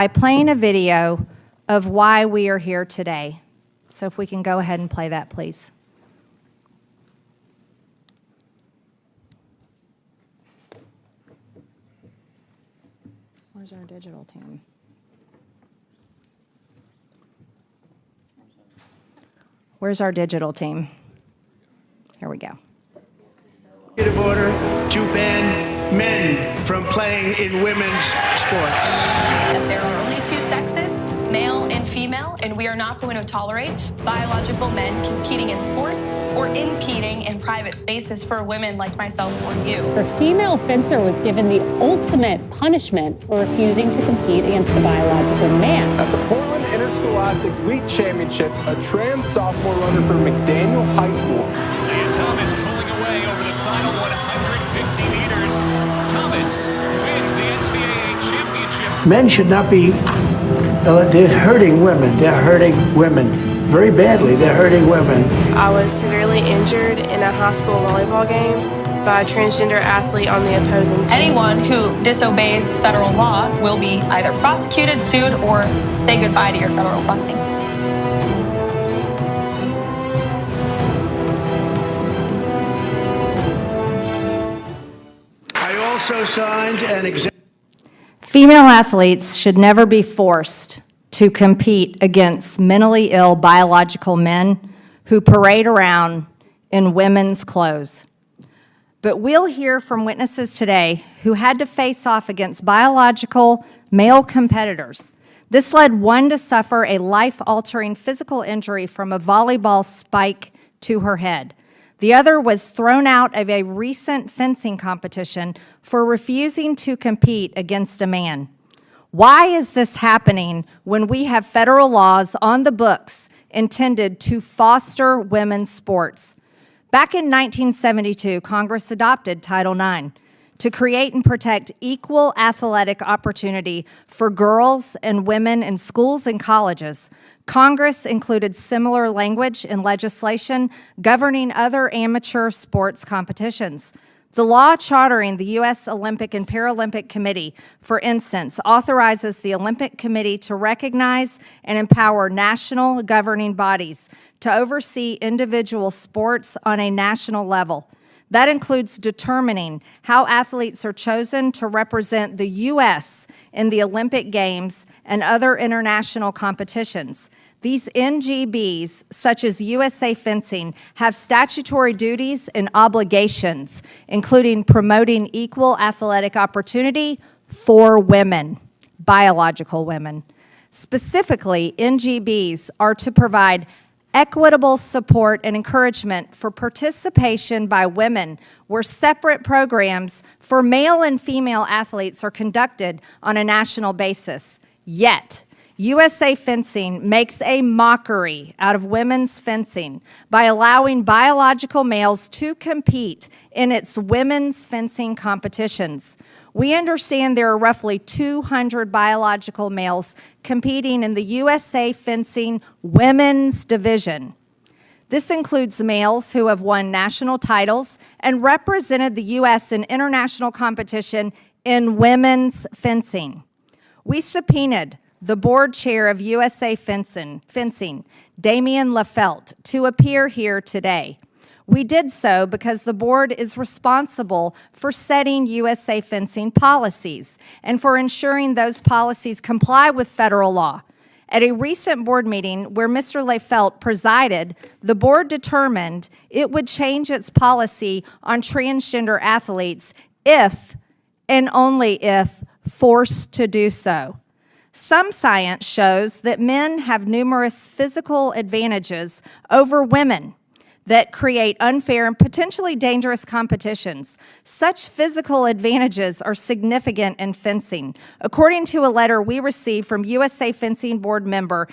by playing a video of why we are here today. So if we can go ahead and play that, please. Where's our digital team? Where's our digital team? Here we go. Executive order to ban men from playing in women's sports. That there are only two sexes, male and female, and we are not going to tolerate biological men competing in sports or impeding in private spaces for women like myself or you. The female fencer was given the ultimate punishment for refusing to compete against a biological man. At the Portland Interscholastic Wheat Championships, a trans sophomore runner from McDaniel High School. And Thomas pulling away over the final 150 meters. Thomas wins the NCAA championship. Men should not be, they're hurting women. They're hurting women very badly. They're hurting women. I was severely injured in a high school volleyball game by a transgender athlete on the opposing team. Anyone who disobeys federal law will be either prosecuted, sued, or say goodbye to your federal funding. I also signed an executive. Female athletes should never be forced to compete against mentally ill biological men who parade around in women's clothes. But we'll hear from witnesses today who had to face off against biological male competitors. This led one to suffer a life-altering physical injury from a volleyball spike to her head. The other was thrown out of a recent fencing competition for refusing to compete against a man. Why is this happening when we have federal laws on the books intended to foster women's sports? Back in 1972, Congress adopted Title IX to create and protect equal athletic opportunity for girls and women in schools and colleges. Congress included similar language in legislation governing other amateur sports competitions. The law chartering the U.S. Olympic and Paralympic Committee, for instance, authorizes the Olympic Committee to recognize and empower national governing bodies to oversee individual sports on a national level. That includes determining how athletes are chosen to represent the U.S. in the Olympic Games and other international competitions. These NGBs, such as USA Fencing, have statutory duties and obligations, including promoting equal athletic opportunity for women, biological women. Specifically, NGBs are to provide equitable support and encouragement for participation by women where separate programs for male and female athletes are conducted on a national basis. Yet, USA Fencing makes a mockery out of women's fencing by allowing biological males to compete in its women's fencing competitions. We understand there are roughly 200 biological males competing in the USA Fencing women's division. This includes males who have won national titles and represented the U.S. in international competition in women's fencing. We subpoenaed the board chair of USA Fencing, Damien Lefelt, to appear here today. We did so because the board is responsible for setting USA Fencing policies and for ensuring those policies comply with federal law. At a recent board meeting where Mr. Lefelt presided, the board determined it would change its policy on transgender athletes if and only if forced to do so. Some science shows that men have numerous physical advantages over women that create unfair and potentially dangerous competitions. Such physical advantages are significant in fencing. According to a letter we received from USA Fencing board member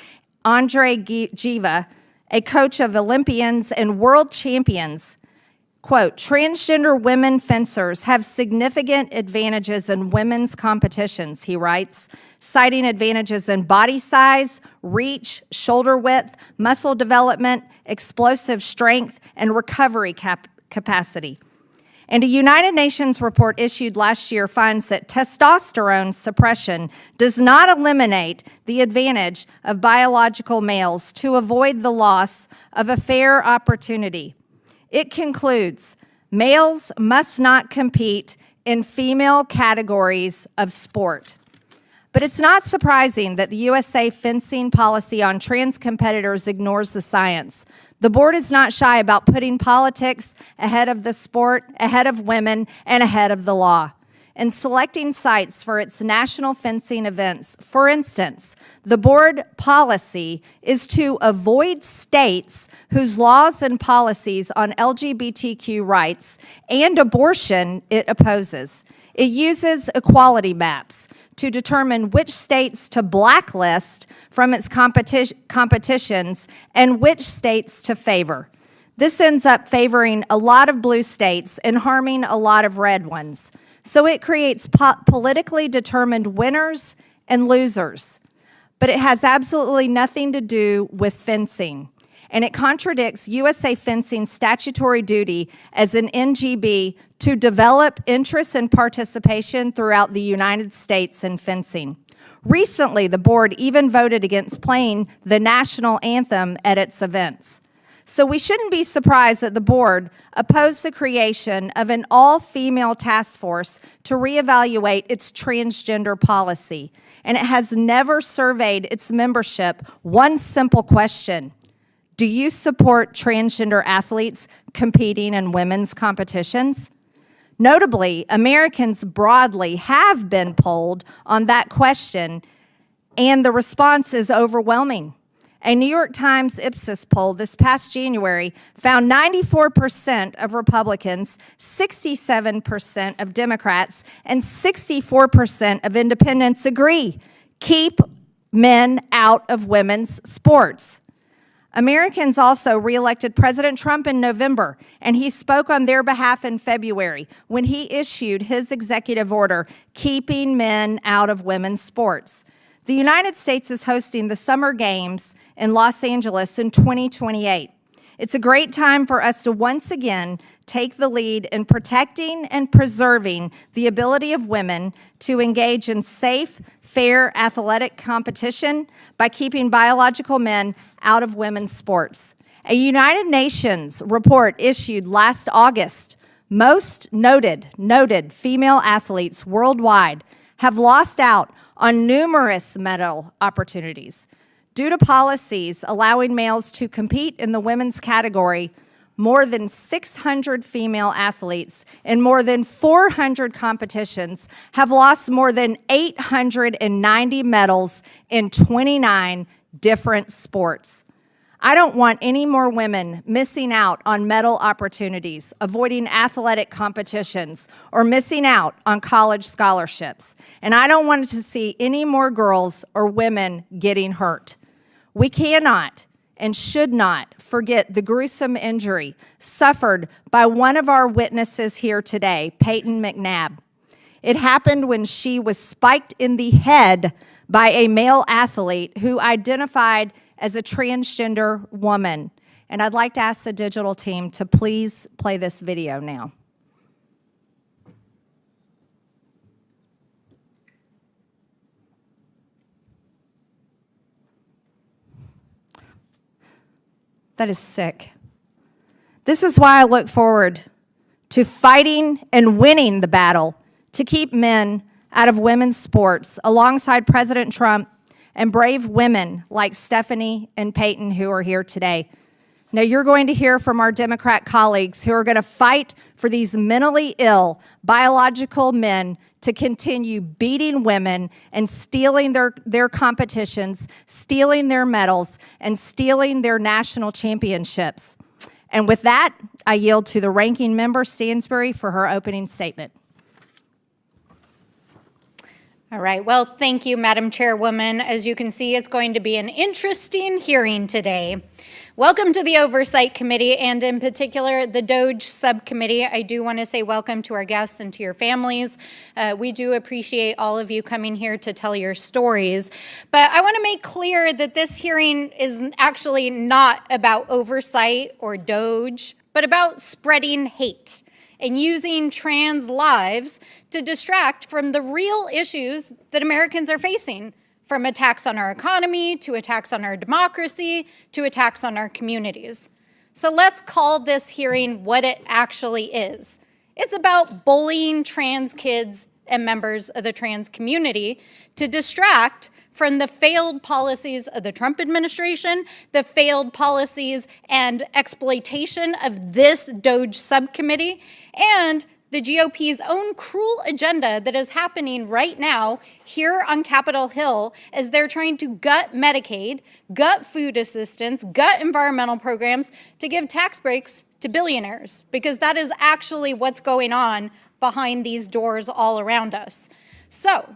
Andre Giva, a coach of Olympians and world champions, quote, transgender women fencers have significant advantages in women's competitions, he writes, citing advantages in body size, reach, shoulder width, muscle development, explosive strength, and recovery capacity. And a United Nations report issued last year finds that testosterone suppression does not eliminate the advantage of biological males to avoid the loss of a fair opportunity. It concludes, males must not compete in female categories of sport. But it's not surprising that the USA fencing policy on trans competitors ignores the science. The board is not shy about putting politics ahead of the sport, ahead of women, and ahead of the law. In selecting sites for its national fencing events, for instance, the board policy is to avoid states whose laws and policies on LGBTQ rights and abortion it opposes. It uses equality maps to determine which states to blacklist from its competitions and which states to favor. This ends up favoring a lot of blue states and harming a lot of red ones. So it creates politically determined winners and losers. But it has absolutely nothing to do with fencing. And it contradicts USA Fencing's statutory duty as an NGB to develop interest and participation throughout the United States in fencing. Recently, the board even voted against playing the national anthem at its events. So we shouldn't be surprised that the board opposed the creation of an all-female task force to reevaluate its transgender policy. And it has never surveyed its membership one simple question: do you support transgender athletes competing in women's competitions? Notably, Americans broadly have been polled on that question, and the response is overwhelming. A New York Times Ipsos poll this past January found 94% of Republicans, 67% of Democrats, and 64% of independents agree: keep men out of women's sports. Americans also reelected President Trump in November, and he spoke on their behalf in February when he issued his executive order keeping men out of women's sports. The United States is hosting the Summer Games in Los Angeles in 2028. It's a great time for us to once again take the lead in protecting and preserving the ability of women to engage in safe, fair athletic competition by keeping biological men out of women's sports. A United Nations report issued last August, most noted female athletes worldwide have lost out on numerous medal opportunities due to policies allowing males to compete in the women's category. More than 600 female athletes in more than 400 competitions have lost more than 890 medals in 29 different sports. I don't want any more women missing out on medal opportunities, avoiding athletic competitions, or missing out on college scholarships. And I don't want to see any more girls or women getting hurt. We cannot and should not forget the gruesome injury suffered by one of our witnesses here today, Peyton McNabb. It happened when she was spiked in the head by a male athlete who identified as a transgender woman. And I'd like to ask the digital team to please play this video now. That is sick. This is why I look forward to fighting and winning the battle to keep men out of women's sports alongside President Trump and brave women like Stephanie and Peyton who are here today. Now, you're going to hear from our Democrat colleagues who are going to fight for these mentally ill biological men to continue beating women and stealing their competitions, stealing their medals, and stealing their national championships. And with that, I yield to the ranking member, Stansbury, for her opening statement. All right. Well, thank you, Madam Chairwoman. As you can see, it's going to be an interesting hearing today. Welcome to the Oversight Committee, and in particular, the DOGE Subcommittee. I do want to say welcome to our guests and to your families. We do appreciate all of you coming here to tell your stories. But I want to make clear that this hearing is actually not about oversight or DOGE, but about spreading hate and using trans lives to distract from the real issues that Americans are facing, from attacks on our economy, to attacks on our democracy, to attacks on our communities. So let's call this hearing what it actually is. It's about bullying trans kids and members of the trans community to distract from the failed policies of the Trump administration, the failed policies and exploitation of this DOGE subcommittee, and the GOP's own cruel agenda that is happening right now here on Capitol Hill as they're trying to gut Medicaid, gut food assistance, gut environmental programs to give tax breaks to billionaires, because that is actually what's going on behind these doors all around us. So,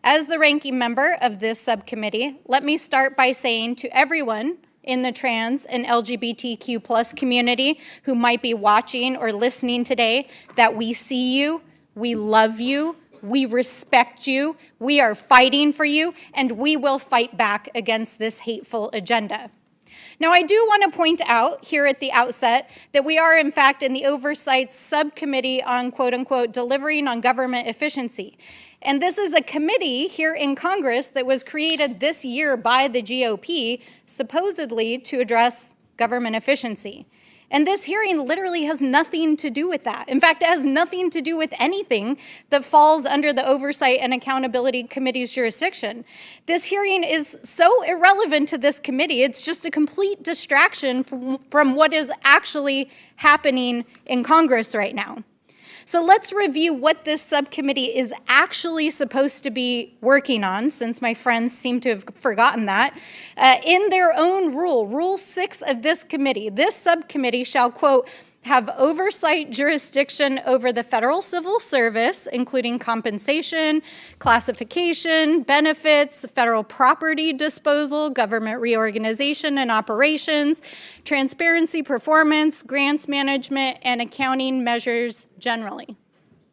as the ranking member of this subcommittee, let me start by saying to everyone in the trans and LGBTQ plus community who might be watching or listening today that we see you, we love you, we respect you, we are fighting for you, and we will fight back against this hateful agenda. Now, I do want to point out here at the outset that we are, in fact, in the Oversight Subcommittee on, quote unquote, delivering on government efficiency. And this is a committee here in Congress that was created this year by the GOP, supposedly to address government efficiency. And this hearing literally has nothing to do with that. In fact, it has nothing to do with anything that falls under the Oversight and Accountability Committee's jurisdiction. This hearing is so irrelevant to this committee, it's just a complete distraction from what is actually happening in Congress right now. So let's review what this subcommittee is actually supposed to be working on, since my friends seem to have forgotten that. In their own Rule 6 of this committee, this subcommittee shall, quote, have oversight jurisdiction over the federal civil service, including compensation, classification, benefits, federal property disposal, government reorganization and operations, transparency, performance, grants management, and accounting measures generally.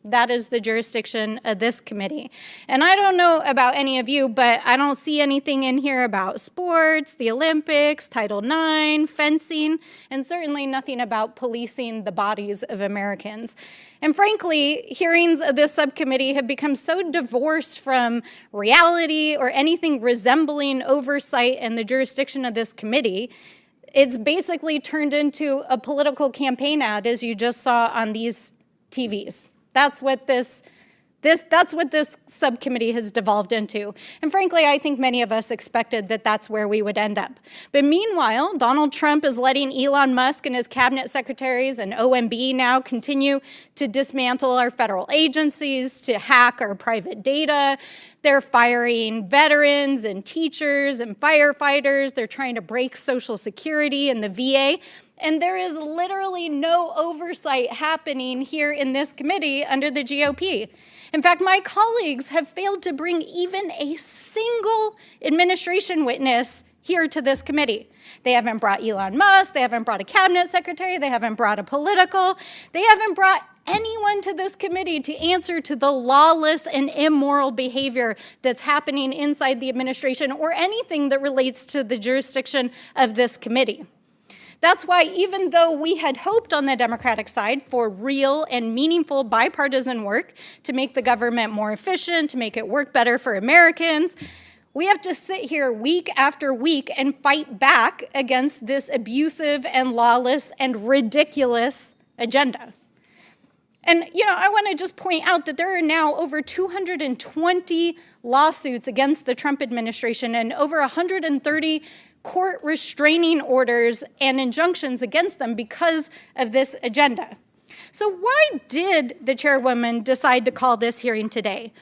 That is the jurisdiction of this committee. And I don't know about any of you, but I don't see anything in here about sports, the Olympics, Title IX, fencing, and certainly nothing about policing the bodies of Americans. And frankly, hearings of this subcommittee have become so divorced from reality or anything resembling oversight and the jurisdiction of this committee, it's basically turned into a political campaign ad, as you just saw on these TVs. That's what this subcommittee has devolved into. And frankly, I think many of us expected that that's where we would end up. But meanwhile, Donald Trump is letting Elon Musk and his cabinet secretaries and OMB now continue to dismantle our federal agencies, to hack our private data. They're firing veterans and teachers and firefighters. They're trying to break Social Security and the VA. And there is literally no oversight happening here in this committee under the GOP. In fact, my colleagues have failed to bring even a single administration witness here to this committee. They haven't brought Elon Musk, they haven't brought a cabinet secretary, they haven't brought a political, they haven't brought anyone to this committee to answer to the lawless and immoral behavior that's happening inside the administration or anything that relates to the jurisdiction of this committee. That's why even though we had hoped on the Democratic side for real and meaningful bipartisan work to make the government more efficient, to make it work better for Americans, we have to sit here week after week and fight back against this abusive and lawless and ridiculous agenda. And, I want to just point out that there are now over 220 lawsuits against the Trump administration and over 130 court restraining orders and injunctions against them because of this agenda. So why did the chairwoman decide to call this hearing today?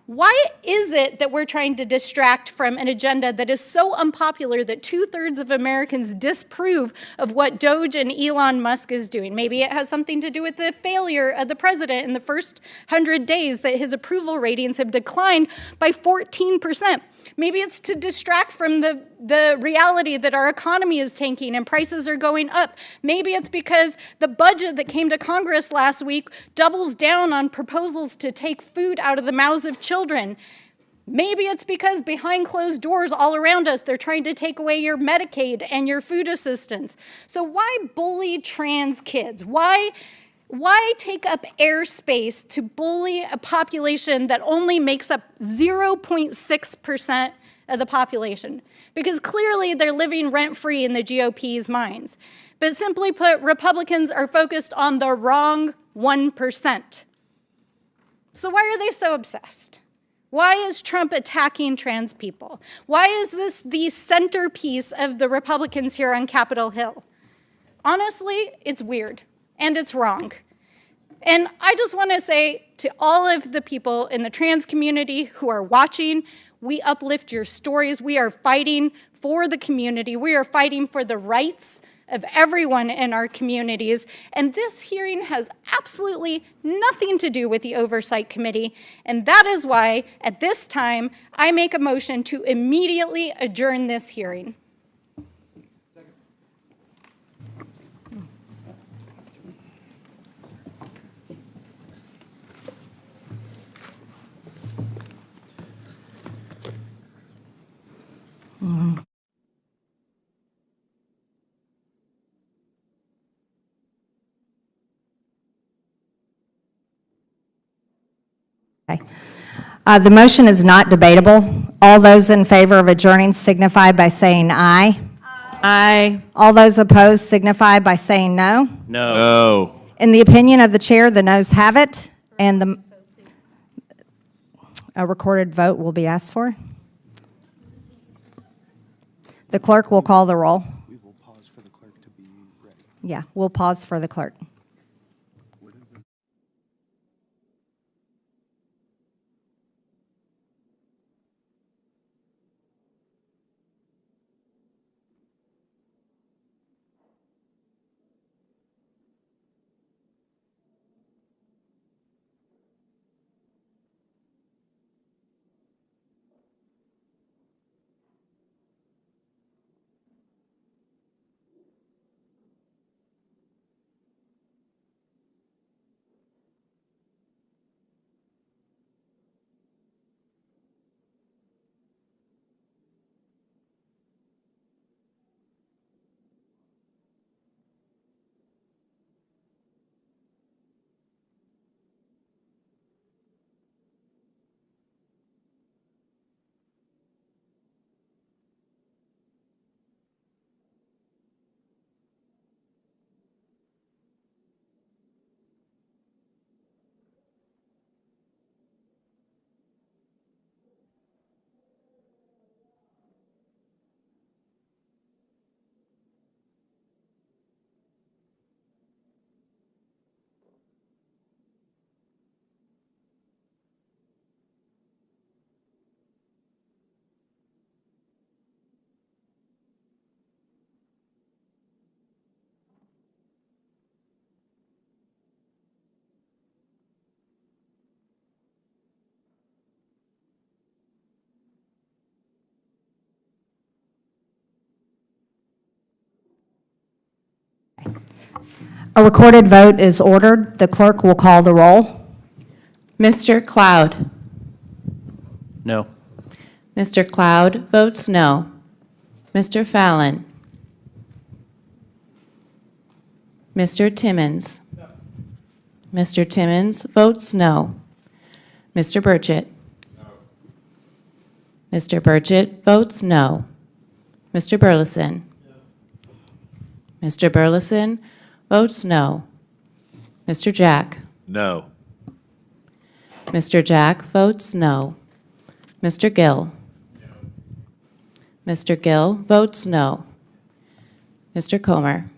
Why is it that we're trying to distract from an agenda that is so unpopular that 2/3 of Americans disapprove of what DOGE and Elon Musk is doing? Maybe it has something to do with the failure of the president in the first 100 days, that his approval ratings have declined by 14%. Maybe it's to distract from the reality that our economy is tanking and prices are going up. Maybe it's because the budget that came to Congress last week doubles down on proposals to take food out of the mouths of children. Maybe it's because behind closed doors all around us, they're trying to take away your Medicaid and your food assistance. So why bully trans kids? Why Why take up airspace to bully a population that only makes up 0.6% of the population? Because clearly they're living rent-free in the GOP's minds. But simply put, Republicans are focused on the wrong 1%. So why are they so obsessed? Why is Trump attacking trans people? Why is this the centerpiece of the Republicans here on Capitol Hill? Honestly, it's weird. And it's wrong. And I just want to say to all of the people in the trans community who are watching, we uplift your stories. We are fighting for the community. We are fighting for the rights of everyone in our communities. And this hearing has absolutely nothing to do with the Oversight Committee. And that is why, at this time, I make a motion to immediately adjourn this hearing. Okay. The motion is not debatable. All those in favor of adjourning signify by saying aye. Aye. All those opposed signify by saying no. No. In the opinion of the chair, the noes have it, and a recorded vote will be asked for. The clerk will call the roll. We will pause for the clerk to be ready. Yeah, we'll pause for the clerk. A recorded vote is ordered. The clerk will call the roll. Mr. Cloud. No. Mr. Cloud votes no. Mr. Fallon. Mr. Timmons. Mr. Timmons votes no. Mr. Burchett. Mr. Burchett votes no. Mr. Burleson. Mr. Burleson votes no. Mr. Jack. No. Mr. Jack votes no. Mr. Gill. Mr. Gill votes no. Mr. Comer.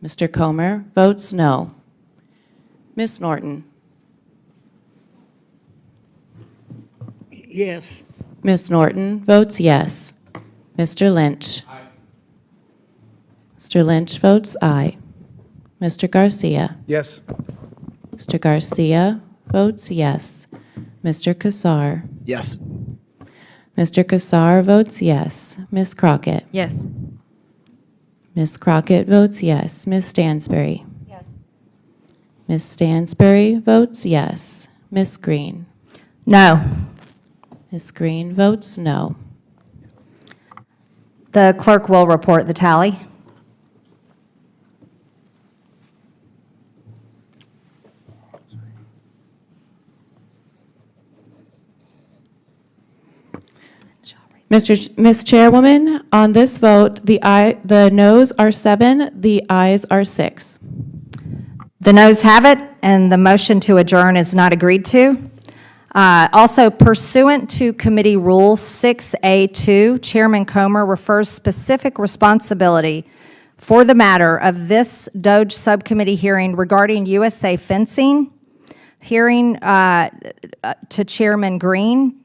Mr. Comer votes no. Ms. Norton. Yes. Ms. Norton votes yes. Mr. Lynch. Mr. Lynch votes aye. Mr. Garcia. Yes. Mr. Garcia votes yes. Mr. Cassar. Yes. Mr. Cassar votes yes. Ms. Crockett. Yes. Ms. Crockett votes yes. Ms. Stansbury. Yes. Ms. Stansbury votes yes. Ms. Green. No. Ms. Green votes no. The clerk will report the tally. Ms. Chairwoman, on this vote, the noes are 7, the ayes are 6. The noes have it, and the motion to adjourn is not agreed to. Also, pursuant to Committee Rule 6A2, Chairman Comer refers specific responsibility for the matter of this DOGE subcommittee hearing regarding USA fencing, hearing to Chairman Green,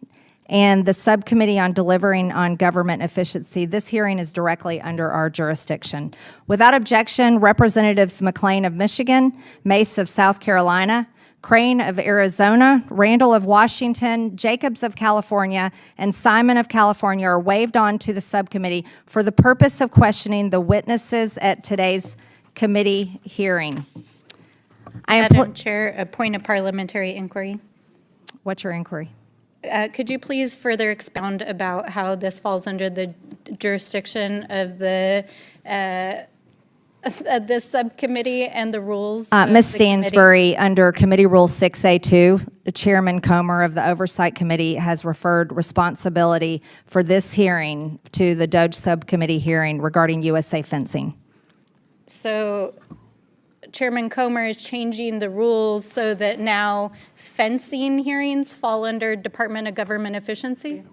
and the Subcommittee on Delivering on Government Efficiency. This hearing is directly under our jurisdiction. Without objection, Representatives McLean of Michigan, Mace of South Carolina, Crane of Arizona, Randall of Washington, Jacobs of California, and Simon of California are waived on to the subcommittee for the purpose of questioning the witnesses at today's committee hearing. Madam Chair, a point of parliamentary inquiry. What's your inquiry? Could you please further expound about how this falls under the jurisdiction of the this subcommittee and the rules? Ms. Stansbury, under Committee Rule 6A2, the Chairman Comer of the Oversight Committee has referred responsibility for this hearing to the DOGE subcommittee hearing regarding USA fencing. So Chairman Comer is changing the rules so that now fencing hearings fall under Department of Government Efficiency?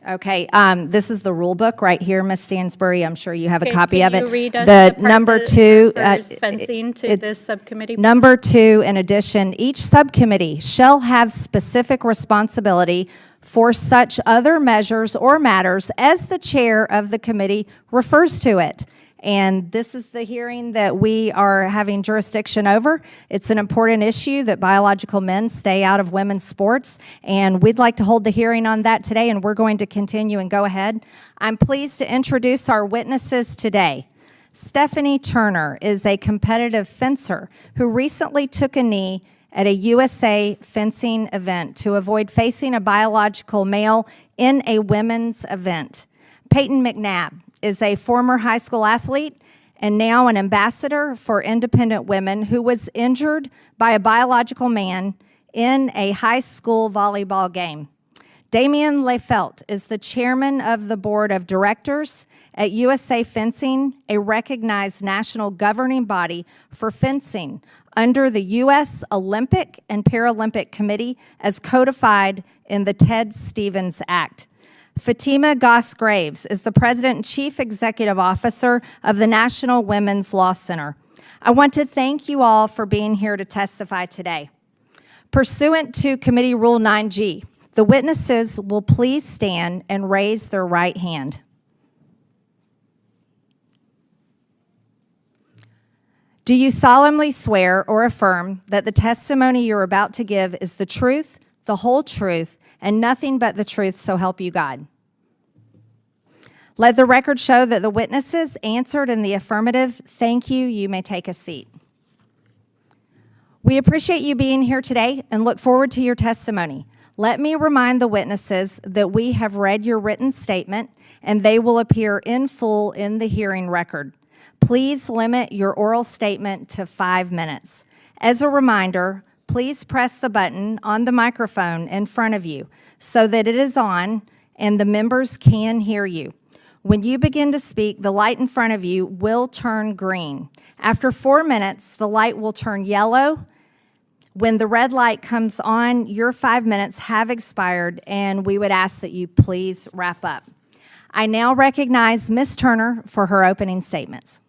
Okay, this is the rule book right here, Ms. Stansbury. I'm sure you have a copy Can of it. you read us The part number that 2, refers fencing to this subcommittee? Number 2, in addition, each subcommittee shall have specific responsibility for such other measures or matters as the chair of the committee refers to it. And this is the hearing that we are having jurisdiction over. It's an important issue that biological men stay out of women's sports, and we'd like to hold the hearing on that today, and we're going to continue and go ahead. I'm pleased to introduce our witnesses today. Stephanie Turner is a competitive fencer who recently took a knee at a USA fencing event to avoid facing a biological male in a women's event. Peyton McNabb is a former high school athlete and now an ambassador for independent women who was injured by a biological man in a high school volleyball game. Damien Lefelt is the chairman of the board of directors at USA Fencing, a recognized national governing body for fencing under the U.S. Olympic and Paralympic Committee as codified in the Ted Stevens Act. Fatima Goss-Graves is the President and Chief Executive Officer of the National Women's Law Center. I want to thank you all for being here to testify today. Pursuant to Committee Rule 9G, the witnesses will please stand and raise their right hand. Do you solemnly swear or affirm that the testimony you're about to give is the truth, the whole truth, and nothing but the truth, so help you God? Let the record show that the witnesses answered in the affirmative. Thank you. You may take a seat. We appreciate you being here today and look forward to your testimony. Let me remind the witnesses that we have read your written statement and they will appear in full in the hearing record. Please limit your oral statement to 5 minutes. As a reminder, please press the button on the microphone in front of you so that it is on and the members can hear you. When you begin to speak, the light in front of you will turn green. After 4 minutes, the light will turn yellow. When the red light comes on, your 5 minutes have expired, and we would ask that you please wrap up. I now recognize Ms. Turner for her opening statements.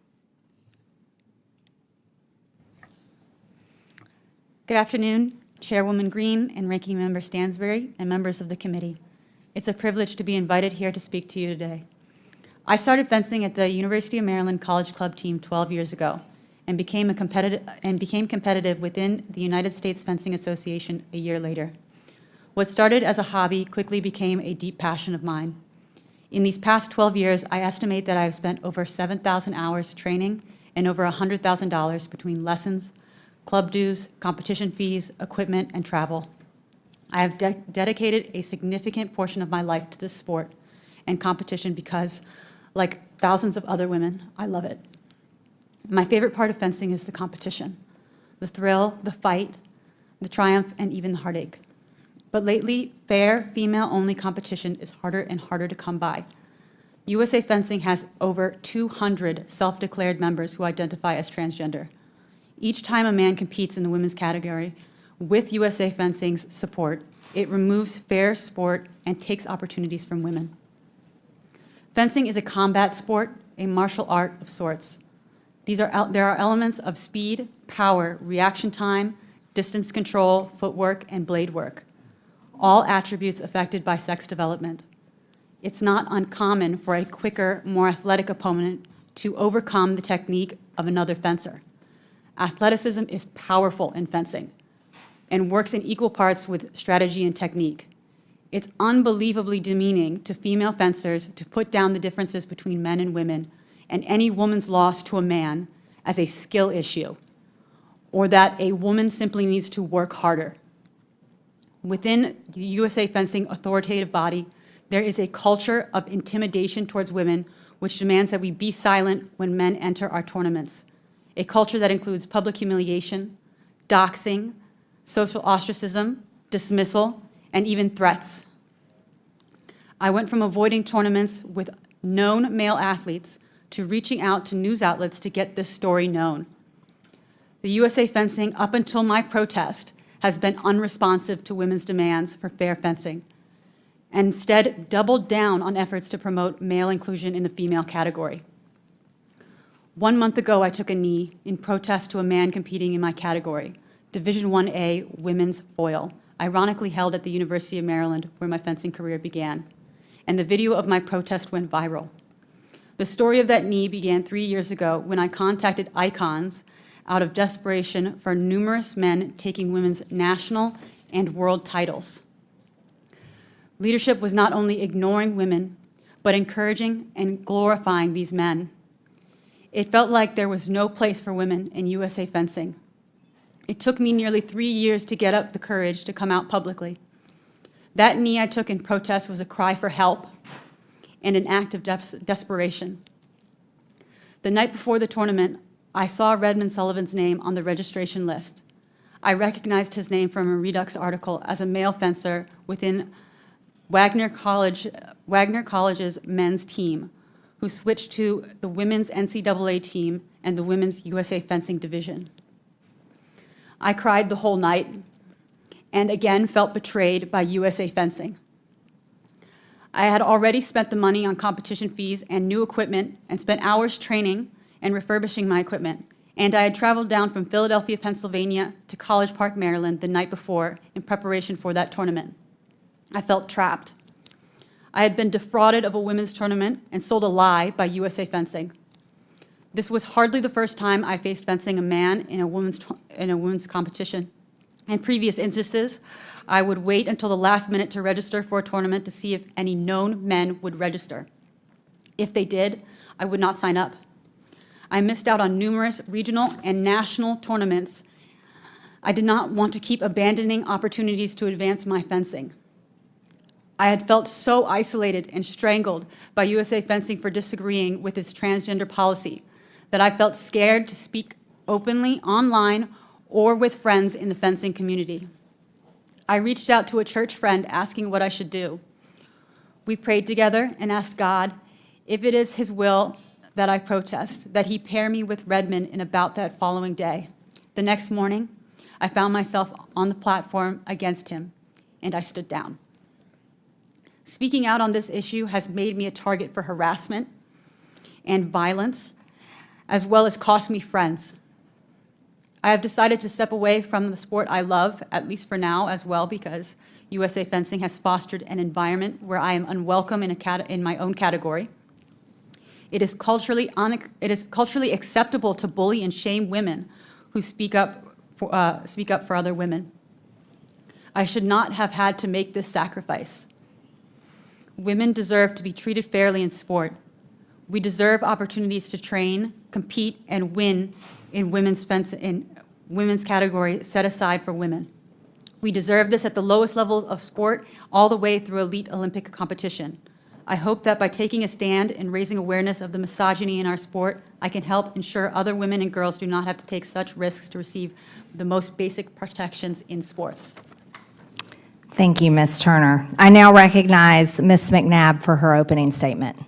Good afternoon, Chairwoman Green and Ranking Member Stansbury and members of the committee. It's a privilege to be invited here to speak to you today. I started fencing at the University of Maryland College Club team 12 years ago and became competitive within the United States Fencing Association a year later. What started as a hobby quickly became a deep passion of mine. In these past 12 years, I estimate that I have spent over 7,000 hours training and over $100,000 between lessons, club dues, competition fees, equipment, and travel. I have dedicated a significant portion of my life to this sport and competition because, like thousands of other women, I love it. My favorite part of fencing is the competition, the thrill, the fight, the triumph, and even the heartache. But lately, fair, female-only competition is harder and harder to come by. USA Fencing has over 200 self-declared members who identify as transgender. Each time a man competes in the women's category, with USA Fencing's support, it removes fair sport and takes opportunities from women. Fencing is a combat sport, a martial art of sorts. There are elements of speed, power, reaction time, distance control, footwork, and blade work, all attributes affected by sex development. It's not uncommon for a quicker, more athletic opponent to overcome the technique of another fencer. Athleticism is powerful in fencing and works in equal parts with strategy and technique. It's unbelievably demeaning to female fencers to put down the differences between men and women and any woman's loss to a man as a skill issue, or that a woman simply needs to work harder. Within the USA Fencing authoritative body, there is a culture of intimidation towards women which demands that we be silent when men enter our tournaments, a culture that includes public humiliation, doxing, social ostracism, dismissal, and even threats. I went from avoiding tournaments with known male athletes to reaching out to news outlets to get this story known. The USA Fencing, up until my protest, has been unresponsive to women's demands for fair fencing, and instead doubled down on efforts to promote male inclusion in the female category. 1 month ago, I took a knee in protest to a man competing in my category, Division 1A women's foil, ironically held at the University of Maryland, where my fencing career began. And the video of my protest went viral. The story of that knee began 3 years ago when I contacted Icons out of desperation for numerous men taking women's national and world titles. Leadership was not only ignoring women, but encouraging and glorifying these men. It felt like there was no place for women in USA Fencing. It took me nearly 3 years to get up the courage to come out publicly. That knee I took in protest was a cry for help and an act of desperation. The night before the tournament, I saw Redmond Sullivan's name on the registration list. I recognized his name from a Redux article as a male fencer within Wagner College's men's team, who switched to the women's NCAA team and the women's USA Fencing division. I cried the whole night and again felt betrayed by USA Fencing. I had already spent the money on competition fees and new equipment and spent hours training and refurbishing my equipment, and I had traveled down from Philadelphia, Pennsylvania to College Park, Maryland the night before in preparation for that tournament. I felt trapped. I had been defrauded of a women's tournament and sold a lie by USA Fencing. This was hardly the first time I faced fencing a man in a women's competition. In previous instances, I would wait until the last minute to register for a tournament to see if any known men would register. If they did, I would not sign up. I missed out on numerous regional and national tournaments. I did not want to keep abandoning opportunities to advance my fencing. I had felt so isolated and strangled by USA Fencing for disagreeing with its transgender policy that I felt scared to speak openly online or with friends in the fencing community. I reached out to a church friend asking what I should do. We prayed together and asked God, if it is his will that I protest, that he pair me with Redmond in about that following day. The next morning, I found myself on the platform against him, and I stood down. Speaking out on this issue has made me a target for harassment and violence, as well as cost me friends. I have decided to step away from the sport I love, at least for now as well, because USA Fencing has fostered an environment where I am unwelcome in my own category. It is culturally acceptable to bully and shame women who speak up for other women. I should not have had to make this sacrifice. Women deserve to be treated fairly in sport. We deserve opportunities to train, compete, and win in women's category set aside for women. We deserve this at the lowest levels of sport, all the way through elite Olympic competition. I hope that by taking a stand and raising awareness of the misogyny in our sport, I can help ensure other women and girls do not have to take such risks to receive the most basic protections in sports. Thank you, Ms. Turner. I now recognize Ms. McNabb for her opening statement.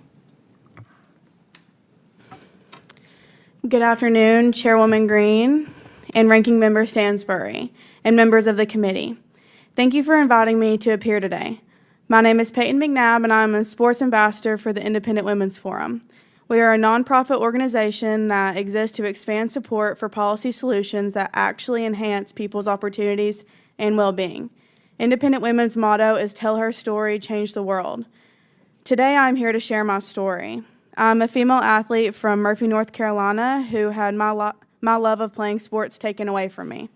Good afternoon, Chairwoman Green and Ranking Member Stansbury and members of the committee. Thank you for inviting me to appear today. My name is Peyton McNabb, and I am a sports ambassador for the Independent Women's Forum. We are a nonprofit organization that exists to expand support for policy solutions that actually enhance people's opportunities and well-being. Independent Women's motto is "Tell her story, change the world." Today, I'm here to share my story. I'm a female athlete from Murphy, North Carolina, who had my love of playing sports taken away from me.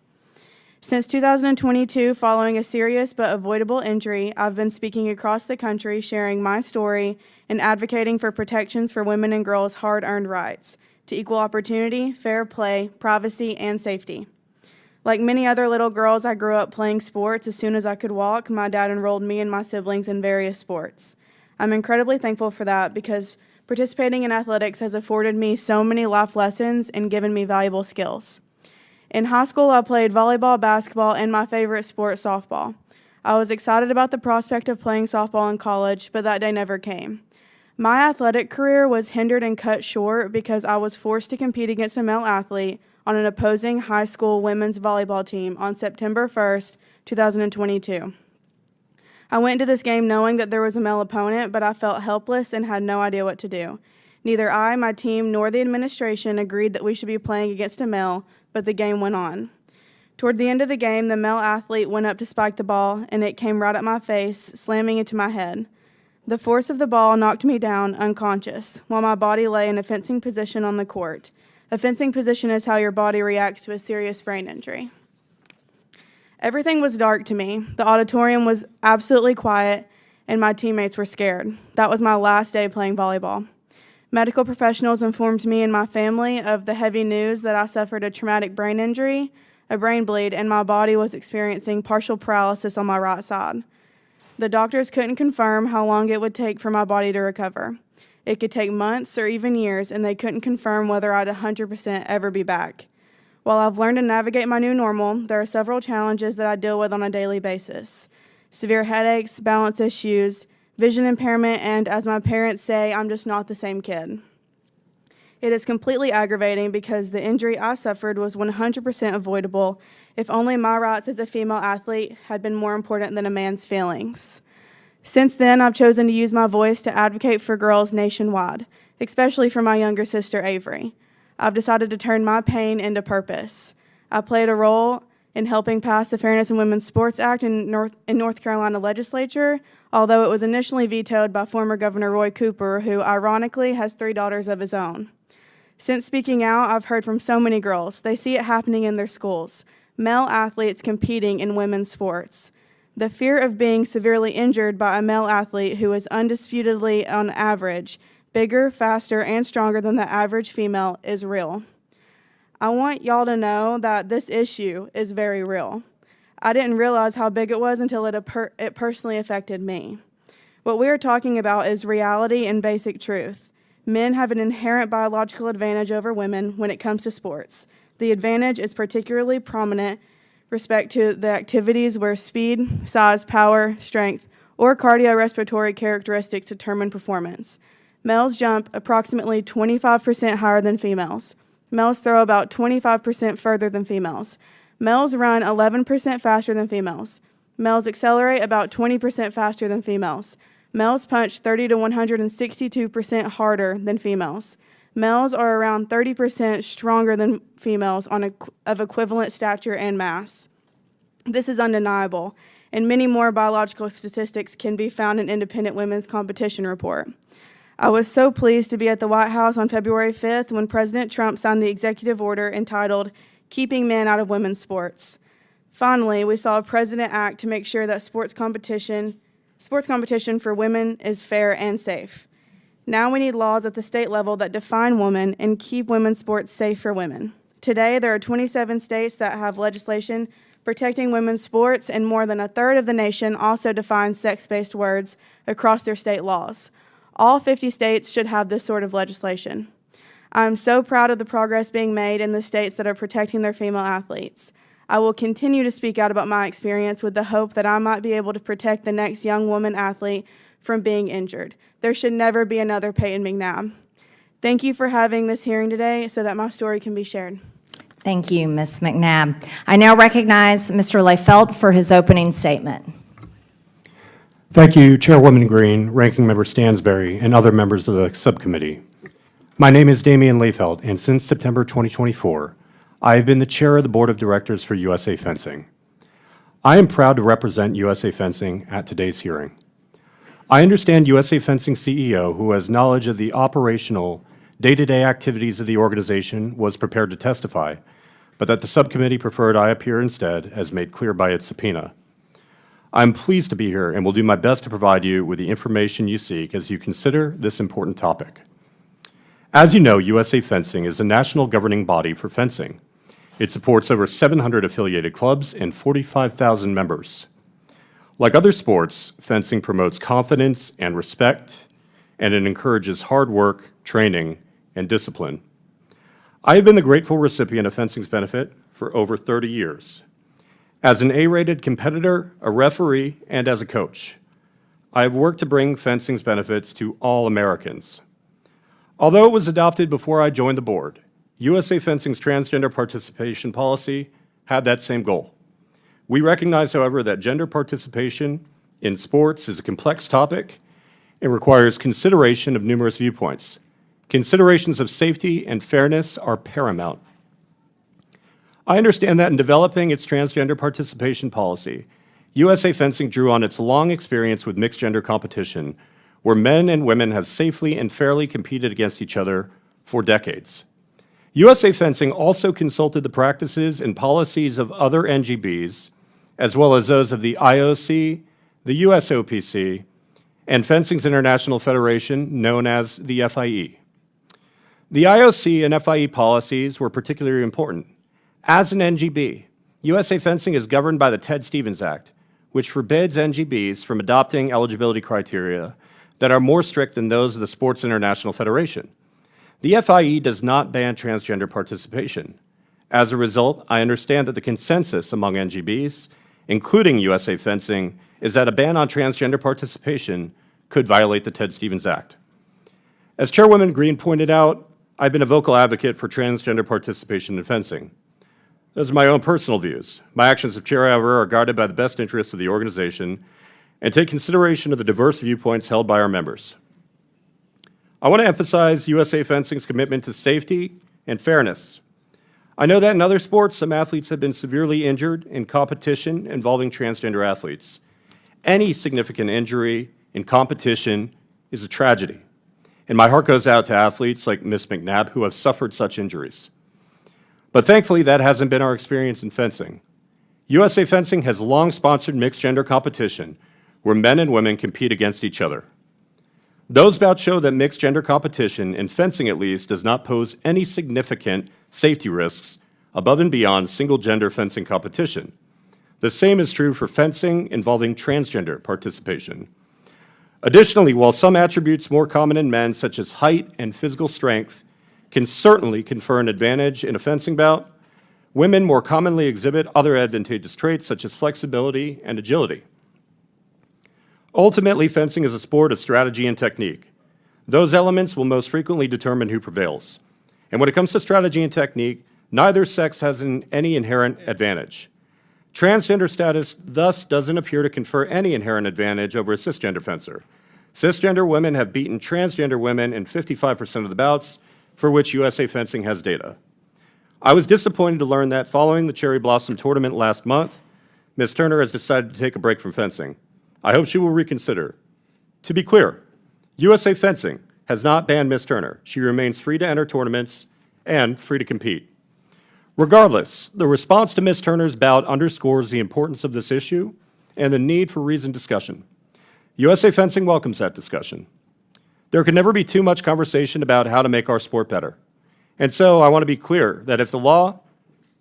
Since 2022, following a serious but avoidable injury, I've been speaking across the country, sharing my story and advocating for protections for women and girls' hard-earned rights to equal opportunity, fair play, privacy, and safety. Like many other little girls, I grew up playing sports. As soon as I could walk, my dad enrolled me and my siblings in various sports. I'm incredibly thankful for that because participating in athletics has afforded me so many life lessons and given me valuable skills. In high school, I played volleyball, basketball, and my favorite sport, softball. I was excited about the prospect of playing softball in college, but that day never came. My athletic career was hindered and cut short because I was forced to compete against a male athlete on an opposing high school women's volleyball team on September 1st, 2022. I went into this game knowing that there was a male opponent, but I felt helpless and had no idea what to do. Neither I, my team, nor the administration agreed that we should be playing against a male, but the game went on. Toward the end of the game, the male athlete went up to spike the ball, and it came right at my face, slamming into my head. The force of the ball knocked me down unconscious, while my body lay in a fencing position on the court. A fencing position is how your body reacts to a serious brain injury. Everything was dark to me. The auditorium was absolutely quiet, and my teammates were scared. That was my last day playing volleyball. Medical professionals informed me and my family of the heavy news that I suffered a traumatic brain injury, a brain bleed, and my body was experiencing partial paralysis on my right side. The doctors couldn't confirm how long it would take for my body to recover. It could take months or even years, and they couldn't confirm whether I'd 100% ever be back. While I've learned to navigate my new normal, there are several challenges that I deal with on a daily basis. Severe headaches, balance issues, vision impairment, and as my parents say, I'm just not the same kid. It is completely aggravating because the injury I suffered was 100% avoidable if only my rights as a female athlete had been more important than a man's feelings. Since then, I've chosen to use my voice to advocate for girls nationwide, especially for my younger sister, Avery. I've decided to turn my pain into purpose. I played a role in helping pass the Fairness in Women's Sports Act in North Carolina legislature, although it was initially vetoed by former Governor Roy Cooper, who ironically has 3 daughters of his own. Since speaking out, I've heard from so many girls. They see it happening in their schools, male athletes competing in women's sports. The fear of being severely injured by a male athlete who is undisputedly, on average, bigger, faster, and stronger than the average female is real. I want y'all to know that this issue is very real. I didn't realize how big it was until it personally affected me. What we are talking about is reality and basic truth. Men have an inherent biological advantage over women when it comes to sports. The advantage is particularly prominent respect to the activities where speed, size, power, strength, or cardiorespiratory characteristics determine performance. Males jump approximately 25% higher than females. Males throw about 25% further than females. Males run 11% faster than females. Males accelerate about 20% faster than females. Males punch 30 to 162% harder than females. Males are around 30% stronger than females of equivalent stature and mass. This is undeniable, and many more biological statistics can be found in Independent Women's Competition Report. I was so pleased to be at the White House on February 5th when President Trump signed the executive order entitled Keeping Men Out of Women's Sports. Finally, we saw a president act to make sure that sports competition for women is fair and safe. Now we need laws at the state level that define women and keep women's sports safe for women. Today, there are 27 states that have legislation protecting women's sports, and more than a third of the nation also defines sex-based words across their state laws. All 50 states should have this sort of legislation. I'm so proud of the progress being made in the states that are protecting their female athletes. I will continue to speak out about my experience with the hope that I might be able to protect the next young woman athlete from being injured. There should never be another Peyton McNabb. Thank you for having this hearing today so that my story can be shared. Thank you, Ms. McNabb. I now recognize Mr. Leifeld for his opening statement. Thank you, Chairwoman Green, Ranking Member Stansberry, and other members of the subcommittee. My name is Damian Leifeld, and since September 2024, I have been the chair of the Board of Directors for USA Fencing. I am proud to represent USA Fencing at today's hearing. I understand USA Fencing CEO, who has knowledge of the operational, day-to-day activities of the organization, was prepared to testify, but that the subcommittee preferred I appear instead, as made clear by its subpoena. I'm pleased to be here and will do my best to provide you with the information you seek as you consider this important topic. As you know, USA Fencing is a national governing body for fencing. It supports over 700 affiliated clubs and 45,000 members. Like other sports, fencing promotes confidence and respect, and it encourages hard work, training, and discipline. I have been the grateful recipient of fencing's benefit for over 30 years. As an A-rated competitor, a referee, and as a coach, I have worked to bring fencing's benefits to all Americans. Although it was adopted before I joined the board, USA Fencing's transgender participation policy had that same goal. We recognize, however, that gender participation in sports is a complex topic and requires consideration of numerous viewpoints. Considerations of safety and fairness are paramount. I understand that in developing its transgender participation policy, USA Fencing drew on its long experience with mixed gender competition, where men and women have safely and fairly competed against each other for decades. USA Fencing also consulted the practices and policies of other NGBs, as well as those of the IOC, the USOPC, and Fencing's International Federation, known as the FIE. The IOC and FIE policies were particularly important. As an NGB, USA Fencing is governed by the Ted Stevens Act, which forbids NGBs from adopting eligibility criteria that are more strict than those of the Sports International Federation. The FIE does not ban transgender participation. As a result, I understand that the consensus among NGBs, including USA Fencing, is that a ban on transgender participation could violate the Ted Stevens Act. As Chairwoman Green pointed out, I've been a vocal advocate for transgender participation in fencing. Those are my own personal views. My actions as chair, however, are guided by the best interests of the organization and take consideration of the diverse viewpoints held by our members. I want to emphasize USA Fencing's commitment to safety and fairness. I know that in other sports, some athletes have been severely injured in competition involving transgender athletes. Any significant injury in competition is a tragedy, and my heart goes out to athletes like Ms. McNabb who have suffered such injuries. But thankfully, that hasn't been our experience in fencing. USA Fencing has long sponsored mixed gender competition where men and women compete against each other. Those bouts show that mixed gender competition, in fencing at least, does not pose any significant safety risks above and beyond single gender fencing competition. The same is true for fencing involving transgender participation. Additionally, while some attributes more common in men, such as height and physical strength, can certainly confer an advantage in a fencing bout, women more commonly exhibit other advantageous traits such as flexibility and agility. Ultimately, fencing is a sport of strategy and technique. Those elements will most frequently determine who prevails. And when it comes to strategy and technique, neither sex has any inherent advantage. Transgender status thus doesn't appear to confer any inherent advantage over a cisgender fencer. Cisgender women have beaten transgender women in 55% of the bouts for which USA Fencing has data. I was disappointed to learn that following the Cherry Blossom tournament last month, Ms. Turner has decided to take a break from fencing. I hope she will reconsider. To be clear, USA Fencing has not banned Ms. Turner. She remains free to enter tournaments and free to compete. Regardless, the response to Ms. Turner's bout underscores the importance of this issue and the need for reasoned discussion. USA Fencing welcomes that discussion. There can never be too much conversation about how to make our sport better. And so I want to be clear that if the law,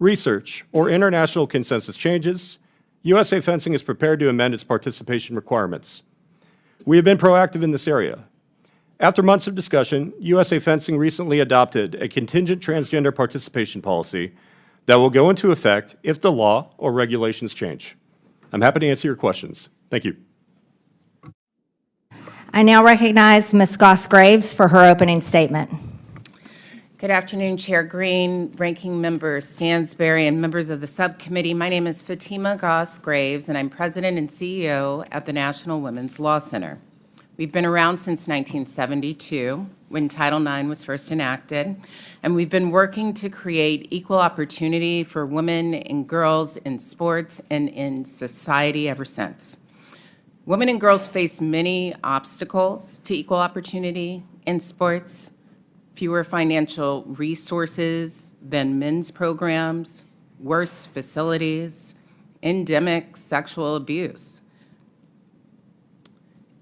research, or international consensus changes, USA Fencing is prepared to amend its participation requirements. We have been proactive in this area. After months of discussion, USA Fencing recently adopted a contingent transgender participation policy that will go into effect if the law or regulations change. I'm happy to answer your questions. Thank you. I now recognize Ms. Goss-Graves for her opening statement. Good afternoon, Chair Green, Ranking Member Stansberry, and members of the subcommittee. My name is Fatima Goss-Graves, and I'm President and CEO at the National Women's Law Center. We've been around since 1972, when Title IX was first enacted, and we've been working to create equal opportunity for women and girls in sports and in society ever since. Women and girls face many obstacles to equal opportunity in sports: fewer financial resources than men's programs, worse facilities, endemic sexual abuse.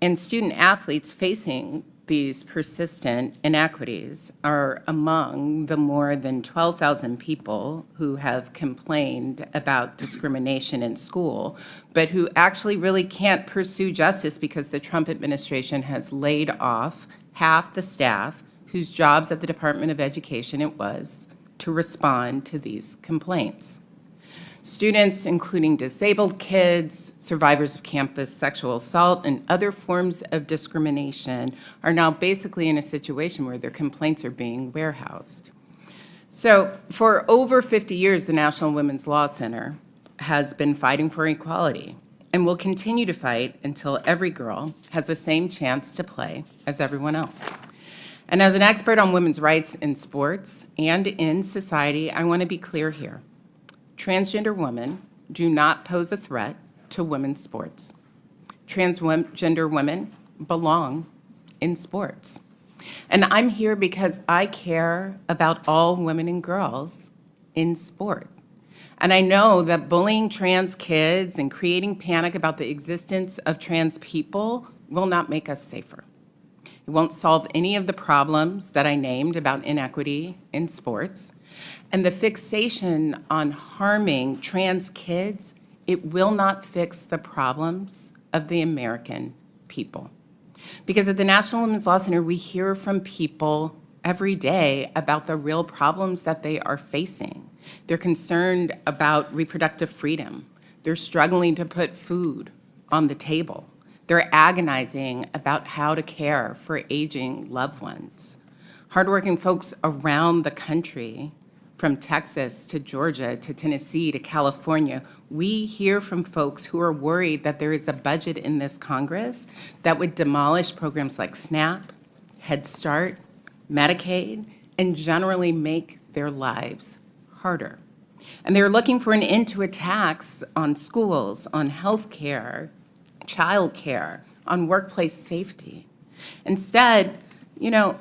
And student athletes facing these persistent inequities are among the more than 12,000 people who have complained about discrimination in school, but who actually really can't pursue justice because the Trump administration has laid off half the staff whose jobs at the Department of Education it was to respond to these complaints. Students, including disabled kids, survivors of campus sexual assault, and other forms of discrimination, are now basically in a situation where their complaints are being warehoused. So for over 50 years, the National Women's Law Center has been fighting for equality and will continue to fight until every girl has the same chance to play as everyone else. And as an expert on women's rights in sports and in society, I want to be clear here. Transgender women do not pose a threat to women's sports. Transgender women belong in sports. And I'm here because I care about all women and girls in sport. And I know that bullying trans kids and creating panic about the existence of trans people will not make us safer. It won't solve any of the problems that I named about inequity in sports. And the fixation on harming trans kids, it will not fix the problems of the American people. Because at the National Women's Law Center, we hear from people every day about the real problems that they are facing. They're concerned about reproductive freedom. They're struggling to put food on the table. They're agonizing about how to care for aging loved ones. Hardworking folks around the country, from Texas to Georgia to Tennessee to California, we hear from folks who are worried that there is a budget in this Congress that would demolish programs like SNAP, Head Start, Medicaid, and generally make their lives harder. And they're looking for an end to attacks on schools, on health care, child care, on workplace safety. Instead,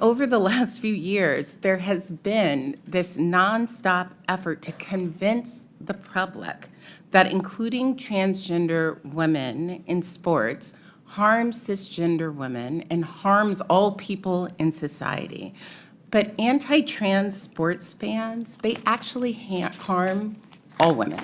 over the last few years, there has been this nonstop effort to convince the public that including transgender women in sports harms cisgender women and harms all people in society. But anti-trans sports bans, they actually harm all women.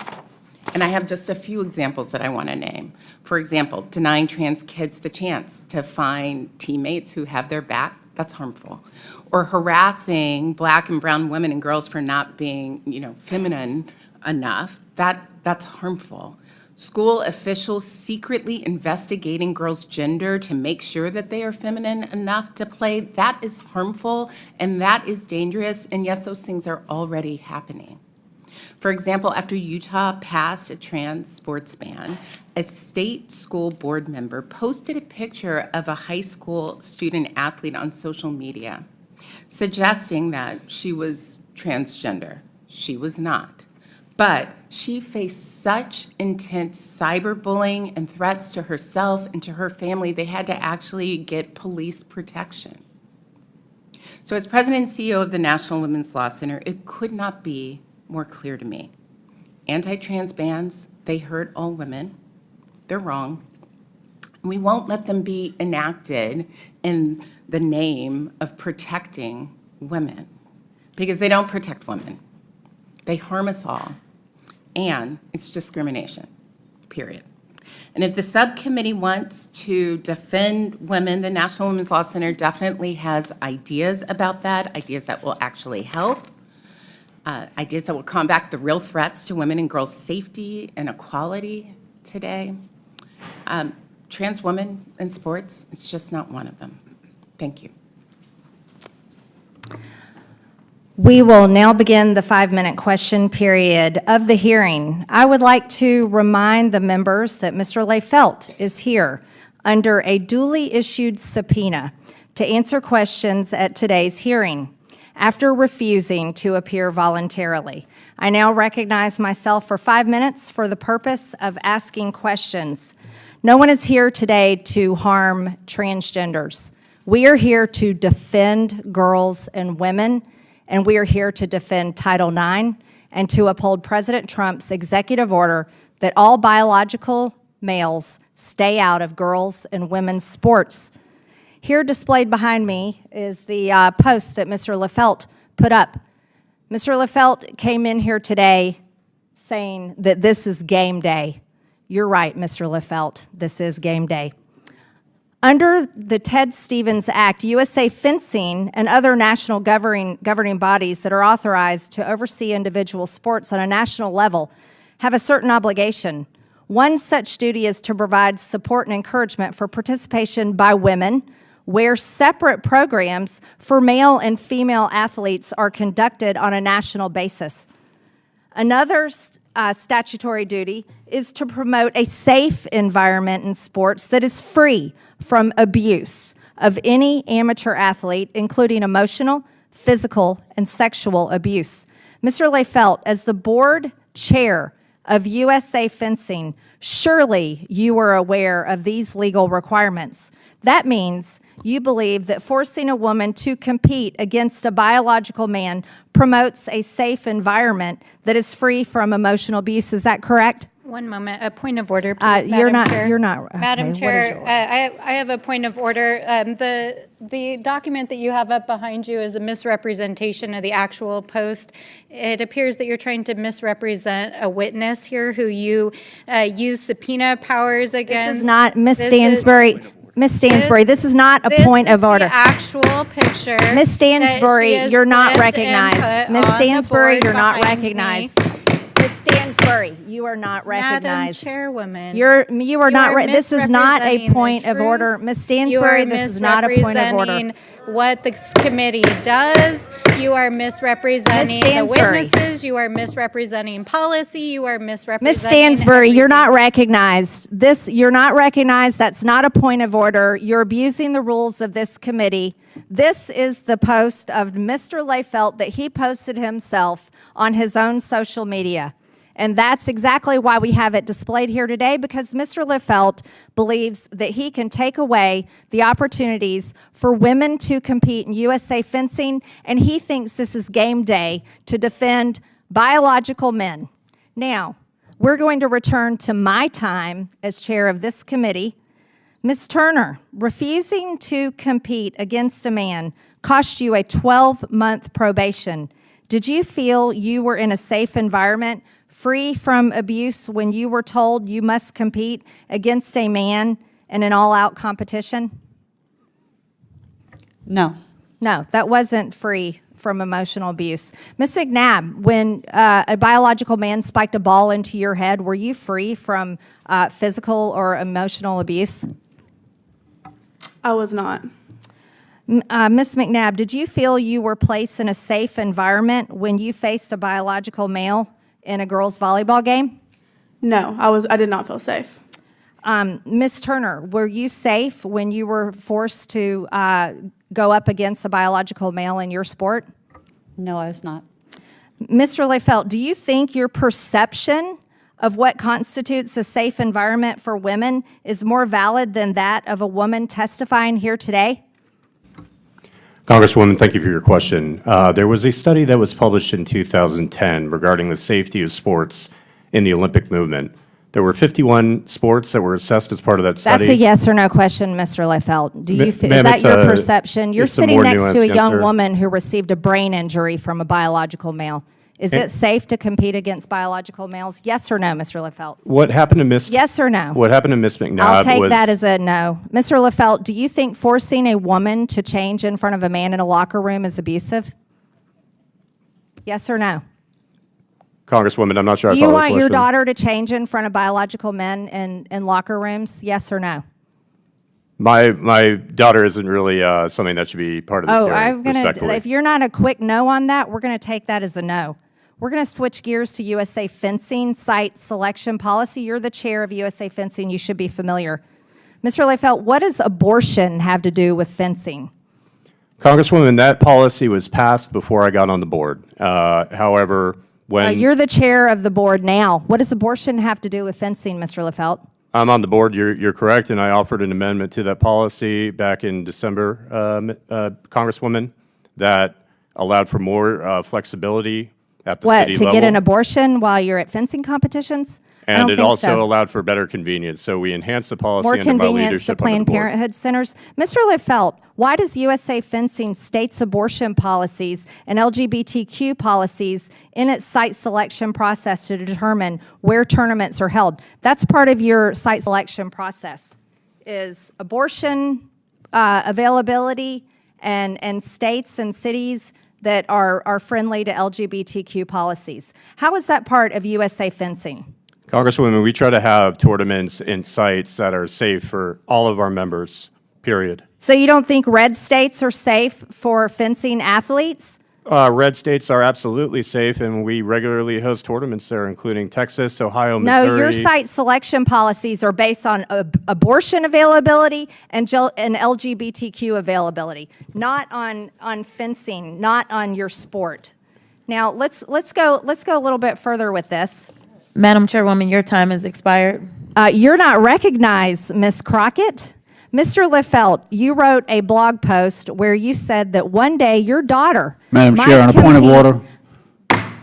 And I have just a few examples that I want to name. For example, denying trans kids the chance to find teammates who have their back, that's harmful. Or harassing Black and brown women and girls for not being, feminine enough, that's harmful. School officials secretly investigating girls' gender to make sure that they are feminine enough to play, that is harmful and that is dangerous. And yes, those things are already happening. For example, after Utah passed a trans sports ban, a state school board member posted a picture of a high school student athlete on social media, suggesting that she was transgender. She was not. But she faced such intense cyberbullying and threats to herself and to her family, they had to actually get police protection. So as President and CEO of the National Women's Law Center, it could not be more clear to me. Anti-trans bans, they hurt all women. They're wrong. We won't let them be enacted in the name of protecting women, because they don't protect women. They harm us all, and it's discrimination, period. And if the subcommittee wants to defend women, the National Women's Law Center definitely has ideas about that, ideas that will actually help. ideas that will combat the real threats to women and girls' safety and equality today. Trans women in sports, it's just not one of them. Thank you. We will now begin the 5-minute question period of the hearing. I would like to remind the members that Mr. Loeffler is here under a duly issued subpoena to answer questions at today's hearing after refusing to appear voluntarily. I now recognize myself for 5 minutes for the purpose of asking questions. No one is here today to harm transgenders. We are here to defend girls and women, and we are here to defend Title IX and to uphold President Trump's executive order that all biological males stay out of girls' and women's sports. Here displayed behind me is the post that Mr. Loeffler put up. Mr. Loeffler came in here today saying that this is game day. You're right, Mr. Loeffler, this is game day. Under the Ted Stevens Act, USA Fencing and other national governing bodies that are authorized to oversee individual sports on a national level have a certain obligation. One such duty is to provide support and encouragement for participation by women, where separate programs for male and female athletes are conducted on a national basis. Another statutory duty is to promote a safe environment in sports that is free from abuse of any amateur athlete, including emotional, physical, and sexual abuse. Mr. Loeffler, as the board chair of USA Fencing, surely you are aware of these legal requirements. That means you believe that forcing a woman to compete against a biological man promotes a safe environment that is free from emotional abuse. Is that correct? One moment, a point of order, please, You're Madam Chair. not. Madam Okay, Chair, I have a point of order. The document that you have up behind you is a misrepresentation of the actual post. It appears that you're trying to misrepresent a witness here who you use subpoena powers against. This is not, Ms. Stansbury. Ms. Stansbury, this is not a point of order. This is the actual picture. Ms. Stansbury, you're not recognized. Ms. Stansbury, you're not recognized. Ms. Stansbury, you are not recognized. Madam Chairwoman, you are not. This is not a point of order, Ms. Stansbury. This is not a point of order. You are misrepresenting what this committee does. You are misrepresenting the witnesses. You are misrepresenting policy. You are misrepresenting. Ms. Stansbury, you're not recognized. You're not recognized. That's not a point of order. You're abusing the rules of this committee. This is the post of Mr. Loeffler that he posted himself on his own social media. And that's exactly why we have it displayed here today, because Mr. Loeffler believes that he can take away the opportunities for women to compete in USA Fencing, and he thinks this is game day to defend biological men. Now, we're going to return to my time as chair of this committee. Ms. Turner, refusing to compete against a man cost you a 12-month probation. Did you feel you were in a safe environment, free from abuse, when you were told you must compete against a man in an all-out competition? No. No, that wasn't free from emotional abuse. Ms. McNabb, when a biological man spiked a ball into your head, were you free from physical or emotional abuse? I was not. Ms. McNabb, did you feel you were placed in a safe environment when you faced a biological male in a girls' volleyball game? No, I did not feel safe. Ms. Turner, were you safe when you were forced to go up against a biological male in your sport? No, I was not. Mr. Loeffler, do you think your perception of what constitutes a safe environment for women is more valid than that of a woman testifying here today? Congresswoman, thank you for your question. There was a study that was published in 2010 regarding the safety of sports in the Olympic movement. There were 51 sports that were assessed as part of that study. That's a yes or no question, Mr. Loeffler. Is Ma'am, that your perception? You're it's a sitting more next to a nuanced young answer. woman who received a brain injury from a biological male. Is it safe to compete against biological males? Yes or no, Mr. Loeffler? What happened to Miss? Yes or no? What happened to Miss McNabb I'll take was, that as a no. Mr. Loeffler, do you think forcing a woman to change in front of a man in a locker room is abusive? Yes or no? Congresswoman, I'm not sure I Do follow you the want your question. daughter to change in front of biological men in locker rooms? Yes or no? My daughter isn't really something that should be part of this hearing, I'm gonna. respectfully. If you're not a quick no on that, we're gonna take that as a no. We're gonna switch gears to USA Fencing site selection policy. You're the chair of USA Fencing. You should be familiar. Mr. Leifeld, what does abortion have to do with fencing? Congresswoman, that policy was passed before I got on the board. However, when You're the chair of the board now. What does abortion have to do with fencing, Mr. Leifeld? I'm on the board, you're correct, and I offered an amendment to that policy back in December, Congresswoman, that allowed for more flexibility at the city level. To get an abortion while you're at fencing competitions? I And don't it think also so. allowed for better convenience. So we enhanced the policy More under my convenience to leadership under the Planned board. Parenthood centers. Mr. Leifeld, why does USA Fencing states abortion policies and LGBTQ policies in its site selection process to determine where tournaments are held? That's part of your site selection process, is abortion availability and states and cities that are friendly to LGBTQ policies. How is that part of USA Fencing? Congresswoman, we try to have tournaments in sites that are safe for all of our members, period. So you don't think red states are safe for fencing athletes? Red states are absolutely safe, and we regularly host tournaments there, including Texas, Ohio, Missouri. No, your site selection policies are based on abortion availability and LGBTQ availability, not on fencing, not on your sport. Now let's go a little bit further with this. Madam Chairwoman, your time has expired. You're not recognized, Ms. Crockett. Mr. Leifeld, you wrote a blog post where you said that one day your daughter Madam might Chair, on a point of compete- order.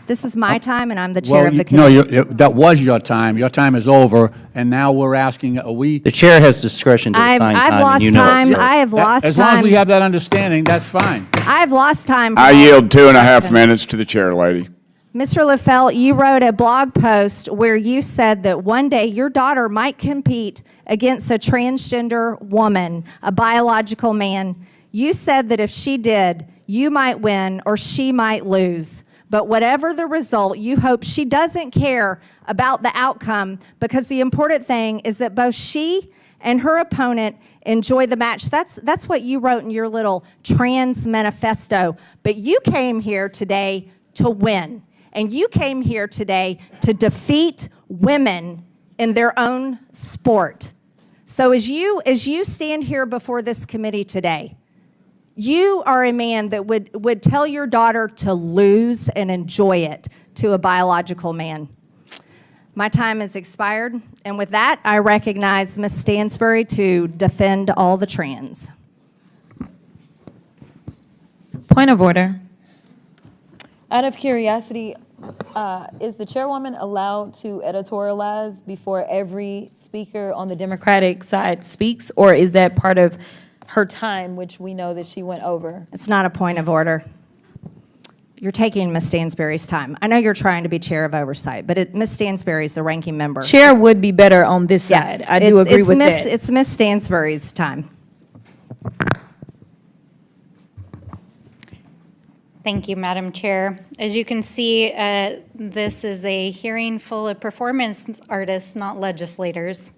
This is my time, and I'm the chair of the No, committee. that was your time. Your time is over, and now we're asking, are we? The chair has discretion to assign time, I've lost and you know time. it, sir. I have lost As long as we time. have that understanding, that's fine. I've lost time. I yield 2.5 minutes to the chair, lady. Mr. Leifeld, you wrote a blog post where you said that one day your daughter might compete against a transgender woman, a biological man. You said that if she did, you might win or she might lose. But whatever the result, you hope she doesn't care about the outcome, because the important thing is that both she and her opponent enjoy the match. That's what you wrote in your little trans manifesto. But you came here today to win. And you came here today to defeat women in their own sport. So as you stand here before this committee today, you are a man that would tell your daughter to lose and enjoy it to a biological man. My time has expired, and with that, I recognize Ms. Stansbury to defend all the trans. Point of order. Out of curiosity, is the chairwoman allowed to editorialize before every speaker on the Democratic side speaks, or is that part of her time, which we know that she went over? It's not a point of order. You're taking Ms. Stansbury's time. I know you're trying to be chair of oversight, but Ms. Stansbury is the ranking member. Chair would be better on this side. I do agree with that. It's Ms. Stansbury's time. Thank you, Madam Chair. As you can see, this is a hearing full of performance artists, not legislators.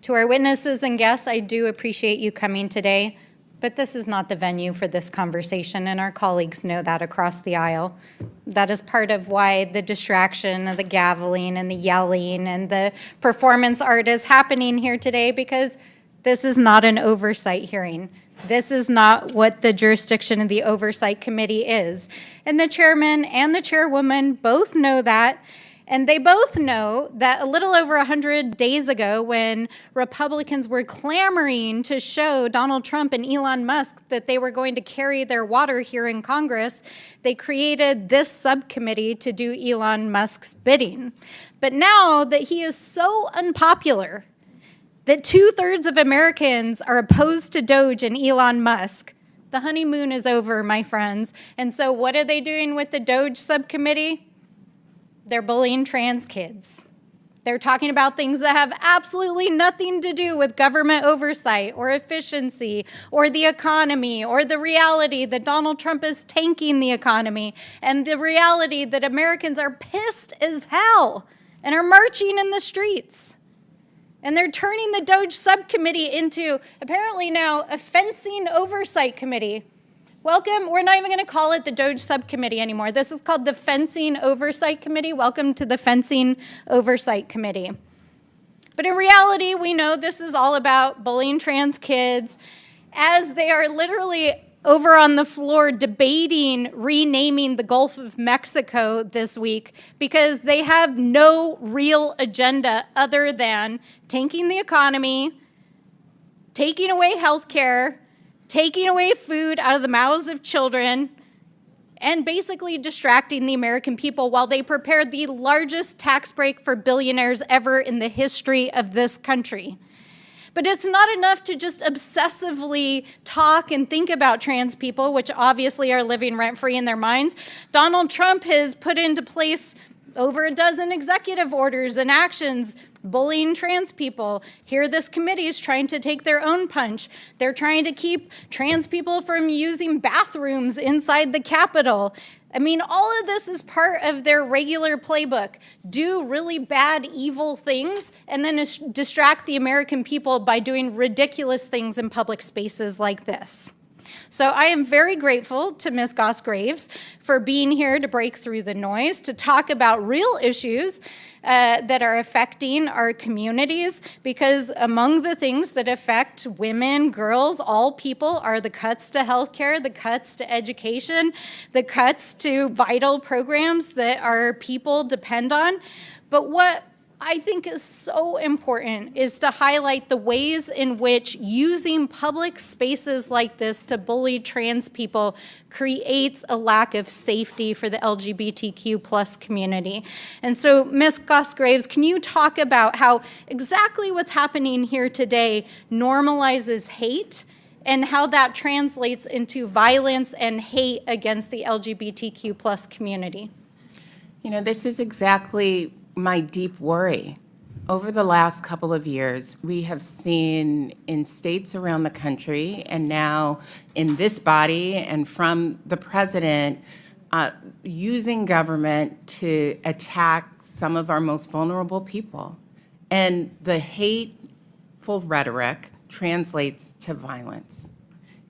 To our witnesses and guests, I do appreciate you coming today, but this is not the venue for this conversation, and our colleagues know that across the aisle. That is part of why the distraction of the gaveling and the yelling and the performance art is happening here today, because this is not an oversight hearing. This is not what the jurisdiction of the Oversight Committee is. And the chairman and the chairwoman both know that. And they both know that a little over 100 days ago, when Republicans were clamoring to show Donald Trump and Elon Musk that they were going to carry their water here in Congress, they created this subcommittee to do Elon Musk's bidding. But now that he is so unpopular, that 2/3 of Americans are opposed to DOGE and Elon Musk, the honeymoon is over, my friends. And so what are they doing with the DOGE subcommittee? They're bullying trans kids. They're talking about things that have absolutely nothing to do with government oversight or efficiency or the economy or the reality that Donald Trump is tanking the economy and the reality that Americans are pissed as hell and are marching in the streets. And they're turning the DOGE subcommittee into, apparently now, a fencing oversight committee. Welcome. We're not even going to call it the DOGE subcommittee anymore. This is called the Fencing Oversight Committee. Welcome to the Fencing Oversight Committee. But in reality, we know this is all about bullying trans kids, as they are literally over on the floor debating renaming the Gulf of Mexico this week because they have no real agenda other than tanking the economy, taking away health care, taking away food out of the mouths of children, and basically distracting the American people while they prepare the largest tax break for billionaires ever in the history of this country. But it's not enough to just obsessively talk and think about trans people, which obviously are living rent-free in their minds. Donald Trump has put into place over a dozen executive orders and actions bullying trans people. Here, this committee is trying to take their own punch. They're trying to keep trans people from using bathrooms inside the Capitol. I mean, all of this is part of their regular playbook. Do really bad, evil things, and then distract the American people by doing ridiculous things in public spaces like this. So I am very grateful to Ms. Goss-Graves for being here to break through the noise, to talk about real issues that are affecting our communities, because among the things that affect women, girls, all people are the cuts to healthcare, the cuts to education, the cuts to vital programs that our people depend on. But what I think is so important is to highlight the ways in which using public spaces like this to bully trans people creates a lack of safety for the LGBTQ plus community. And so, Ms. Goss-Graves, can you talk about how exactly what's happening here today normalizes hate and how that translates into violence and hate against the LGBTQ plus community? You know, this is exactly my deep worry. Over the last couple of years, we have seen in states around the country and now in this body and from the president using government to attack some of our most vulnerable people. And the hateful rhetoric translates to violence.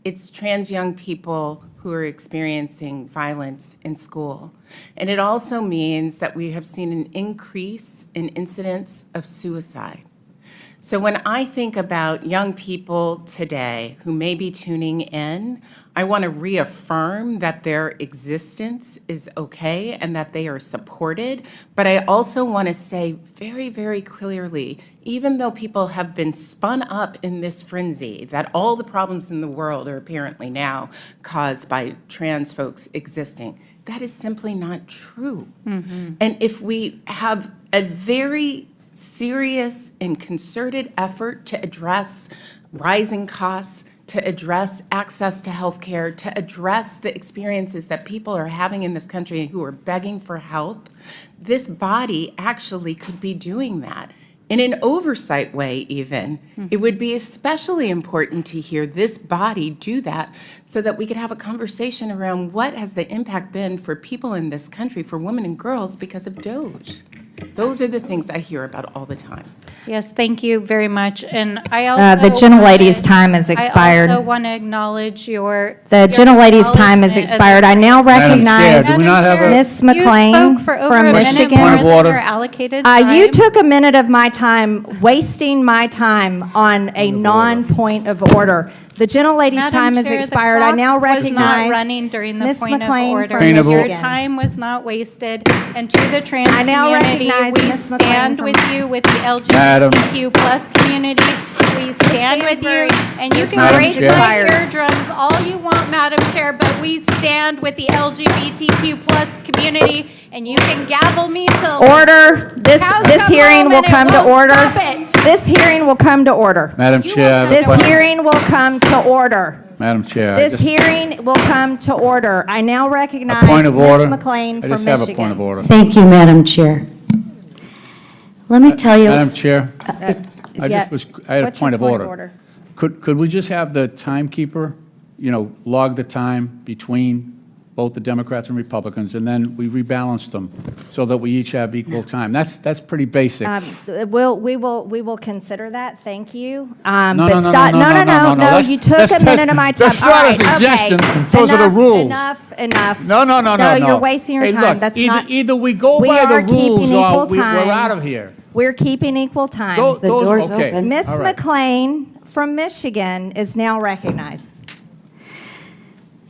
It's trans young people who are experiencing violence in school. And it also means that we have seen an increase in incidents of suicide. So when I think about young people today who may be tuning in, I want to reaffirm that their existence is okay and that they are supported. But I also want to say very, very clearly, even though people have been spun up in this frenzy, that all the problems in the world are apparently now caused by trans folks existing, that is simply not true. Mm-hmm. And if we have a very serious and concerted effort to address rising costs, to address access to health care, to address the experiences that people are having in this country who are begging for help, this body actually could be doing that. In an oversight way, even, it would be especially important to hear this body do that so that we could have a conversation around what has the impact been for people in this country, for women and girls, because of DOGE. Those are the things I hear about all the time. Yes, thank you very much. And I also the gentlelady's time has expired. I also want to acknowledge the gentlelady's time has expired. I now recognize Ms. McLean from Michigan. You took a minute of my time, wasting my time on a non-point of order. The gentlelady's time has expired. I now recognize was not running during the Ms. point McLean of order. from Your Michigan. time was not wasted. And to the trans I now community, recognize we Ms. McLean stand from- with you, with the LGBTQ plus community. We stand with you, and you can Madam break Chair. my eardrums all you want, Madam Chair, but we stand with the LGBTQ plus community, and you can gavel me till Order. This hearing will come to order. This hearing will come to order. Madam Chair, I have a This question. hearing will come to order. Madam Chair, This hearing will come to order. I now recognize a point of order. Ms. McLean I from just Michigan. have a point of order. Thank you, Madam Chair. Let me tell you. Madam Chair, I yeah. had a What's your point of order. Could we just have the timekeeper, log the time between both the Democrats and Republicans, and then we rebalance them so that we each have equal time? That's pretty basic. We will consider that, thank you. No, No, you took a minute of my time. That's not a suggestion, those are the rules. Enough. No, You're wasting your time, Look, that's either, not. Either we go We by are the rules keeping or equal we're time. out of here. We're keeping equal time. The door's open. Miss All right. McLean from Michigan is now recognized.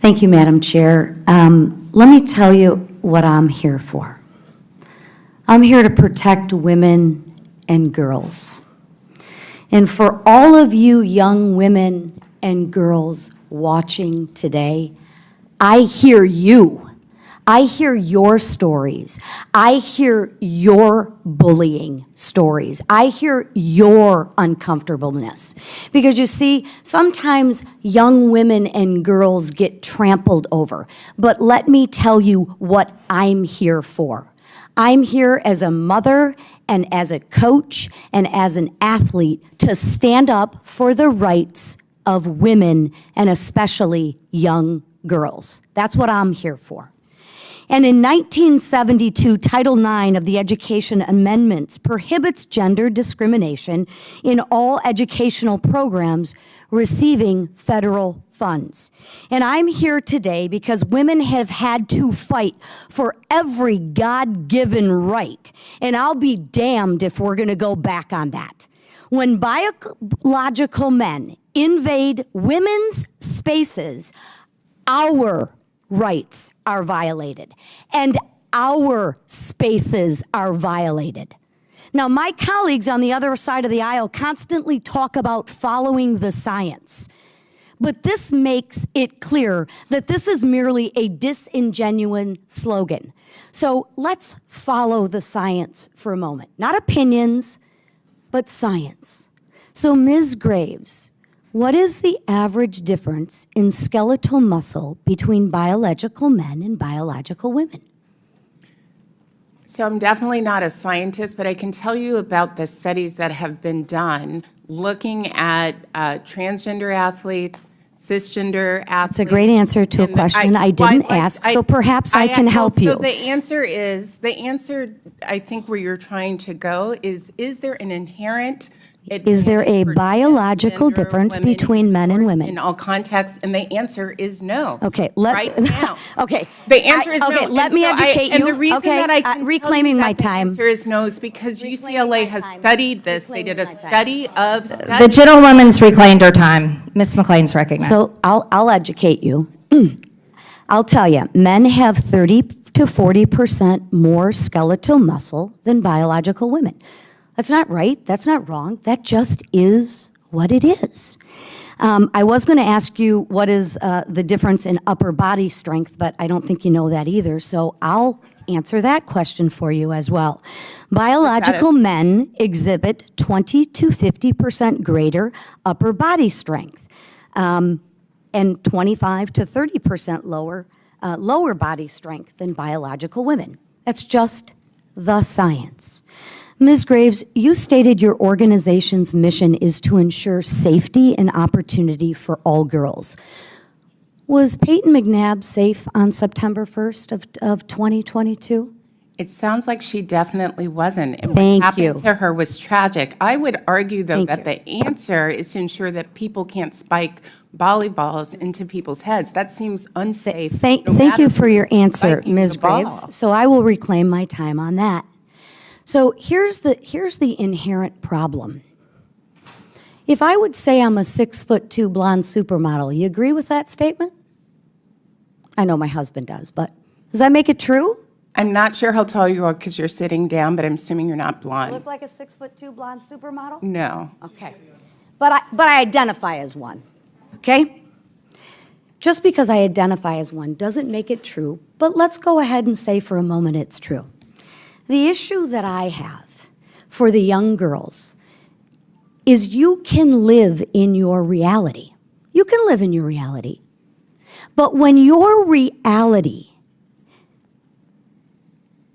Thank you, Madam Chair. Let me tell you what I'm here for. I'm here to protect women and girls. And for all of you young women and girls watching today, I hear you. I hear your stories. I hear your bullying stories. I hear your uncomfortableness. Because you see, sometimes young women and girls get trampled over. But let me tell you what I'm here for. I'm here as a mother and as a coach and as an athlete to stand up for the rights of women and especially young girls. That's what I'm here for. And in 1972, Title IX of the Education Amendments prohibits gender discrimination in all educational programs receiving federal funds. And I'm here today because women have had to fight for every God-given right, and I'll be damned if we're going to go back on that. When biological men invade women's spaces, our rights are violated, and our spaces are violated. Now, my colleagues on the other side of the aisle constantly talk about following the science, but this makes it clear that this is merely a disingenuous slogan. So let's follow the science for a moment. Not opinions, but science. So, Ms. Graves, what is the average difference in skeletal muscle between biological men and biological women? So I'm definitely not a scientist, but I can tell you about the studies that have been done looking at transgender athletes, cisgender athletes. It's a great answer to a question I didn't ask, so perhaps I can help you. So the answer, I think where you're trying to go is there an inherent Is there a biological difference between men and women? in all contexts? And the answer is no. Okay, right now. Okay. The answer is no. Okay, let And me so educate you. And the reason Okay, that I can reclaiming tell you my that time. The answer is no is because UCLA has studied this. They did a study of studies. The gentlewoman's reclaimed her time. Ms. McLean's recognized. So I'll educate you. I'll tell you, men have 30 to 40% more skeletal muscle than biological women. That's not right, that's not wrong, that just is what it is. I was going to ask you what is the difference in upper body strength, but I don't think you know that either, so I'll answer that question for you as well. Biological men exhibit 20 to 50% greater upper body strength, and 25 to 30% lower body strength than biological women. That's just the science. Ms. Graves, you stated your organization's mission is to ensure safety and opportunity for all girls. Was Peyton McNabb safe on September 1st of 2022? It sounds like she definitely wasn't. And Thank what happened you. to her was tragic. I would argue, though, Thank that the answer is to ensure that people can't spike volleyballs into people's heads. That seems unsafe. Thank no you matter for your who's answer, spiking Ms. the ball. Graves. So I will reclaim my time on that. So here's the inherent problem. If I would say I'm a 6'2" blonde supermodel, you agree with that statement? I know my husband does, but does that make it true? I'm not sure how tall you are because you're sitting down, but I'm assuming you're not blonde. Look like a 6'2" blonde supermodel? No. Okay. But I identify as one, okay? Just because I identify as one doesn't make it true, but let's go ahead and say for a moment it's true. The issue that I have for the young girls is you can live in your reality. You can live in your reality. But when your reality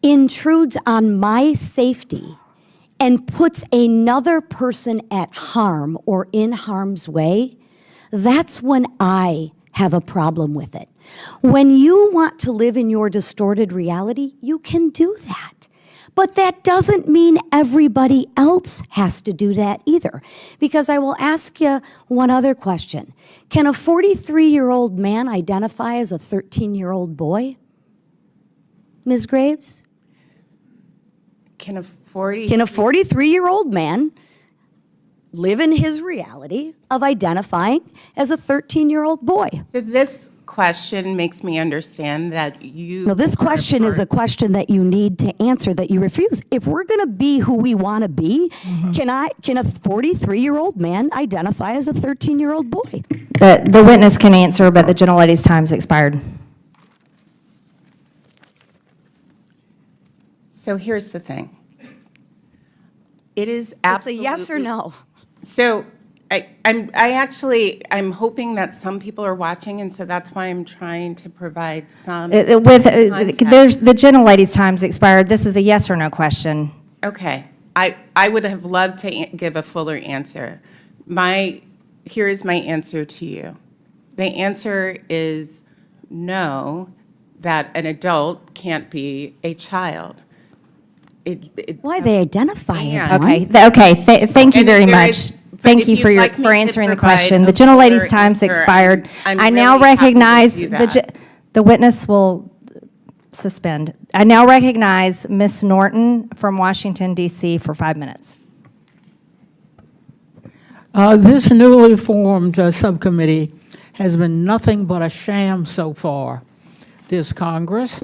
intrudes on my safety and puts another person at harm or in harm's way, that's when I have a problem with it. When you want to live in your distorted reality, you can do that. But that doesn't mean everybody else has to do that either. Because I will ask you one other question. Can a 43-year-old man identify as a 13-year-old boy? Ms. Graves? Can a 40? Can a 43-year-old man live in his reality of identifying as a 13-year-old boy? So this question makes me understand that you... No, this question is a question that you need to answer that you refuse. If we're going to be who we want to be, can a 43-year-old man identify as a 13-year-old boy? The witness can answer, but the gentlelady's time's expired. So here's the thing. It is It's absolutely... a yes or no. So I'm hoping that some people are watching, and so that's why I'm trying to provide some context. There's the gentlelady's time's expired. This is a yes or no question. Okay. I would have loved to give a fuller answer. Here is my answer to you. The answer is no, that an adult can't be a child. Why they identify as one? Okay. Thank you And very there much. is- Thank if you you'd for like me to answering the provide question. a The gentlelady's fuller time's answer, expired. I'm I now really happy to recognize do that. the witness will suspend. I now recognize Ms. Norton from Washington, D.C. for 5 minutes. This newly formed subcommittee has been nothing but a sham so far, this Congress.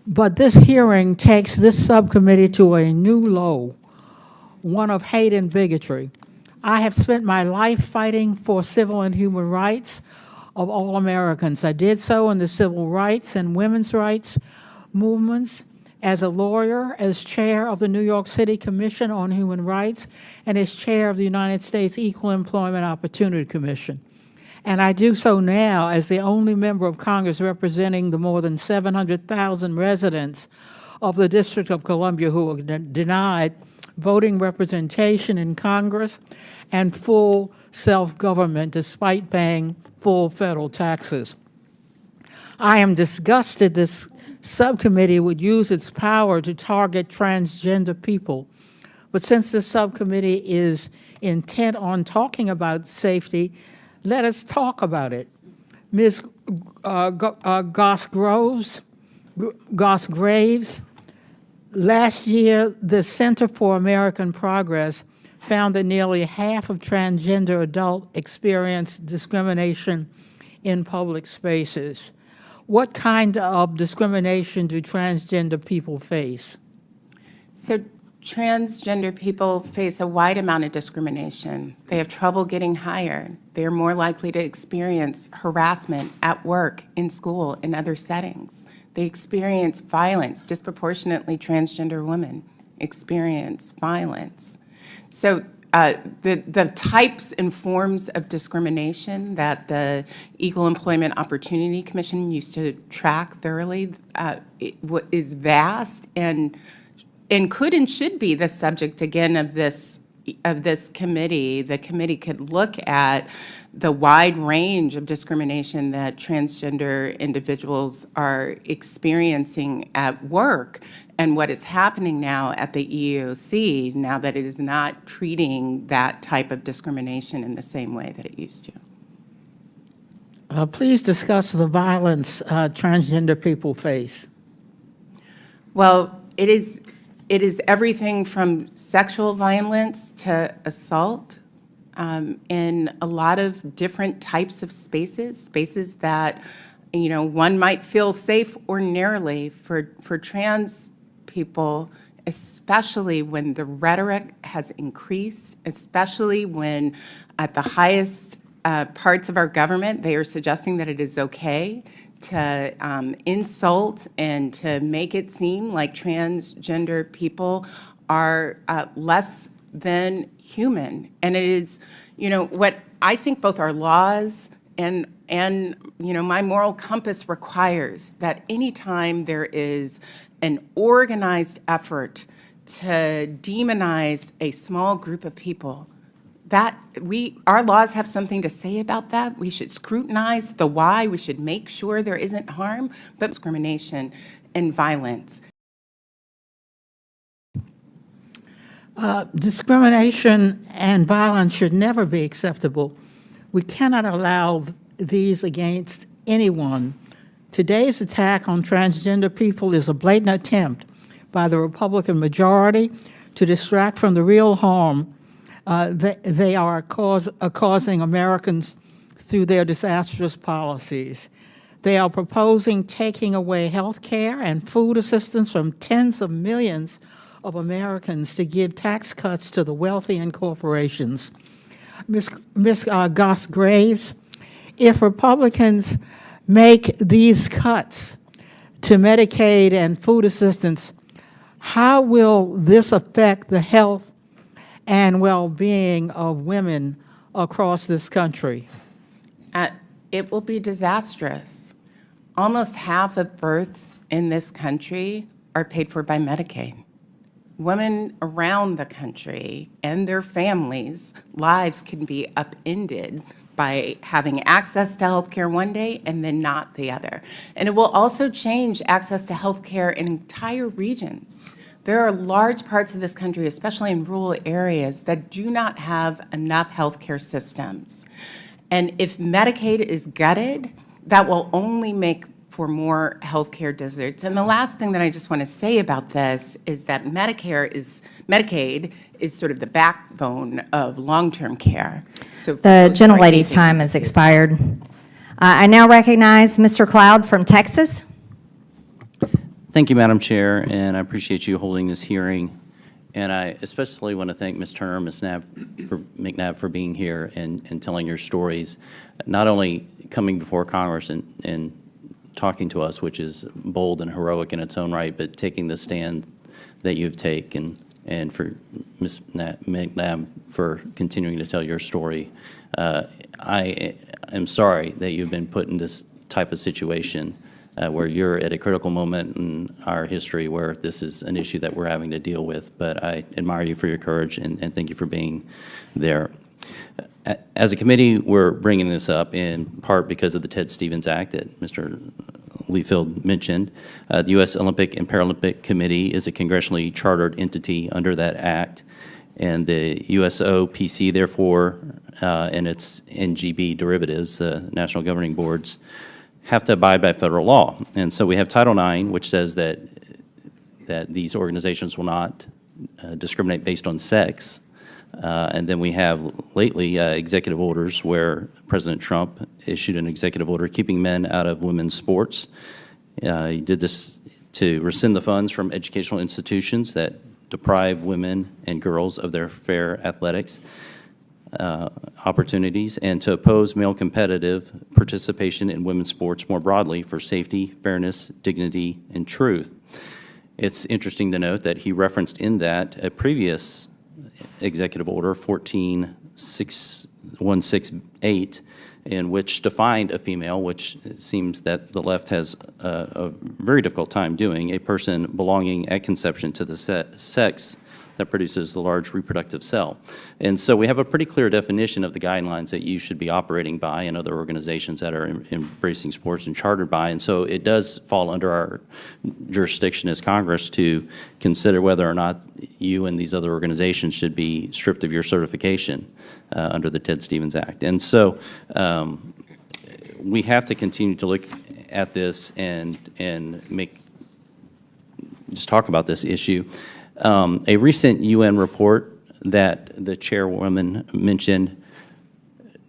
But this hearing takes this subcommittee to a new low, one of hate and bigotry. I have spent my life fighting for civil and human rights of all Americans. I did so in the civil rights and women's rights movements, as a lawyer, as chair of the New York City Commission on Human Rights, and as chair of the United States Equal Employment Opportunity Commission. And I do so now as the only member of Congress representing the more than 700,000 residents of the District of Columbia who are denied voting representation in Congress and full self-government despite paying full federal taxes. I am disgusted this subcommittee would use its power to target transgender people. But since this subcommittee is intent on talking about safety, let us talk about it. Ms. Goss-Graves, last year, the Center for American Progress found that nearly half of transgender adults experience discrimination in public spaces. What kind of discrimination do transgender people face? So transgender people face a wide amount of discrimination. They have trouble getting hired. They are more likely to experience harassment at work, in school, in other settings. They experience violence. Disproportionately, transgender women experience violence. So the types and forms of discrimination that the Equal Employment Opportunity Commission used to track thoroughly is vast and could and should be the subject again of this committee. The committee could look at the wide range of discrimination that transgender individuals are experiencing at work and what is happening now at the EEOC now that it is not treating that type of discrimination in the same way that it used to. Please discuss the violence transgender people face. Well, it is everything from sexual violence to assault in a lot of different types of spaces that, one might feel safe ordinarily for trans people, especially when the rhetoric has increased, especially when at the highest parts of our government, they are suggesting that it is okay to insult and to make it seem like transgender people are less than human. And it is, what I think both our laws and my moral compass requires that anytime there is an organized effort to demonize a small group of people, our laws have something to say about that. We should scrutinize the why. We should make sure there isn't harm, but discrimination and violence. Discrimination and violence should never be acceptable. We cannot allow these against anyone. Today's attack on transgender people is a blatant attempt by the Republican majority to distract from the real harm they are causing Americans through their disastrous policies. They are proposing taking away health care and food assistance from tens of millions of Americans to give tax cuts to the wealthy and corporations. Ms. Goss Graves, if Republicans make these cuts to Medicaid and food assistance, how will this affect the health and well-being of women across this country? It will be disastrous. Almost half of births in this country are paid for by Medicaid. Women around the country and their families' lives can be upended by having access to health care one day and then not the other. And it will also change access to health care in entire regions. There are large parts of this country, especially in rural areas, that do not have enough health care systems. And if Medicaid is gutted, that will only make for more health care deserts. And the last thing that I just want to say about this is that Medicaid is sort of the backbone of long-term care. So the gentlelady's time has expired. I now recognize Mr. Cloud from Texas. Thank you, Madam Chair, and I appreciate you holding this hearing. And I especially want to thank Ms. Turner, Ms. McNabb for being here and telling your stories, not only coming before Congress and talking to us, which is bold and heroic in its own right, but taking the stand that you've taken, and for Ms. McNabb for continuing to tell your story. I am sorry that you've been put in this type of situation where you're at a critical moment in our history where this is an issue that we're having to deal with, but I admire you for your courage and thank you for being there. As a committee, we're bringing this up in part because of the Ted Stevens Act that Mr. Liefeld mentioned. The U.S. Olympic and Paralympic Committee is a congressionally chartered entity under that act, and the USOPC, therefore, and its NGB derivatives, the National Governing Boards, have to abide by federal law. And so we have Title IX, which says that these organizations will not discriminate based on sex. And then we have lately executive orders where President Trump issued an executive order keeping men out of women's sports. He did this to rescind the funds from educational institutions that deprive women and girls of their fair athletics opportunities, and to oppose male competitive participation in women's sports more broadly for safety, fairness, dignity, and truth. It's interesting to note that he referenced in that a previous executive order, 14168, in which defined a female, which it seems that the left has a very difficult time doing, a person belonging at conception to the sex that produces the large reproductive cell. And so we have a pretty clear definition of the guidelines that you should be operating by and other organizations that are embracing sports and chartered by. And so it does fall under our jurisdiction as Congress to consider whether or not you and these other organizations should be stripped of your certification under the Ted Stevens Act. And so we have to continue to look at this and just talk about this issue. A recent UN report that the chairwoman mentioned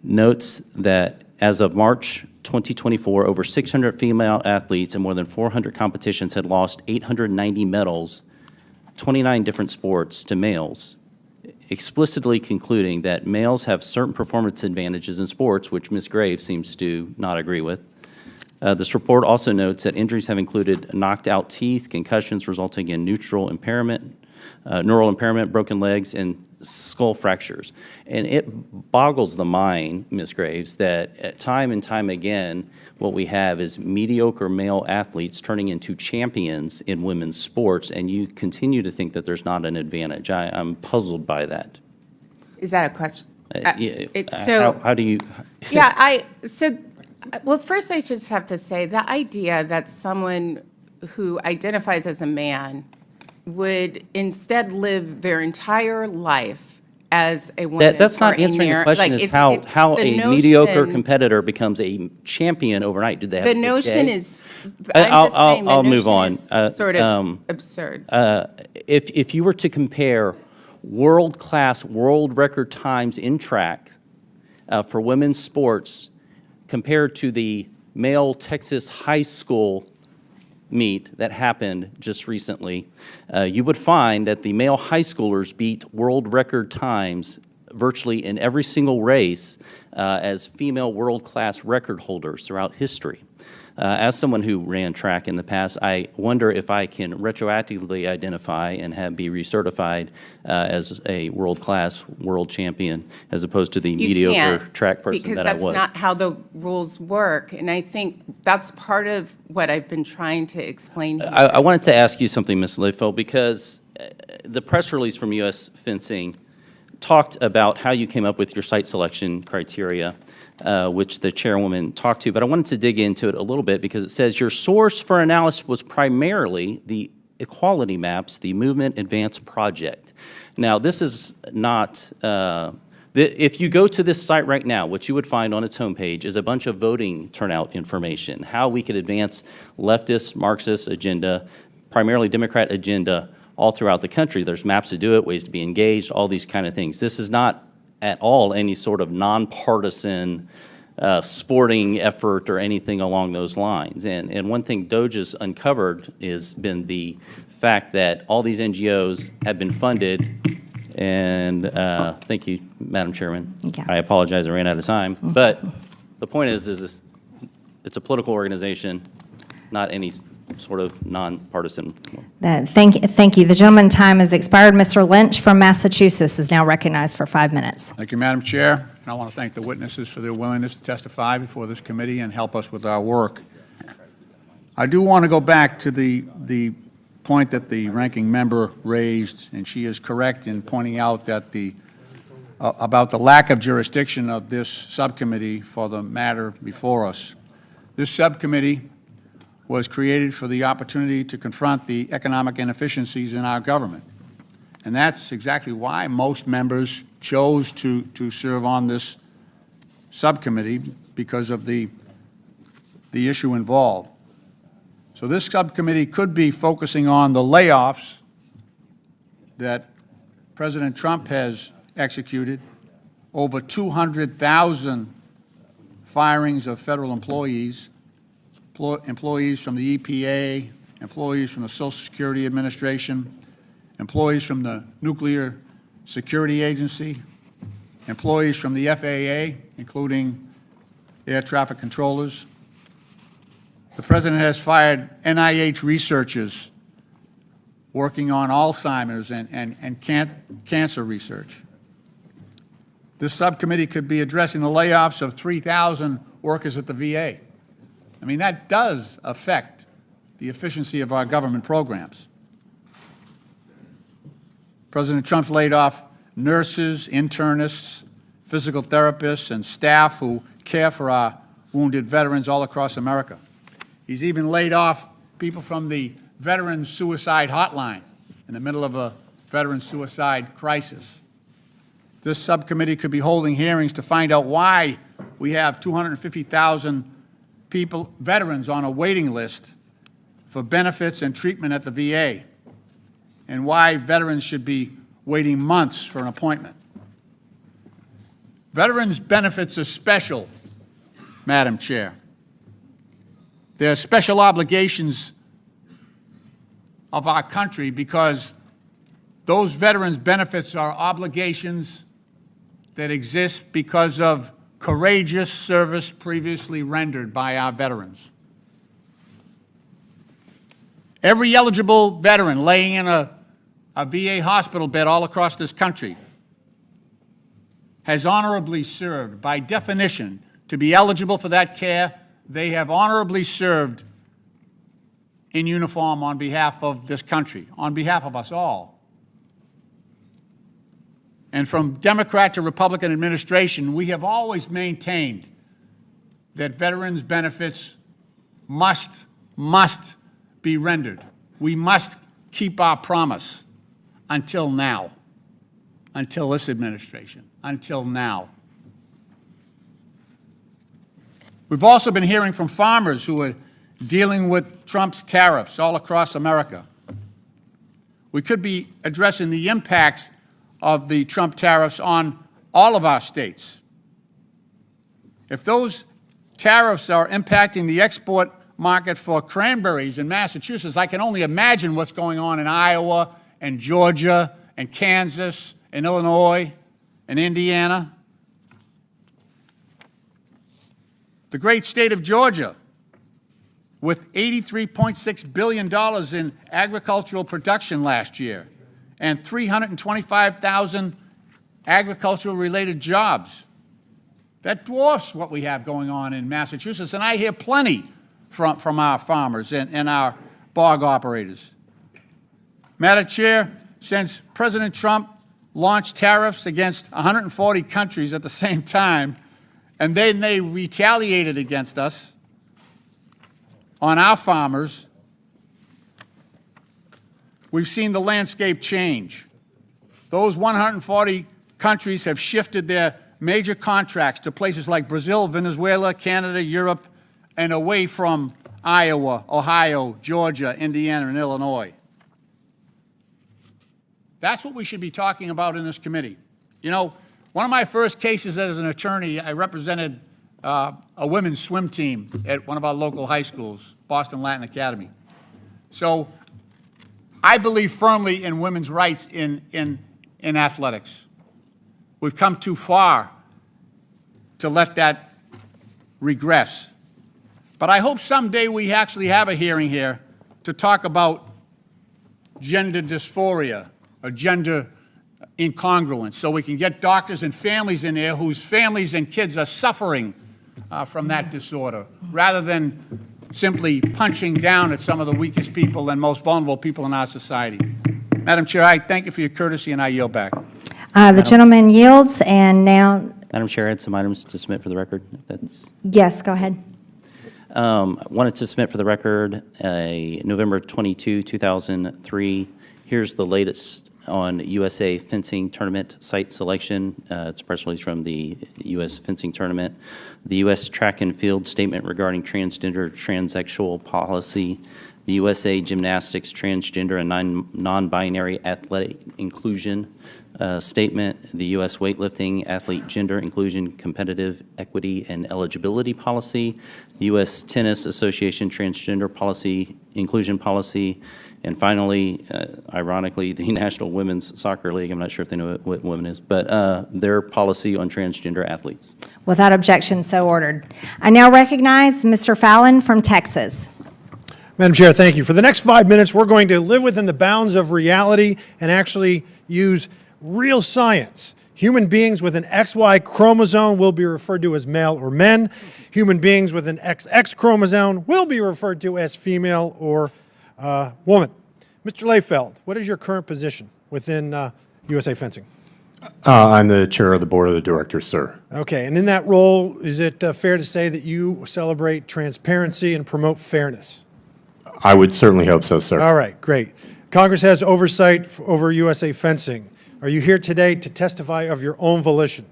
notes that as of March 2024, over 600 female athletes in more than 400 competitions had lost 890 medals, 29 different sports, to males, explicitly concluding that males have certain performance advantages in sports, which Ms. Graves seems to not agree with. This report also notes that injuries have included knocked out teeth, concussions resulting in neural impairment, broken legs, and skull fractures. And it boggles the mind, Ms. Graves, that time and time again, what we have is mediocre male athletes turning into champions in women's sports, and you continue to think that there's not an advantage. I'm puzzled by that. Is that a question? How do you? Well, first I just have to say the idea that someone who identifies as a man would instead live their entire life as a woman. That's not for a answering the year, question. like, Is how the a notion- mediocre competitor becomes a champion overnight? Do they have The a good notion day? is, I'm just saying the I'll move on. notion is sort of absurd. If you were to compare world-class, world record times in track for women's sports compared to the male Texas high school meet that happened just recently, you would find that the male high schoolers beat world record times virtually in every single race as female world-class record holders throughout history. As someone who ran track in the past, I wonder if I can retroactively identify and be recertified as a world-class world champion as opposed to the mediocre track person that I was. Because that's not how the rules work, and I think that's part of what I've been trying to explain here. I wanted to ask you something, Ms. Liefeld, because the press release from U.S. Fencing talked about how you came up with your site selection criteria, which the chairwoman talked to, but I wanted to dig into it a little bit because it says your source for analysis was primarily the equality maps, the Movement Advance project. Now, this is not, if you go to this site right now, what you would find on its homepage is a bunch of voting turnout information, how we could advance leftist, Marxist agenda, primarily Democrat agenda, all throughout the country. There's maps to do it, ways to be engaged, all these kind of things. This is not at all any sort of nonpartisan sporting effort or anything along those lines. And one thing DOGE has uncovered has been the fact that all these NGOs have been funded, and thank you, Madam Chairman. Yeah. I apologize, I ran out of time. But the point is it's a political organization, not any sort of nonpartisan. Thank you. The gentleman's time has expired. Mr. Lynch from Massachusetts is now recognized for 5 minutes. Thank you, Madam Chair. And I want to thank the witnesses for their willingness to testify before this committee and help us with our work. I do want to go back to the point that the ranking member raised, and she is correct in pointing out that about the lack of jurisdiction of this subcommittee for the matter before us. This subcommittee was created for the opportunity to confront the economic inefficiencies in our government. And that's exactly why most members chose to serve on this subcommittee, because of the issue involved. So this subcommittee could be focusing on the layoffs that President Trump has executed, over 200,000 firings of federal employees, employees from the EPA, employees from the Social Security Administration, employees from the Nuclear Security Agency, employees from the FAA, including air traffic controllers. The President has fired NIH researchers working on Alzheimer's and cancer research. This subcommittee could be addressing the layoffs of 3,000 workers at the VA. I mean, that does affect the efficiency of our government programs. President Trump's laid off nurses, internists, physical therapists, and staff who care for our wounded veterans all across America. He's even laid off people from the Veterans Suicide Hotline in the middle of a veteran suicide crisis. This subcommittee could be holding hearings to find out why we have 250,000 people, veterans, on a waiting list for benefits and treatment at the VA, and why veterans should be waiting months for an appointment. Veterans' benefits are special, Madam Chair. They're special obligations of our country because those veterans' benefits are obligations that exist because of courageous service previously rendered by our veterans. Every eligible veteran laying in a VA hospital bed all across this country has honorably served. By definition, to be eligible for that care, they have honorably served in uniform on behalf of this country, on behalf of us all. And from Democrat to Republican administration, we have always maintained that veterans' benefits must be rendered. We must keep our promise until now, until this administration, until now. We've also been hearing from farmers who are dealing with Trump's tariffs all across America. We could be addressing the impacts of the Trump tariffs on all of our states. If those tariffs are impacting the export market for cranberries in Massachusetts, I can only imagine what's going on in Iowa and Georgia and Kansas and Illinois and Indiana. The great state of Georgia, with $83.6 billion in agricultural production last year and 325,000 agricultural-related jobs. That dwarfs what we have going on in Massachusetts, and I hear plenty from our farmers and our bog operators. Madam Chair, since President Trump launched tariffs against 140 countries at the same time, and then they retaliated against us on our farmers, we've seen the landscape change. Those 140 countries have shifted their major contracts to places like Brazil, Venezuela, Canada, Europe, and away from Iowa, Ohio, Georgia, Indiana, and Illinois. That's what we should be talking about in this committee. You know, one of my first cases as an attorney, I represented a women's swim team at one of our local high schools, Boston Latin Academy. So I believe firmly in women's rights in athletics. We've come too far to let that regress. But I hope someday we actually have a hearing here to talk about gender dysphoria or gender incongruence, so we can get doctors and families in there whose families and kids are suffering from that disorder, rather than simply punching down at some of the weakest people and most vulnerable people in our society. Madam Chair, I thank you for your courtesy, and I yield back. The gentleman yields, and now... Madam Chair, I had some items to submit for the record, if that's... Yes, go ahead. Wanted to submit for the record a November 22, 2003. Here's the latest on USA fencing tournament site selection. It's a press release from the U.S. fencing tournament. The U.S. track and field statement regarding transgender, transsexual policy. The USA gymnastics, transgender, and non-binary athletic inclusion statement. The U.S. weightlifting, athlete gender inclusion, competitive equity, and eligibility policy. The U.S. Tennis Association transgender policy, inclusion policy. And finally, ironically, the National Women's Soccer League, I'm not sure if they know what women is, but their policy on transgender athletes. Without objection, so ordered. I now recognize Mr. Fallon from Texas. Madam Chair, thank you. For the next 5 minutes, we're going to live within the bounds of reality and actually use real science. Human beings with an XY chromosome will be referred to as male or men. Human beings with an XX chromosome will be referred to as female or woman. Mr. Loeffler, what is your current position within USA Fencing? I'm the chair of the board of the directors, sir. Okay, and in that role, is it fair to say that you celebrate transparency and promote fairness? I would certainly hope so, sir. All right, great. Congress has oversight over USA Fencing. Are you here today to testify of your own volition?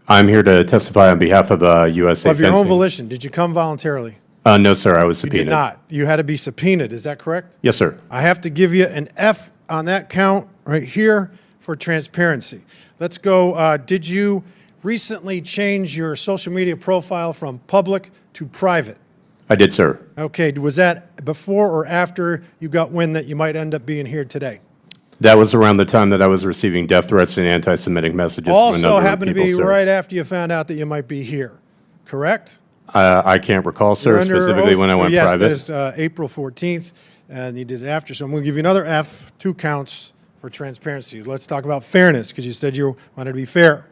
I'm here to testify on behalf of USA Of your Fencing. own volition. Did you come voluntarily? No, sir, I was You subpoenaed. did not. You had to be subpoenaed. Is that correct? Yes, sir. I have to give you an F on that count right here for transparency. Let's go. Did you recently change your social media profile from public to private? I did, sir. Okay. Was that before or after you got wind that you might end up being here today? That was around the time that I was receiving death threats and anti-Semitic messages from a Also number of happened to people, be sir. right after you found out that you might be here, correct? I can't recall, sir, You're under specifically oath? when I went yes, private. Yes, that is April 14th, and you did it after. So I'm going to give you another F, 2 counts for transparency. Let's talk about fairness, because you said you wanted to be fair.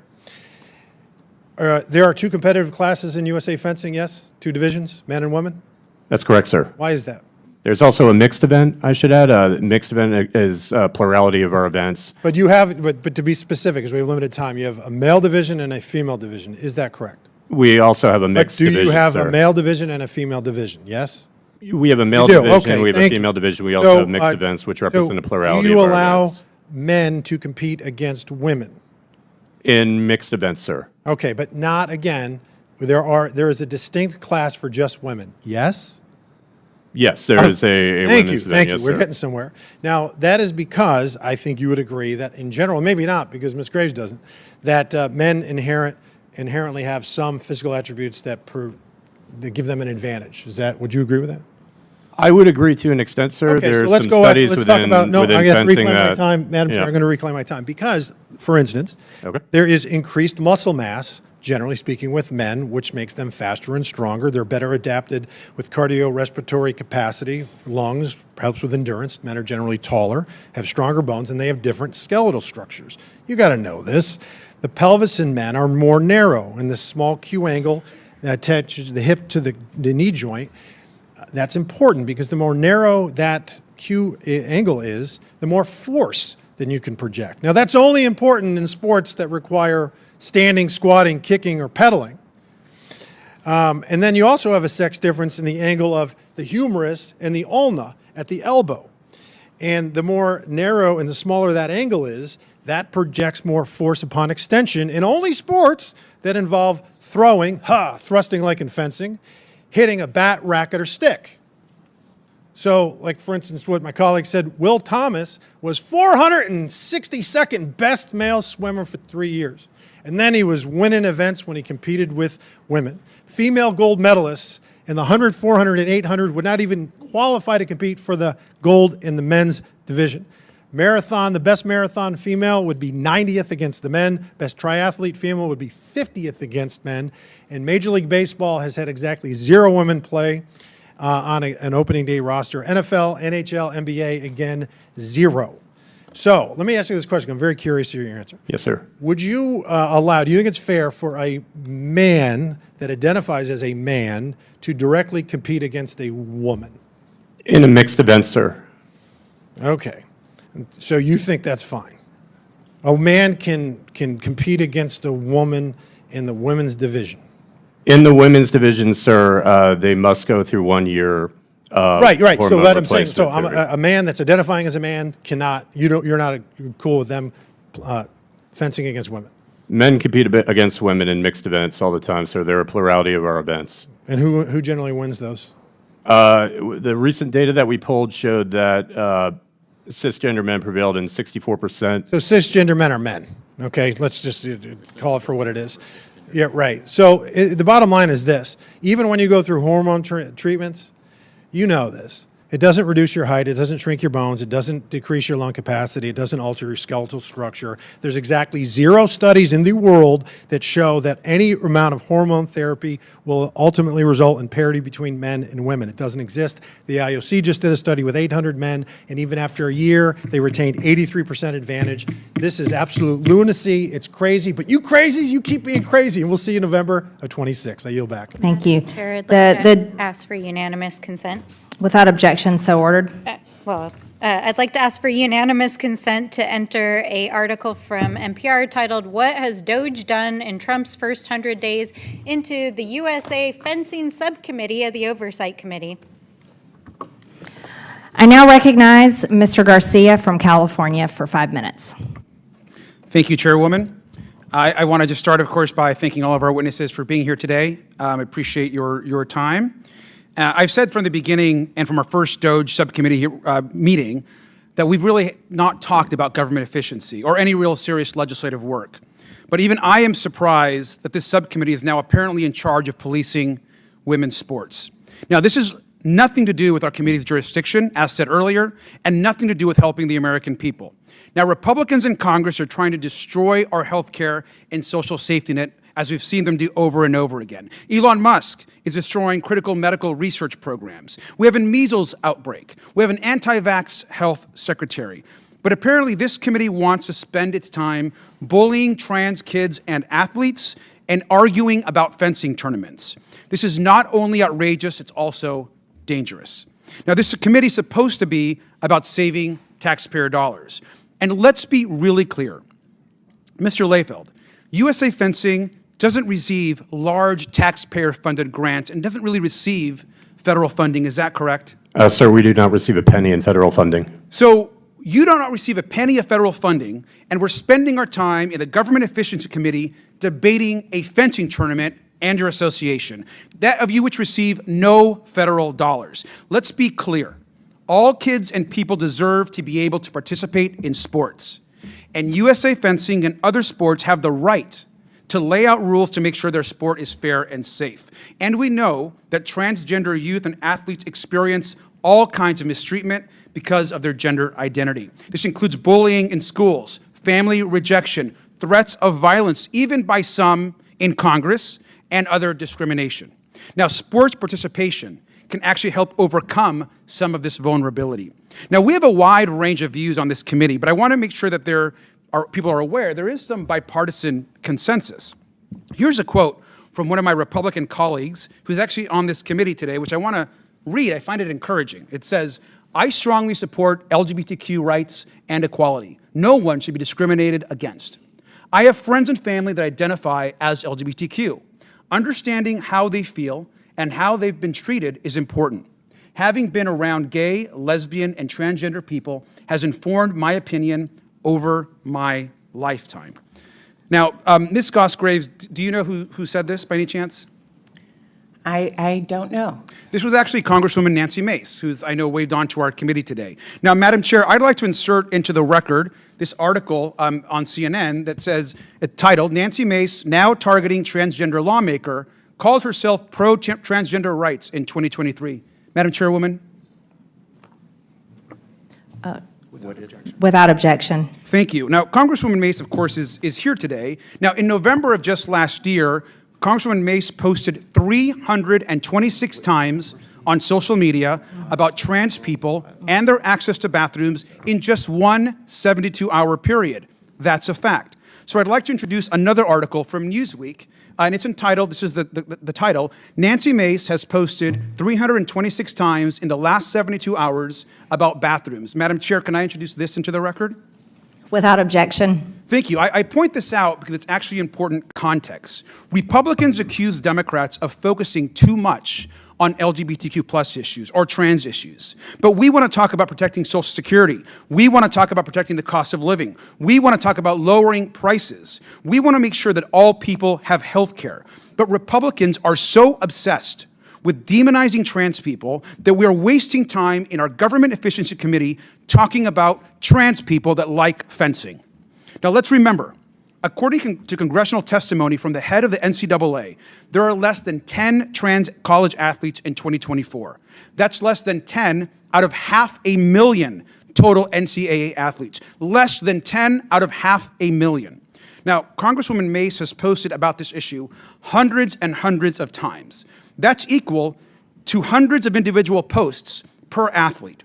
There are two competitive classes in USA fencing, yes? Two divisions, men and women? That's correct, sir. Why is that? There's also a mixed event, I should add. Mixed event is a plurality of our events. But you have, but to be specific, because we have limited time, you have a male division and a female division. Is that correct? We also have a mixed division, But do you have sir. a male division and a female division, yes? We have a male You do, division, okay, we have a thank you. female division, we also So, have mixed events, which represent a plurality Do you of our allow events. men to compete against women? In mixed events, sir. Okay, but not again. There is a distinct class for just women. Yes. Yes, there is a Thank women's you. event, Thank yes, you. We're sir. getting somewhere. Now that is because I think you would agree that in general, maybe not because Ms. Graves doesn't, that men inherently have some physical attributes that give them an advantage. Would you agree with that? I would agree to an extent, sir. Okay, There's so let's some go out. studies Let's within, talk about. No, within I got to fencing reclaim my that. time, Madam Chair. Yeah. I'm going to reclaim my time because, for instance, there is increased muscle mass, generally speaking, with men, which makes them faster and stronger. They're better adapted with cardiorespiratory capacity, lungs, helps with endurance. Men are generally taller, have stronger bones, and they have different skeletal structures. You got to know this. The pelvis in men are more narrow, and the small Q angle that attaches the hip to the knee joint. That's important because the more narrow that Q angle is, the more force than you can project. Now, that's only important in sports that require standing, squatting, kicking, or pedaling. And then you also have a sex difference in the angle of the humerus and the ulna at the elbow. And the more narrow and the smaller that angle is, that projects more force upon extension in only sports that involve throwing, thrusting like in fencing, hitting a bat, racket, or stick. So, like, for instance, what my colleague said, Will Thomas was 462nd best male swimmer for 3 years. And then he was winning events when he competed with women. Female gold medalists in the 100, 400, and 800 would not even qualify to compete for the gold in the men's division. Marathon, the best marathon female would be 90th against the men. Best triathlete female would be 50th against men. And Major League Baseball has had exactly 0 women play on an opening day roster. NFL, NHL, NBA, again, 0. So let me ask you this question. I'm very curious to hear your answer. Yes, sir. Would you do you think it's fair for a man that identifies as a man to directly compete against a woman? In a mixed event, sir. Okay. So you think that's fine? A man can compete against a woman in the women's division? In the women's division, sir, they must go through 1 year. Right. So hormone what I'm saying, so replacement a man that's identifying as a man cannot. You're not cool with them fencing against women. Men compete against women in mixed events all the time, sir. They're a plurality of our events. And who generally wins those? The recent data that we pulled showed that cisgender men prevailed in 64%. So cisgender men are men. Okay, let's just call it for what it is. Yeah, right. So the bottom line is this. Even when you go through hormone treatments, you know this. It doesn't reduce your height. It doesn't shrink your bones. It doesn't decrease your lung capacity. It doesn't alter your skeletal structure. There's exactly 0 studies in the world that show that any amount of hormone therapy will ultimately result in parity between men and women. It doesn't exist. The IOC just did a study with 800 men, and even after a year, they retained 83% advantage. This is absolute lunacy. It's crazy, but you crazies, you keep being crazy, and we'll see you November of 26. I yield back. Thank you. Chair, I'd like to ask for unanimous consent. Without objection, so ordered. I'd like to ask for unanimous consent to enter an article from NPR titled, "What Has DOGE Done in Trump's First 100 Days?" into the USA Fencing Subcommittee of the Oversight Committee. I now recognize Mr. Garcia from California for 5 minutes. Thank you, Chairwoman. I want to just start, of course, by thanking all of our witnesses for being here today. I appreciate your time. I've said from the beginning and from our first DOGE subcommittee meeting that we've really not talked about government efficiency or any real serious legislative work. But even I am surprised that this subcommittee is now apparently in charge of policing women's sports. Now, this is nothing to do with our committee's jurisdiction, as said earlier, and nothing to do with helping the American people. Now, Republicans in Congress are trying to destroy our health care and social safety net, as we've seen them do over and over again. Elon Musk is destroying critical medical research programs. We have a measles outbreak. We have an anti-vax health secretary. But apparently this committee wants to spend its time bullying trans kids and athletes and arguing about fencing tournaments. This is not only outrageous, it's also dangerous. Now, this committee is supposed to be about saving taxpayer dollars. And let's be really clear. Mr. Liefeld, USA Fencing doesn't receive large taxpayer-funded grants and doesn't really receive federal funding. Is that correct? Sir, we do not receive a penny in federal funding. So you do not receive a penny of federal funding, and we're spending our time in the Government Efficiency Committee debating a fencing tournament and your association, that of you which receive no federal dollars. Let's be clear. All kids and people deserve to be able to participate in sports. And USA Fencing and other sports have the right to lay out rules to make sure their sport is fair and safe. And we know that transgender youth and athletes experience all kinds of mistreatment because of their gender identity. This includes bullying in schools, family rejection, threats of violence, even by some in Congress, and other discrimination. Now, sports participation can actually help overcome some of this vulnerability. Now, we have a wide range of views on this committee, but I want to make sure that people are aware there is some bipartisan consensus. Here's a quote from one of my Republican colleagues who's actually on this committee today, which I want to read. I find it encouraging. It says, "I strongly support LGBTQ rights and equality. No one should be discriminated against. I have friends and family that identify as LGBTQ. Understanding how they feel and how they've been treated is important. Having been around gay, lesbian, and transgender people has informed my opinion over my lifetime." Now, Ms. Gosgraves, do you know who said this by any chance? I don't know. This was actually Congresswoman Nancy Mace, who's, I know, waved on to our committee today. Now, Madam Chair, I'd like to insert into the record this article on CNN that says, titled, "Nancy Mace, now targeting transgender lawmaker, calls herself pro-transgender rights in 2023. Madam Chairwoman? Without objection. Thank you. Now, Congresswoman Mace, of course, is here today. Now, in November of just last year, Congresswoman Mace posted 326 times on social media about trans people and their access to bathrooms in just one 72-hour period. That's a fact. So I'd like to introduce another article from Newsweek, and it's entitled, this is the title, "Nancy Mace has posted 326 times in the last 72 hours about bathrooms." Madam Chair, can I introduce this into the record? Without objection. Thank you. I point this out because it's actually important context. Republicans accuse Democrats of focusing too much on LGBTQ plus issues or trans issues. But we want to talk about protecting Social Security. We want to talk about protecting the cost of living. We want to talk about lowering prices. We want to make sure that all people have health care. But Republicans are so obsessed with demonizing trans people that we are wasting time in our Government Efficiency Committee talking about trans people that like fencing. Now, let's remember, according to congressional testimony from the head of the NCAA, there are less than 10 trans college athletes in 2024. That's less than 10 out of 500,000 total NCAA athletes. Less than 10 out of 500,000. Now, Congresswoman Mace has posted about this issue hundreds and hundreds of times. That's equal to hundreds of individual posts per athlete.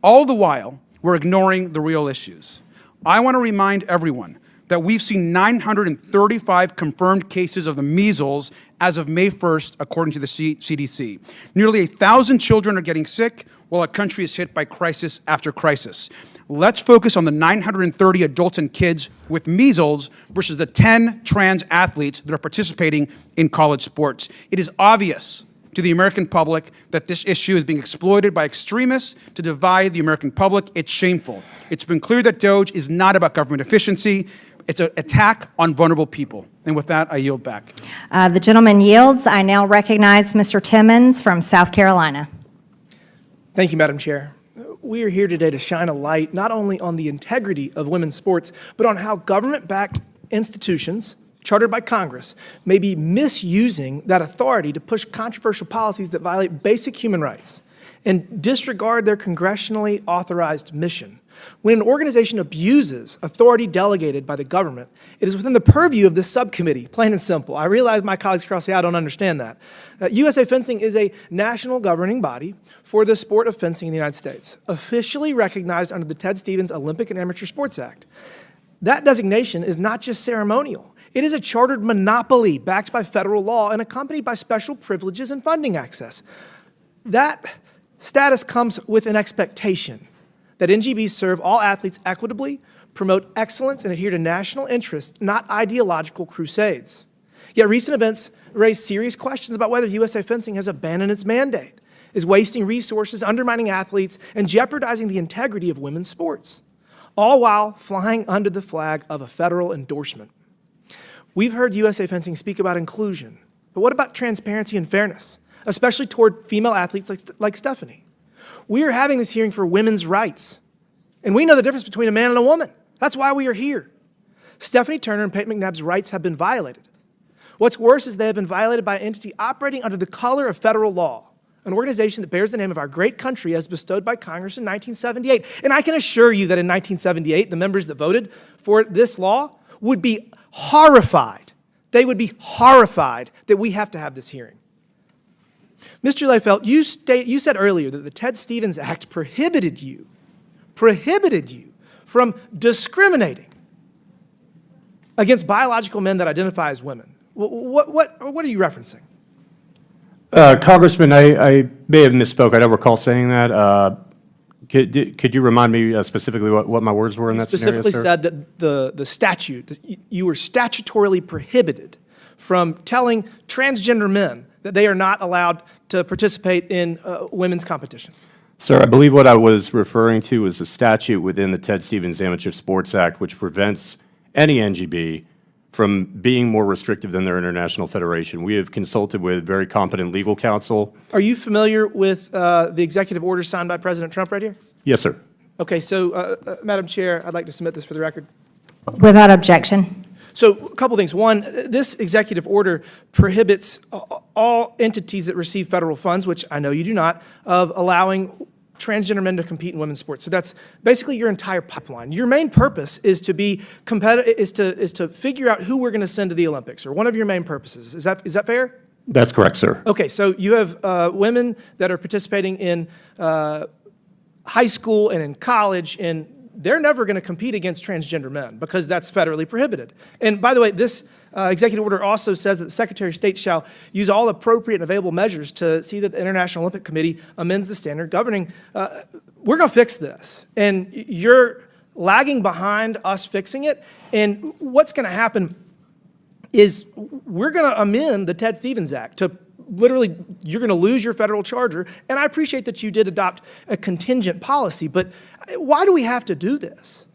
All the while, we're ignoring the real issues. I want to remind everyone that we've seen 935 confirmed cases of the measles as of May 1st, according to the CDC. Nearly 1,000 children are getting sick, while our country is hit by crisis after crisis. Let's focus on the 930 adults and kids with measles versus the 10 trans athletes that are participating in college sports. It is obvious to the American public that this issue is being exploited by extremists to divide the American public. It's shameful. It's been clear that DOGE is not about government efficiency. It's an attack on vulnerable people. And with that, I yield back. The gentleman yields. I now recognize Mr. Timmons from South Carolina. Thank you, Madam Chair. We are here today to shine a light not only on the integrity of women's sports, but on how government-backed institutions chartered by Congress may be misusing that authority to push controversial policies that violate basic human rights and disregard their congressionally authorized mission. When an organization abuses authority delegated by the government, it is within the purview of this subcommittee, plain and simple. I realize my colleagues across the aisle don't understand that. USA Fencing is a national governing body for the sport of fencing in the United States, officially recognized under the Ted Stevens Olympic and Amateur Sports Act. That designation is not just ceremonial. It is a chartered monopoly backed by federal law and accompanied by special privileges and funding access. That status comes with an expectation that NGBs serve all athletes equitably, promote excellence, and adhere to national interests, not ideological crusades. Yet recent events raise serious questions about whether USA Fencing has abandoned its mandate, is wasting resources, undermining athletes, and jeopardizing the integrity of women's sports, all while flying under the flag of a federal endorsement. We've heard USA Fencing speak about inclusion, but what about transparency and fairness, especially toward female athletes like Stephanie? We are having this hearing for women's rights, and we know the difference between a man and a woman. That's why we are here. Stephanie Turner and Peyton McNabb's rights have been violated. What's worse is they have been violated by an entity operating under the color of federal law, an organization that bears the name of our great country as bestowed by Congress in 1978. And I can assure you that in 1978, the members that voted for this law would be horrified. They would be horrified that we have to have this hearing. Mr. Leifeld, you said earlier that the Ted Stevens Act prohibited you from discriminating against biological men that identify as women. What are you referencing? Congressman, I may have misspoke. I don't recall saying that. Could you remind me specifically what my words were in that scenario, specifically sir? said that the statute, that you were statutorily prohibited from telling transgender men that they are not allowed to participate in women's competitions. Sir, I believe what I was referring to was a statute within the Ted Stevens Amateur Sports Act which prevents any NGB from being more restrictive than their international federation. We have consulted with very competent legal counsel. Are you familiar with the executive order signed by President Trump right here? Yes, sir. Okay, so Madam Chair, I'd like to submit this for the record. Without objection. So a couple things. One, this executive order prohibits all entities that receive federal funds, which I know you do not, of allowing transgender men to compete in women's sports. So that's basically your entire pipeline. Your main purpose is to be competitive, is to figure out who we're going to send to the Olympics, or one of your main purposes. Is that fair? That's correct, sir. Okay, so you have women that are participating in high school and in college, and they're never going to compete against transgender men because that's federally prohibited. And by the way, this executive order also says that the Secretary of State shall use all appropriate and available measures to see that the International Olympic Committee amends the standard governing. We're going to fix this, and you're lagging behind us fixing it. And what's going to happen is we're going to amend the Ted Stevens Act to literally, you're going to lose your federal charter. And I appreciate that you did adopt a contingent policy, but why do we have to do this?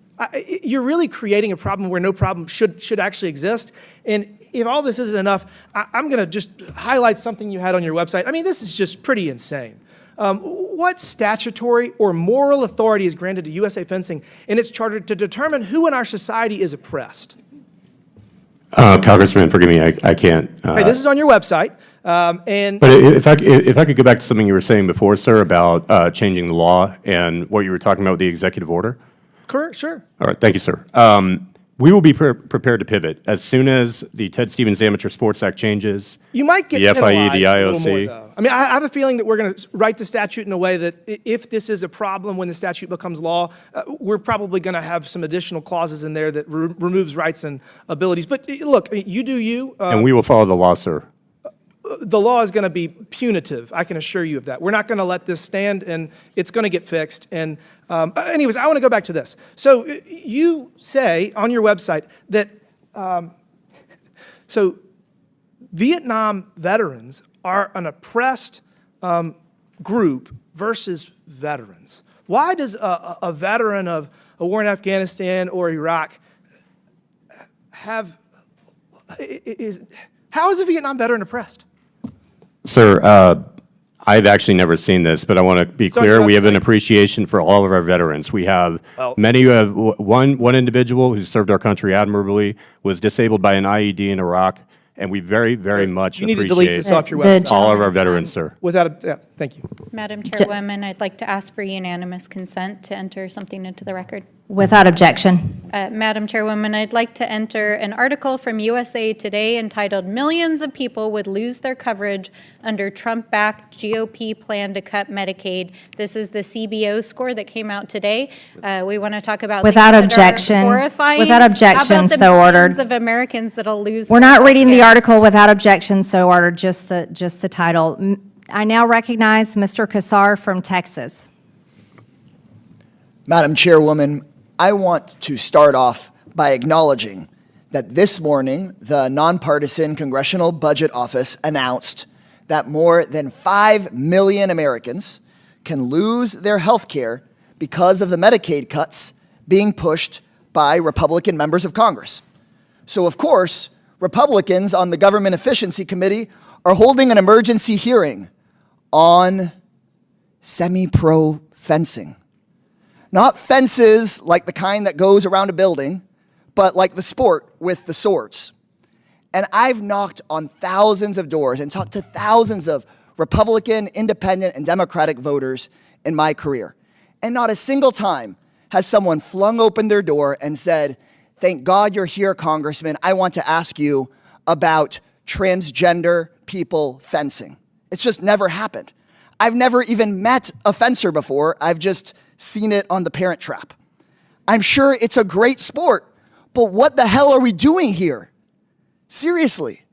You're really creating a problem where no problem should actually exist. And if all this isn't enough, I'm going to just highlight something you had on your website. I mean, this is just pretty insane. What statutory or moral authority is granted to USA Fencing in its charter to determine who in our society is oppressed? Congressman, forgive me, I can't. Hey, this is on your website. But if I could go back to something you were saying before, sir, about changing the law and what you were talking about with the executive order. Correct, sure. All right, thank you, sir. We will be prepared to pivot as soon as the Ted Stevens Amateur Sports Act changes. You might get the FIE, the a little IOC. more, though. I mean, I have a feeling that we're going to write the statute in a way that if this is a problem when the statute becomes law, we're probably going to have some additional clauses in there that removes rights and abilities. But look, you do you. And we will follow the law, sir. The law is going to be punitive. I can assure you of that. We're not going to let this stand, and it's going to get fixed. And anyways, I want to go back to this. So you say on your website that so Vietnam veterans are an oppressed group versus veterans. Why does a veteran of a war in Afghanistan or Iraq how is a Vietnam veteran oppressed? Sir, I've actually never seen this, but I want to be clear. We have an appreciation for all of our veterans. We have many who have one individual who served our country admirably, was disabled by an IED in Iraq, and we very, very much You need to delete this off your website. all of our veterans, sir. Thank you. Madam Chairwoman, I'd like to ask for unanimous consent to enter something into the record. Without objection. Madam Chairwoman, I'd like to enter an article from USA Today entitled "Millions of People Would Lose Their Coverage Under Trump-Backed GOP Plan to Cut Medicaid." This is the CBO score that came out today. We want to talk about Without things that are objection. horrifying. Without objection, How about the so ordered. millions of Americans that'll lose We're their not reading the healthcare? article without objection, so ordered, just the title. I now recognize Mr. Kassar from Texas. Madam Chairwoman, I want to start off by acknowledging that this morning, the nonpartisan Congressional Budget Office announced that more than 5 million Americans can lose their health care because of the Medicaid cuts being pushed by Republican members of Congress. So, of course, Republicans on the Government Efficiency Committee are holding an emergency hearing on semi-pro fencing. Not fences like the kind that goes around a building, but like the sport with the swords. And I've knocked on thousands of doors and talked to thousands of Republican, Independent, and Democratic voters in my career. And not a single time has someone flung open their door and said, "Thank God you're here, Congressman. I want to ask you about transgender people fencing." It's just never happened. I've never even met a fencer before. I've just seen it on The Parent Trap. I'm sure it's a great sport, but what the hell are we doing here? Seriously,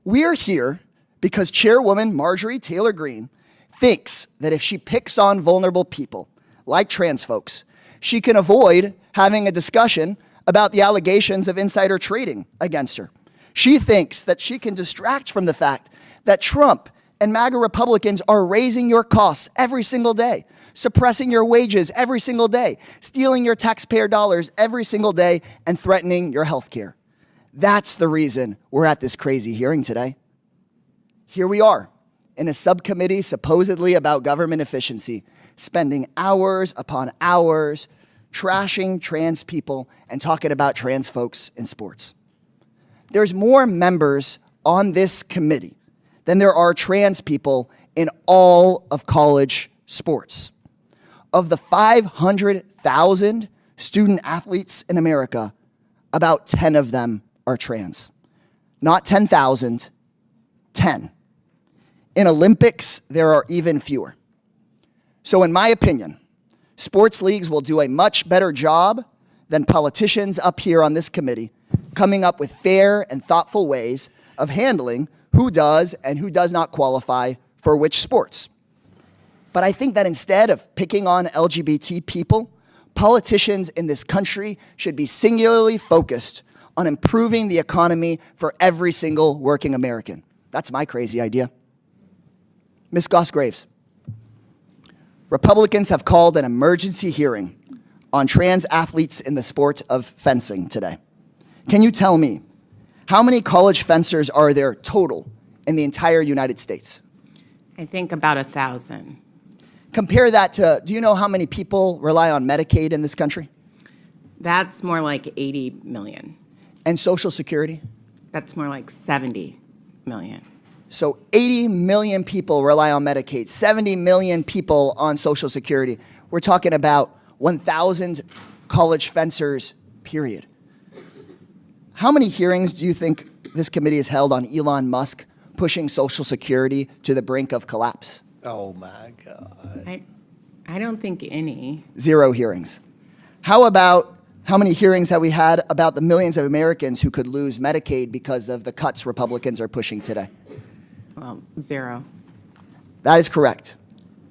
we're here because Chairwoman Marjorie Taylor Greene thinks that if she picks on vulnerable people, like trans folks, she can avoid having a discussion about the allegations of insider trading against her. She thinks that she can distract from the fact that Trump and MAGA Republicans are raising your costs every single day, suppressing your wages every single day, stealing your taxpayer dollars every single day, and threatening your health care. That's the reason we're at this crazy hearing today. Here we are, in a subcommittee supposedly about government efficiency, spending hours upon hours trashing trans people and talking about trans folks in sports. There's more members on this committee than there are trans people in all of college sports. Of the 500,000 student athletes in America, about 10 of them are trans. Not 10,000, 10. In Olympics, there are even fewer. So in my opinion, sports leagues will do a much better job than politicians up here on this committee coming up with fair and thoughtful ways of handling who does and who does not qualify for which sports. But I think that instead of picking on LGBT people, politicians in this country should be singularly focused on improving the economy for every single working American. That's my crazy idea. Ms. Goss-Graves, Republicans have called an emergency hearing on trans athletes in the sport of fencing today. Can you tell me, how many college fencers are there total in the entire United States? I think about 1,000. Compare that to, do you know how many people rely on Medicaid in this country? That's more like 80 million. And Social Security? That's more like 70 million. So 80 million people rely on Medicaid, 70 million people on Social Security. We're talking about 1,000 college fencers, period. How many hearings do you think this committee has held on Elon Musk pushing Social Security to the brink of collapse? Oh, my God. I don't think any. 0 hearings. How about how many hearings have we had about the millions of Americans who could lose Medicaid because of the cuts Republicans are pushing today? Well, 0. That is correct.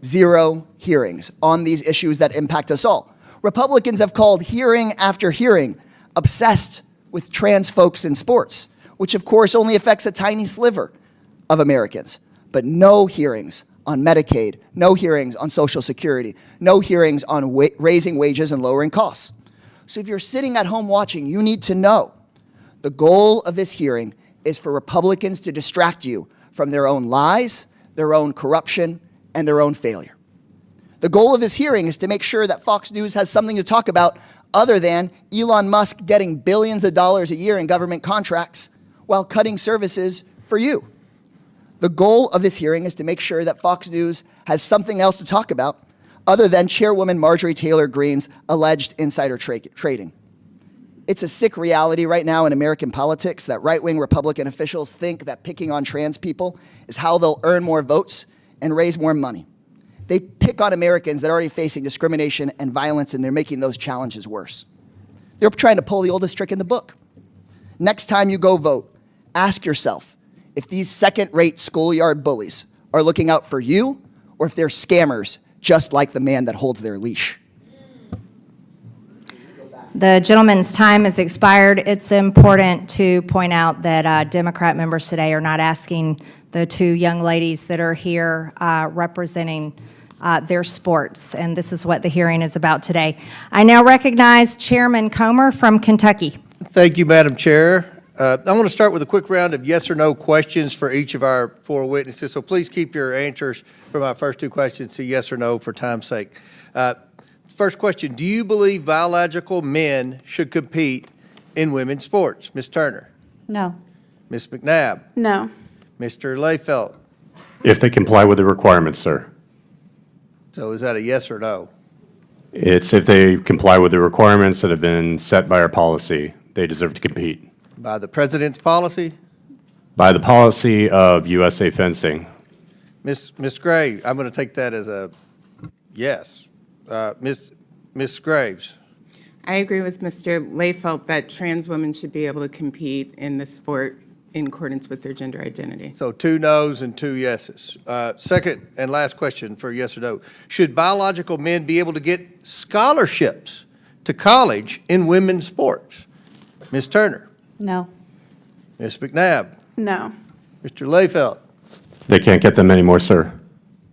0 hearings on these issues that impact us all. Republicans have called hearing after hearing obsessed with trans folks in sports, which of course only affects a tiny sliver of Americans, but no hearings on Medicaid, no hearings on Social Security, no hearings on raising wages and lowering costs. So if you're sitting at home watching, you need to know the goal of this hearing is for Republicans to distract you from their own lies, their own corruption, and their own failure. The goal of this hearing is to make sure that Fox News has something to talk about other than Elon Musk getting billions of dollars a year in government contracts while cutting services for you. The goal of this hearing is to make sure that Fox News has something else to talk about other than Chairwoman Marjorie Taylor Greene's alleged insider trading. It's a sick reality right now in American politics that right-wing Republican officials think that picking on trans people is how they'll earn more votes and raise more money. They pick on Americans that are already facing discrimination and violence, and they're making those challenges worse. They're trying to pull the oldest trick in the book. Next time you go vote, ask yourself if these second-rate schoolyard bullies are looking out for you or if they're scammers just like the man that holds their leash. The gentleman's time has expired. It's important to point out that Democrat members today are not asking the two young ladies that are here representing their sports, and this is what the hearing is about today. I now recognize Chairman Comer from Kentucky. Thank you, Madam Chair. I want to start with a quick round of yes or no questions for each of our four witnesses, so please keep your answers for my first two questions to yes or no for time's sake. First question, do you believe biological men should compete in women's sports? Ms. Turner? No. Ms. McNabb? No. Mr. Leifeld? If they comply with the requirements, sir. So is that a yes or no? It's if they comply with the requirements that have been set by our policy, they deserve to compete. By the President's policy? By the policy of USA Fencing. Ms. Graves, I'm going to take that as a yes. Ms. Graves? I agree with Mr. Leifeld that trans women should be able to compete in the sport in accordance with their gender identity. So 2 no's and 2 yeses. Second and last question for yes or no. Should biological men be able to get scholarships to college in women's sports? Ms. Turner? No. Ms. McNabb? No. Mr. Leifeld? They can't get them anymore, sir.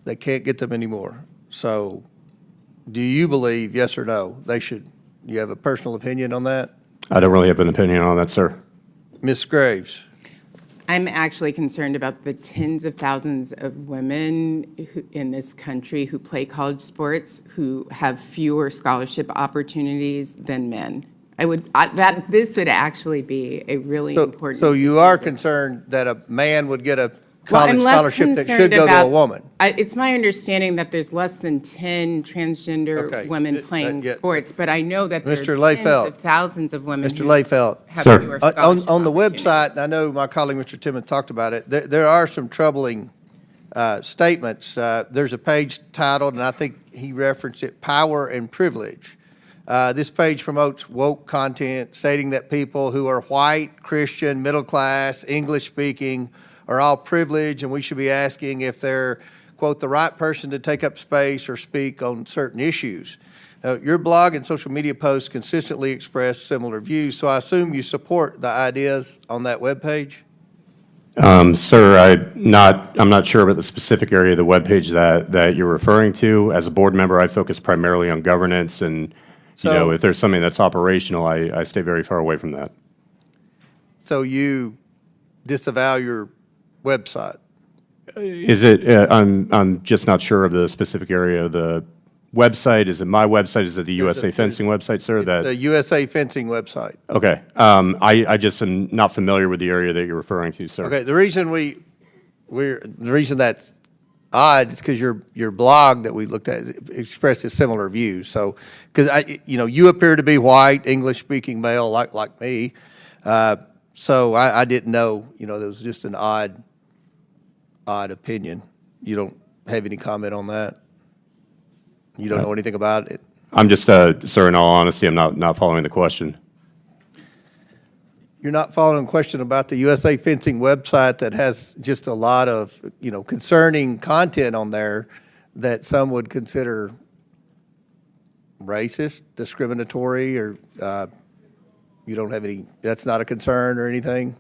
They can't get them anymore. So do you believe, yes or no, they should? You have a personal opinion on that? I don't really have an opinion on that, sir. Ms. Graves? I'm actually concerned about the tens of thousands of women in this country who play college sports who have fewer scholarship opportunities than men. This would actually be a really important. So you are concerned that a man would get a college scholarship that should go to a woman? It's my understanding that there's less than 10 transgender women playing sports, but I know that there are tens of thousands of women Mr. who Leifeld, have fewer scholarship on the website, I know my colleague Mr. Timmons talked about it, there are some troubling statements. There's a page titled, and I think he referenced it, Power and Privilege. This page promotes woke content stating that people who are white, Christian, middle class, English speaking are all privileged, and we should be asking if they're, quote, the right person to take up space or speak on certain issues. Your blog and social media posts consistently express similar views, so I assume you support the ideas on that webpage? Sir, I'm not sure about the specific area of the webpage that you're referring to. As a board member, I focus primarily on governance, and if there's something that's operational, I stay very far away from that. So you disavow your website? Is it? I'm just not sure of the specific area of the website. Is it my website? Is it the USA Fencing website, sir? It's the USA Fencing website. Okay. I just am not familiar with the area that you're referring to, sir. Okay. The reason that's odd is because your blog that we looked at expresses similar views. So, because you appear to be white, English-speaking male, like me. So I didn't know. There was just an odd opinion. You don't have any comment on that? You don't know anything about it? I'm just, sir, in all honesty, I'm not following the question. You're not following a question about the USA Fencing website that has just a lot of, concerning content on there that some would consider racist, discriminatory, or you don't have any, that's not a concern or anything?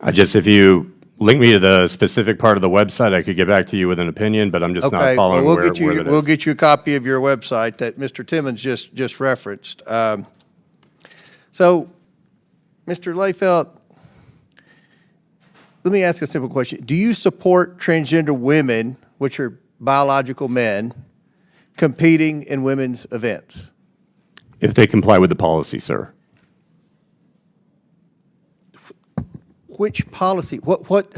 If you link me to the specific part of the website, I could get back to you with an opinion, but I'm just not following where that is. We'll get you a copy of your website that Mr. Timmons just referenced. So, Mr. Leifeld, let me ask a simple question. Do you support transgender women, which are biological men, competing in women's events? If they comply with the policy, sir. Which policy?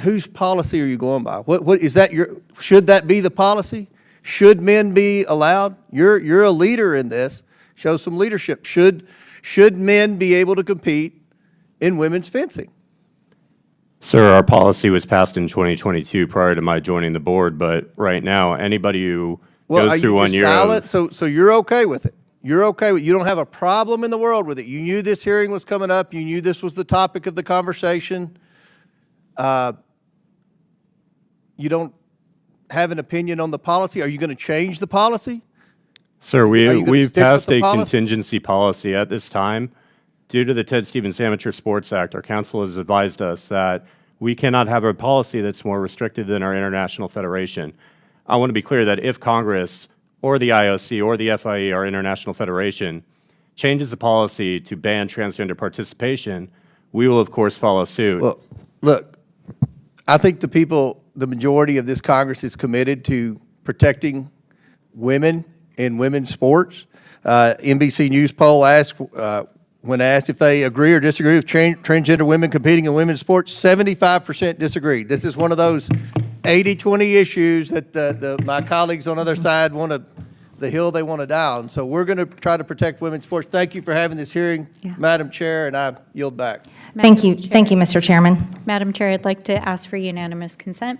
Whose policy are you going by? What is that? Should that be the policy? Should men be allowed? You're a leader in this. Show some leadership. Should men be able to compete in women's fencing? Sir, our policy was passed in 2022 prior to my joining the board, but right now, anybody who goes through 1 year silent? So you're okay with it? You're okay with, you don't have a problem in the world with it? You knew this hearing was coming up. You knew this was the topic of the conversation. You don't have an opinion on the policy? Are you going to change the policy? Sir, we've stick with passed the a policy? contingency policy at this time. Due to the Ted Stevens Amateur Sports Act, our council has advised us that we cannot have a policy that's more restrictive than our international federation. I want to be clear that if Congress or the IOC or the FIE, our international federation, changes the policy to ban transgender participation, we will, of course, follow suit. Well, look, I think the majority of this Congress is committed to protecting women in women's sports. NBC News poll asked, when asked if they agree or disagree with transgender women competing in women's sports, 75% disagreed. This is one of those 80-20 issues that my colleagues on the other side the hill they want to die on. So we're going to try to protect women's sports. Thank you for having this hearing, Madam Chair, and I yield back. Thank you, Mr. Chairman. Madam Chair, I'd like to ask for unanimous consent.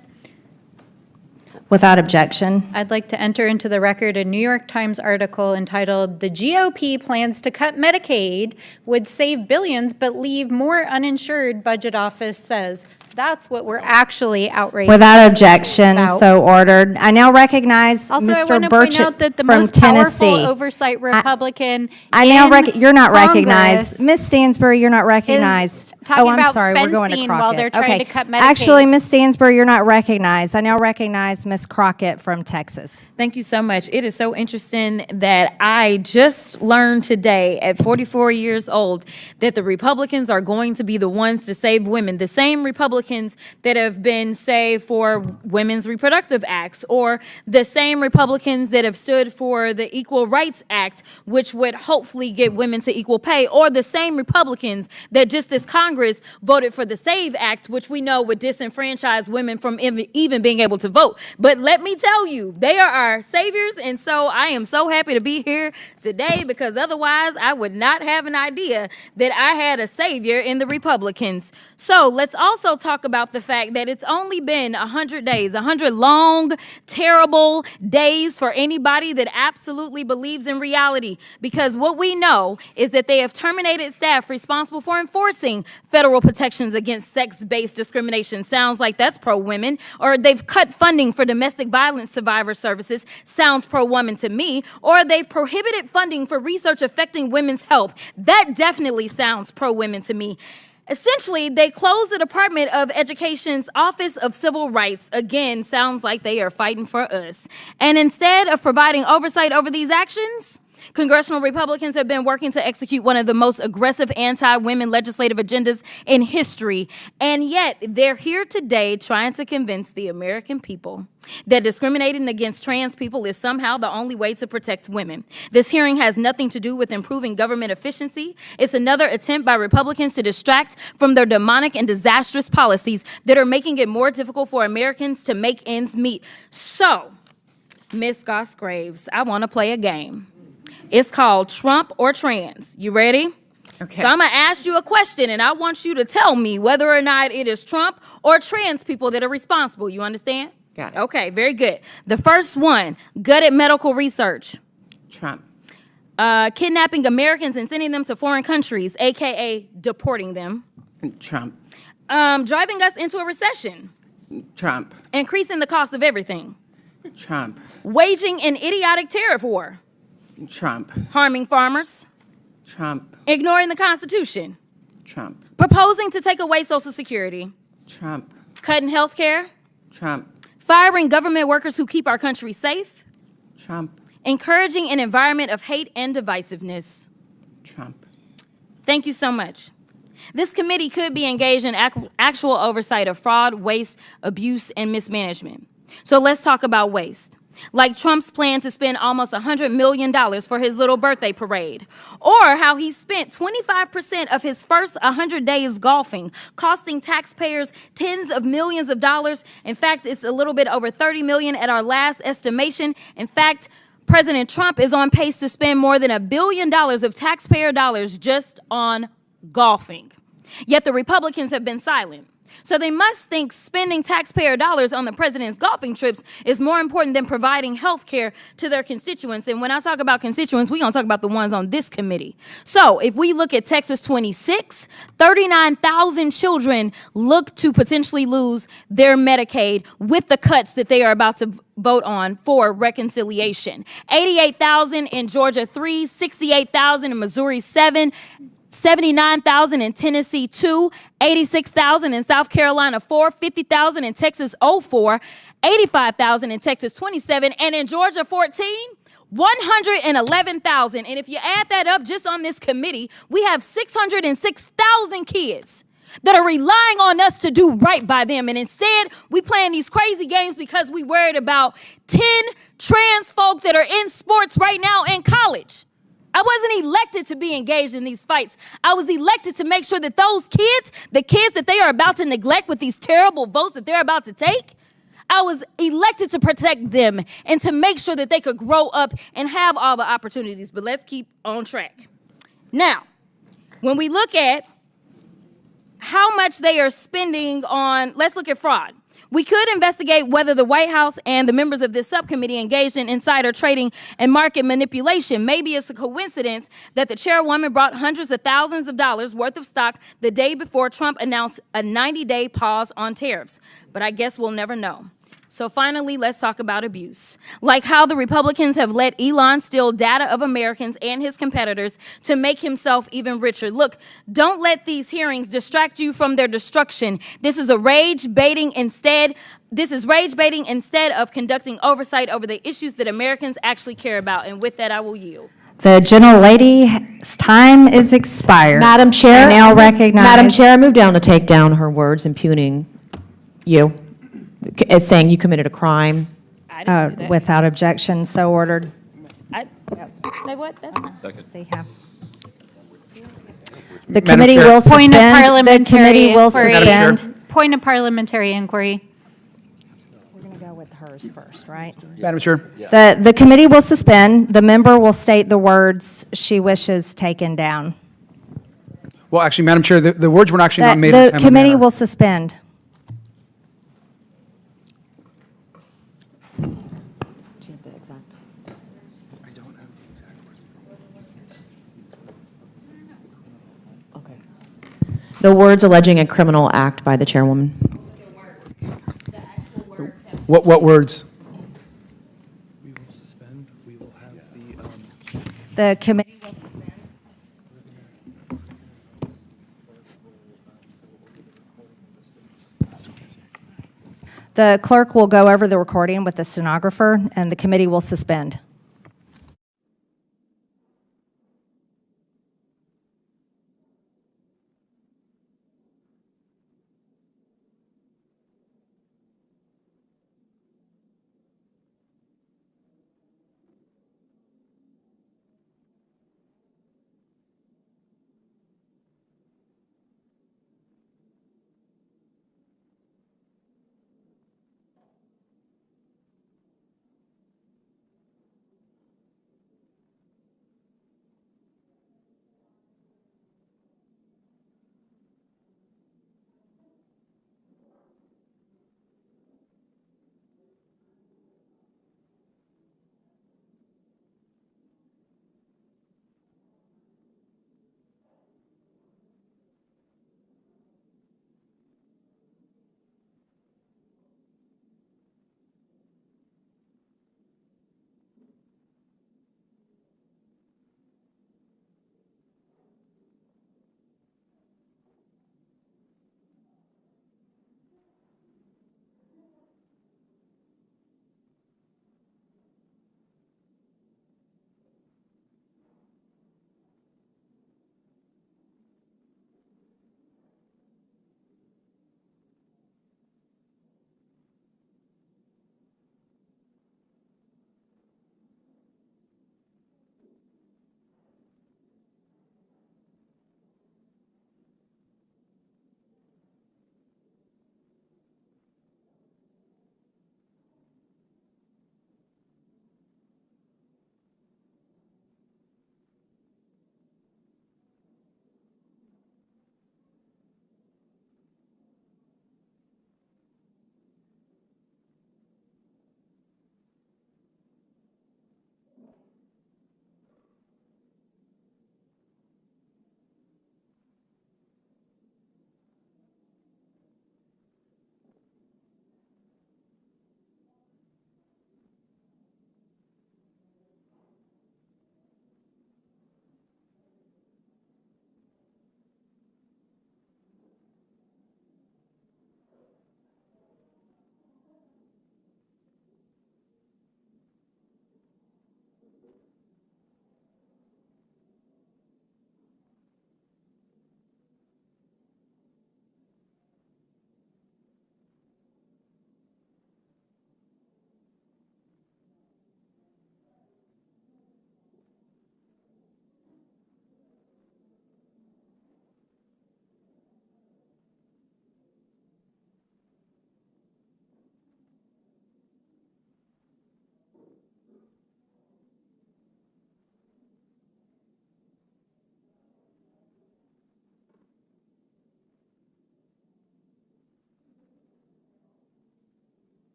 Without objection. I'd like to enter into the record a New York Times article entitled, "The GOP Plans to Cut Medicaid Would Save Billions But Leave More Uninsured," Budget Office says. That's what we're actually outraged Without objection, about. so ordered. I now recognize Also, I Mr. want to point Burchett out that the from most Tennessee. powerful oversight Republican You're not Congress recognized. Ms. Stansbury, you're not recognized. talking I'm about sorry, we're going to fencing Crockett. while they're trying Okay. to cut Medicaid. Actually, Ms. Stansbury, you're not recognized. I now recognize Ms. Crockett from Texas. Thank you so much. It is so interesting that I just learned today at 44 years old that the Republicans are going to be the ones to save women. The same Republicans that have been, say, for women's reproductive acts, or the same Republicans that have stood for the Equal Rights Act, which would hopefully get women to equal pay, or the same Republicans that just this Congress voted for the SAVE Act, which we know would disenfranchise women from even being able to vote. But let me tell you, they are our saviors, and so I am so happy to be here today, because otherwise I would not have an idea that I had a savior in the Republicans. So let's also talk about the fact that it's only been 100 days, 100 long, terrible days for anybody that absolutely believes in reality, because what we know is that they have terminated staff responsible for enforcing federal protections against sex-based discrimination. Sounds like that's pro-women. Or they've cut funding for domestic violence survivor services. Sounds pro-woman to me. Or they've prohibited funding for research affecting women's health. That definitely sounds pro-women to me. Essentially, they closed the Department of Education's Office of Civil Rights. Again, sounds like they are fighting for us. And instead of providing oversight over these actions, congressional Republicans have been working to execute one of the most aggressive anti-women legislative agendas in history. And yet, they're here today trying to convince the American people that discriminating against trans people is somehow the only way to protect women. This hearing has nothing to do with improving government efficiency. It's another attempt by Republicans to distract from their demonic and disastrous policies that are making it more difficult for Americans to make ends meet. So, Ms. Goss-Graves, I want to play a game. It's called Trump or Trans. You ready? Okay. So I'm going to ask you a question, and I want you to tell me whether or not it is Trump or trans people that are responsible. You understand? Got it. Okay, very good. The first one, gutted medical research. Trump. Kidnapping Americans and sending them to foreign countries, a.k.a. deporting them. Trump. Driving us into a recession. Trump. Increasing the cost of everything. Trump. Waging an idiotic tariff war. Trump. Harming farmers. Trump. Ignoring the Constitution. Trump. Proposing to take away Social Security. Trump. Cutting health care. Trump. Firing government workers who keep our country safe. Trump. Encouraging an environment of hate and divisiveness. Trump. Thank you so much. This committee could be engaged in actual oversight of fraud, waste, abuse, and mismanagement. So let's talk about waste. like Trump's plan to spend almost $100 million for his little birthday parade, or how he spent 25% of his first 100 days golfing, costing taxpayers tens of millions of dollars. In fact, it's a little bit over 30 million at our last estimation. In fact, President Trump is on pace to spend more than $1 billion of taxpayer dollars just on golfing. Yet the Republicans have been silent. So they must think spending taxpayer dollars on the president's golfing trips is more important than providing health care to their constituents. And when I talk about constituents, we're going to talk about the ones on this committee. So if we look at Texas 26, 39,000 children look to potentially lose their Medicaid with the cuts that they are about to vote on for reconciliation. 88,000 in Georgia 3, 68,000 in Missouri 7, 79,000 in Tennessee 2, 86,000 in South Carolina 4, 50,000 in Texas 04, 85,000 in Texas 27, and in Georgia 14, 111,000. And if you add that up just on this committee, we have 606,000 kids that are relying on us to do right by them. And instead, we playing these crazy games because we worried about 10 trans folk that are in sports right now in college. I wasn't elected to be engaged in these fights. I was elected to make sure that those kids, the kids that they are about to neglect with these terrible votes that they're about to take, I was elected to protect them and to make sure that they could grow up and have all the opportunities. But let's keep on track. Now, when we look at how much they are spending on, let's look at fraud. We could investigate whether the White House and the members of this subcommittee engaged in insider trading and market manipulation. Maybe it's a coincidence that the chairwoman brought hundreds of thousands of dollars worth of stock the day before Trump announced a 90-day pause on tariffs. But I guess we'll never know. So finally, let's talk about abuse. Like how the Republicans have let Elon steal data of Americans and his competitors to make himself even richer. Look, don't let these hearings distract you from their destruction. This is rage baiting instead of conducting oversight over the issues that Americans actually care about. And with that, I will yield. The gentlelady's time is expired. Madam Chair, I now recognize. Madam Chair, I move down to take down her words impugning you. It's saying you committed a crime. Without objection, so ordered. What? That's not. Second. See how. The committee will Point of suspend. The parliamentary committee will inquiry. suspend. Point of parliamentary inquiry. We're going to go with hers first, right? Madam Chair. The committee will suspend. The member will state the words she wishes taken down. Well, actually, Madam Chair, the words were actually not made in a The timely committee manner. will suspend. The words alleging a criminal act by the chairwoman. What words? We will suspend. We will have The committee will suspend. The clerk will go over the recording with the stenographer, and the committee will suspend.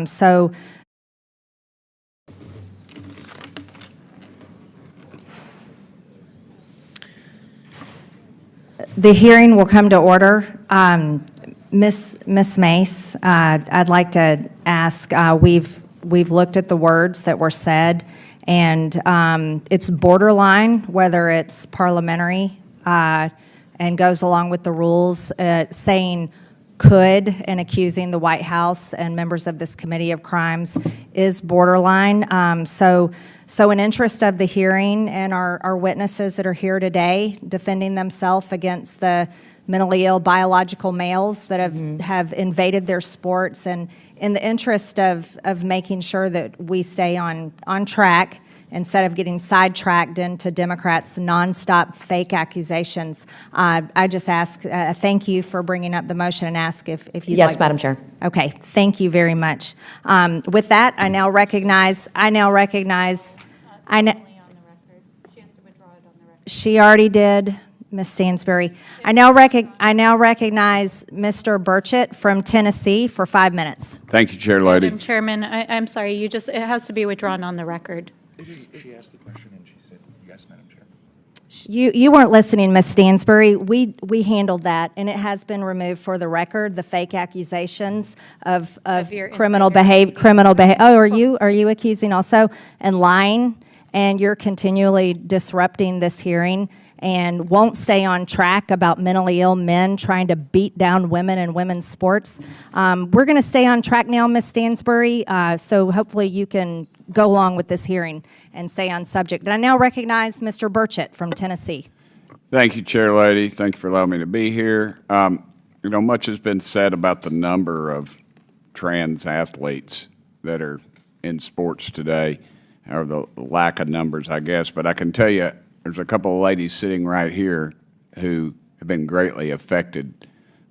So the hearing will come to order. Ms. Mace, I'd like to ask, we've looked at the words that were said, and it's borderline whether it's parliamentary and goes along with the rules, saying could and accusing the White House and members of this committee of crimes is borderline. So in interest of the hearing and our witnesses that are here today defending themselves against the mentally ill biological males that have invaded their sports, and in the interest of making sure that we stay on track instead of getting sidetracked into Democrats' nonstop fake accusations, I just ask, thank you for bringing up the motion and ask if you'd Yes, like Madam Chair. Okay, thank you very much. With that, I now recognize, she already did, Ms. Stansbury. I now recognize Mr. Burchett from Tennessee for 5 minutes. Thank you, Chair Lady. Madam Chairman, I'm sorry, it has to be withdrawn on the record. She asked the question and she said, yes, Madam Chair. You weren't listening, Ms. Stansbury. We handled that, and it has been removed for the record, the fake accusations of your criminal behavior. Oh, are you accusing also? And lying, and you're continually disrupting this hearing and won't stay on track about mentally ill men trying to beat down women in women's sports. We're going to stay on track now, Ms. Stansbury, so hopefully you can go along with this hearing and stay on subject. And I now recognize Mr. Burchett from Tennessee. Thank you, Chair Lady. Thank you for allowing me to be here. Much has been said about the number of trans athletes that are in sports today, or the lack of numbers, I guess. But I can tell you, there's a couple of ladies sitting right here who have been greatly affected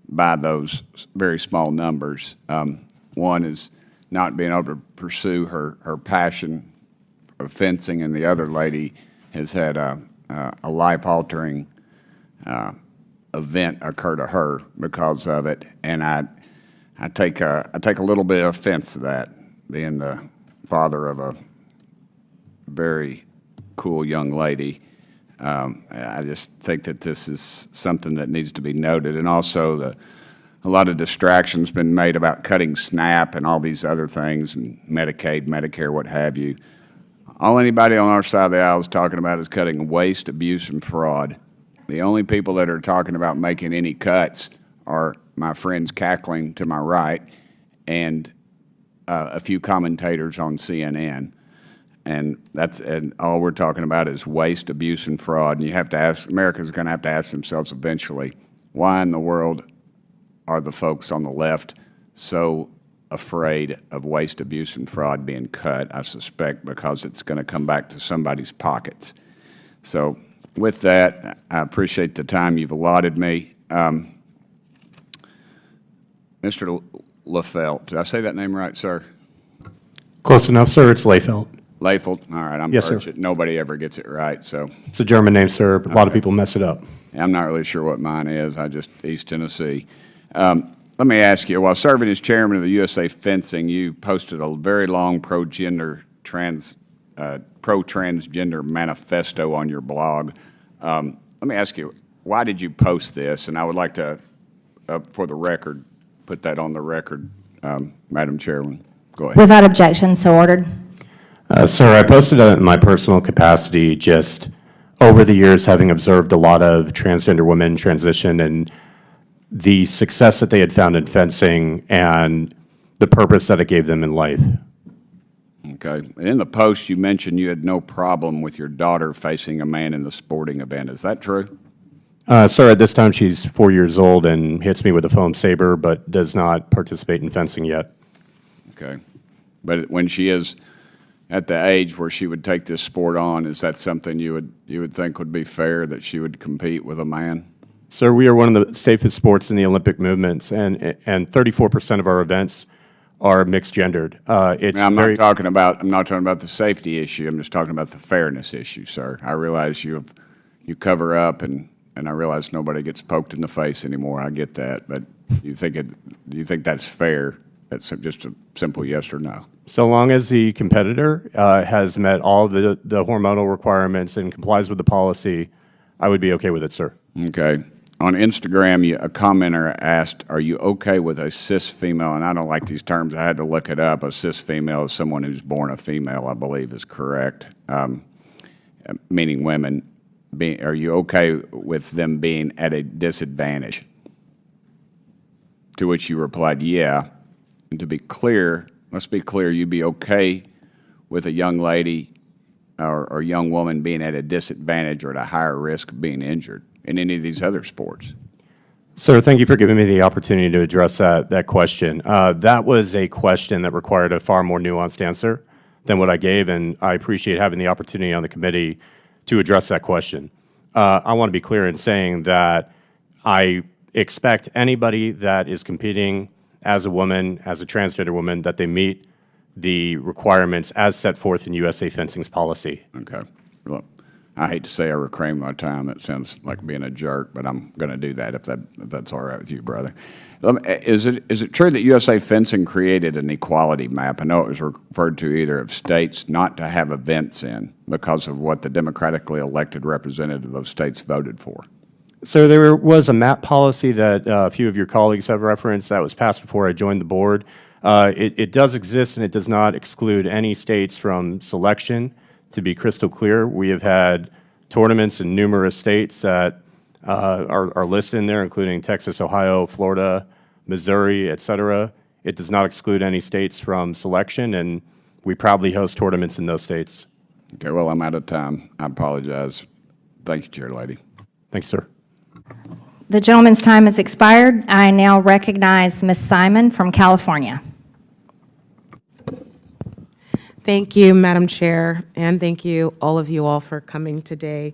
by those very small numbers. One is not being able to pursue her passion of fencing, and the other lady has had a life-altering event occur to her because of it. And I take a little bit of offense to that, being the father of a very cool young lady. I just think that this is something that needs to be noted. And also, a lot of distractions been made about cutting SNAP and all these other things, and Medicaid, Medicare, what have you. All anybody on our side of the aisle is talking about is cutting waste, abuse, and fraud. The only people that are talking about making any cuts are my friends cackling to my right and a few commentators on CNN. And all we're talking about is waste, abuse, and fraud. And you have to ask, America's going to have to ask themselves eventually, why in the world are the folks on the left so afraid of waste, abuse, and fraud being cut? I suspect because it's going to come back to somebody's pockets. So with that, I appreciate the time you've allotted me. Mr. Leifeld, did I say that name right, sir? Close enough, sir. It's Leifeld. Leifeld, all right, I'm Yes, sir. Burchett. Nobody ever gets it right, so. It's a German name, sir. But a lot of people mess it up. I'm not really sure what mine is. East Tennessee. Let me ask you, while serving as chairman of the USA Fencing, you posted a very long pro-transgender manifesto on your blog. Let me ask you, why did you post this? And I would like to, for the record, put that on the record, Madam Chairman. Go ahead. Without objection, so ordered. Sir, I posted it in my personal capacity, just over the years having observed a lot of transgender women transition and the success that they had found in fencing and the purpose that it gave them in life. Okay. In the post, you mentioned you had no problem with your daughter facing a man in the sporting event. Is that true? Sir, at this time she's 4 years old and hits me with a foam saber, but does not participate in fencing yet. Okay. But when she is at the age where she would take this sport on, is that something you would think would be fair, that she would compete with a man? Sir, we are one of the safest sports in the Olympic movements, and 34% of our events are mixed gendered. I'm not talking about the safety issue. I'm just talking about the fairness issue, sir. I realize you cover up, and I realize nobody gets poked in the face anymore. I get that, but do you think that's fair That's just a simple yes or no. So long as the competitor has met all of the hormonal requirements and complies with the policy, I would be okay with it, sir. Okay. On Instagram, a commenter asked, are you okay with a cis female? And I don't like these terms. I had to look it up. A cis female is someone who's born a female, I believe is correct, meaning women. Are you okay with them being at a disadvantage? To which you replied, yeah. And to be clear, let's be clear, you'd be okay with a young lady or young woman being at a disadvantage or at a higher risk of being injured in any of these other sports? Sir, thank you for giving me the opportunity to address that question. That was a question that required a far more nuanced answer than what I gave, and I appreciate having the opportunity on the committee to address that question. I want to be clear in saying that I expect anybody that is competing as a woman, as a transgender woman, that they meet the requirements as set forth in USA Fencing's policy. Okay. Look, I hate to say I reclaim my time. It sounds like being a jerk, but I'm going to do that if that's all right with you, brother. Is it true that USA Fencing created an equality map? I know it was referred to either of states not to have events in because of what the democratically elected representative of those states voted for. So there was a MAP policy that a few of your colleagues have referenced that was passed before I joined the board. It does exist, and it does not exclude any states from selection. To be crystal clear, we have had tournaments in numerous states that are listed in there, including Texas, Ohio, Florida, Missouri, et cetera. It does not exclude any states from selection, and we proudly host tournaments in those states. Okay, well, I'm out of time. I apologize. Thank you, Chair Lady. Thanks, sir. The gentleman's time has expired. I now recognize Ms. Simon from California. Thank you, Madam Chair, and thank you, all of you all, for coming today.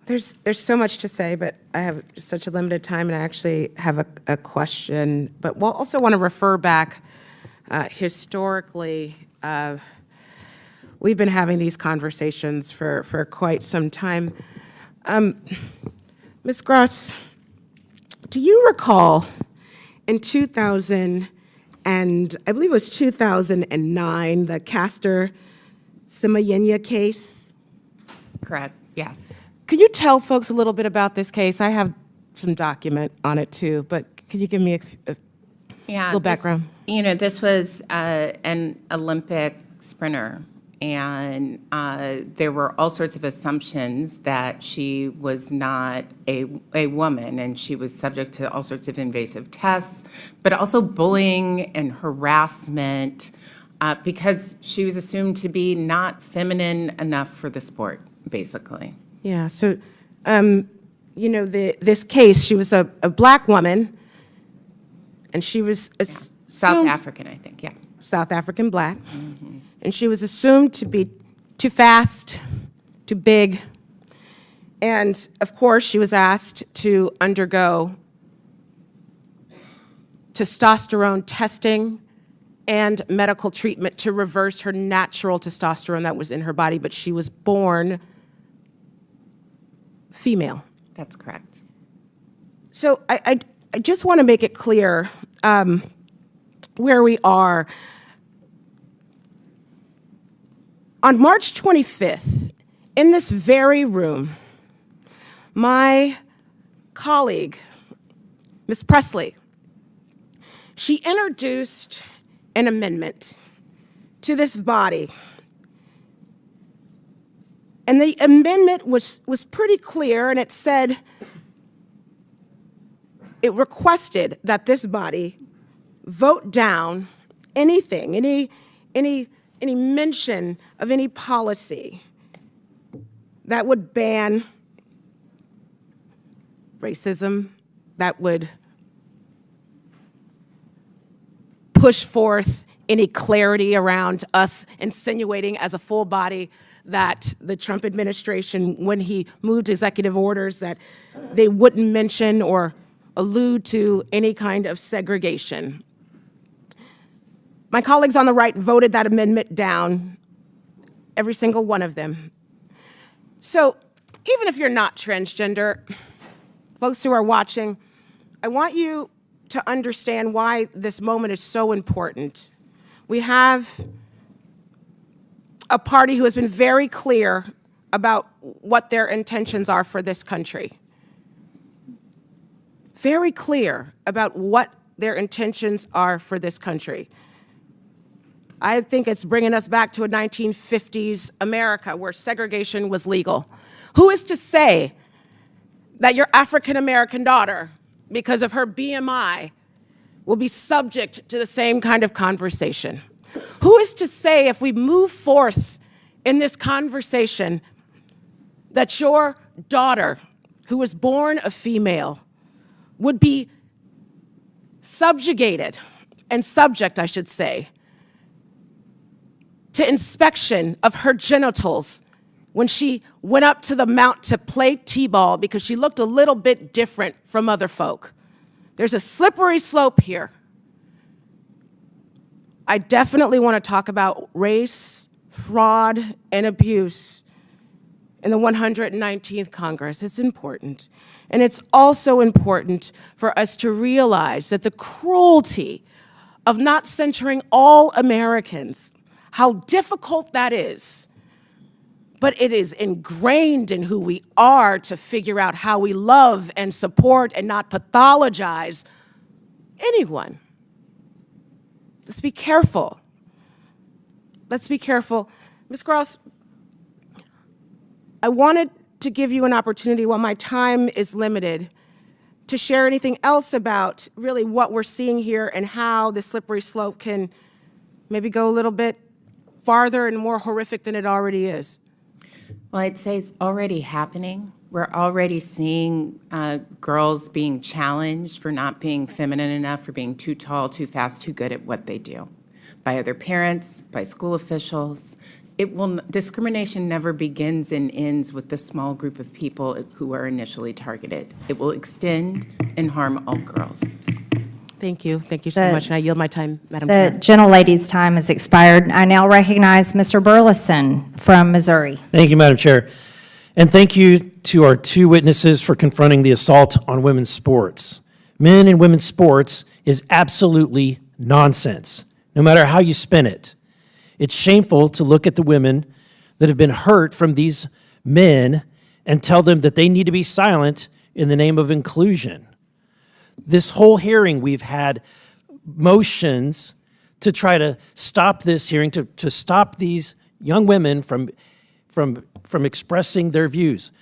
There's so much to say, but I have such a limited time, and I actually have a question. But we'll also want to refer back historically. We've been having these conversations for quite some time. Ms. Gross, do you recall in 2000, and I believe it was 2009, the Castor Simayenya case? Correct, yes. Could you tell folks a little bit about this case? I have some document on it too, but could you give me a little background? This was an Olympic sprinter, and there were all sorts of assumptions that she was not a woman, and she was subject to all sorts of invasive tests, but also bullying and harassment because she was assumed to be not feminine enough for the sport, basically. Yeah, so, this case, she was a black woman, and she was South African, I think, yeah. South African black. Mm-hmm. And she was assumed to be too fast, too big. And of course, she was asked to undergo testosterone testing and medical treatment to reverse her natural testosterone that was in her body, but she was born female. That's correct. So I just want to make it clear where we are. On March 25th, in this very room, my colleague, Ms. Presley, she introduced an amendment to this body. And the amendment was pretty clear, and it said, it requested that this body vote down anything, any mention of any policy that would ban racism, that would push forth any clarity around us insinuating as a full body that the Trump administration, when he moved executive orders, that they wouldn't mention or allude to any kind of segregation. My colleagues on the right voted that amendment down, every single one of them. So even if you're not transgender, folks who are watching, I want you to understand why this moment is so important. We have a party who has been very clear about what their intentions are for this country. Very clear about what their intentions are for this country. I think it's bringing us back to a 1950s America where segregation was legal. Who is to say that your African-American daughter, because of her BMI, will be subject to the same kind of conversation? Who is to say, if we move forth in this conversation, that your daughter, who was born a female, would be subjugated, and subject, I should say, to inspection of her genitals when she went up to the mount to play t-ball because she looked a little bit different from other folk? There's a slippery slope here. I definitely want to talk about race, fraud, and abuse in the 119th Congress. It's important. And it's also important for us to realize that the cruelty of not centering all Americans, how difficult that is, but it is ingrained in who we are to figure out how we love and support and not pathologize anyone. Let's be careful. Let's be careful. Ms. Gross, I wanted to give you an opportunity while my time is limited to share anything else about really what we're seeing here and how the slippery slope can maybe go a little bit farther and more horrific than it already is. Well, I'd say it's already happening. We're already seeing girls being challenged for not being feminine enough, for being too tall, too fast, too good at what they do, by other parents, by school officials. Discrimination never begins and ends with the small group of people who are initially targeted. It will extend and harm all girls. Thank you. Thank you so much. And I yield my time, Madam Chair. The gentlelady's time has expired. I now recognize Mr. Burleson from Missouri. Thank you, Madam Chair. And thank you to our two witnesses for confronting the assault on women's sports. Men and women's sports is absolutely nonsense, no matter how you spin it. It's shameful to look at the women that have been hurt from these men and tell them that they need to be silent in the name of inclusion. This whole hearing, we've had motions to try to stop this hearing, to stop these young women from expressing their views.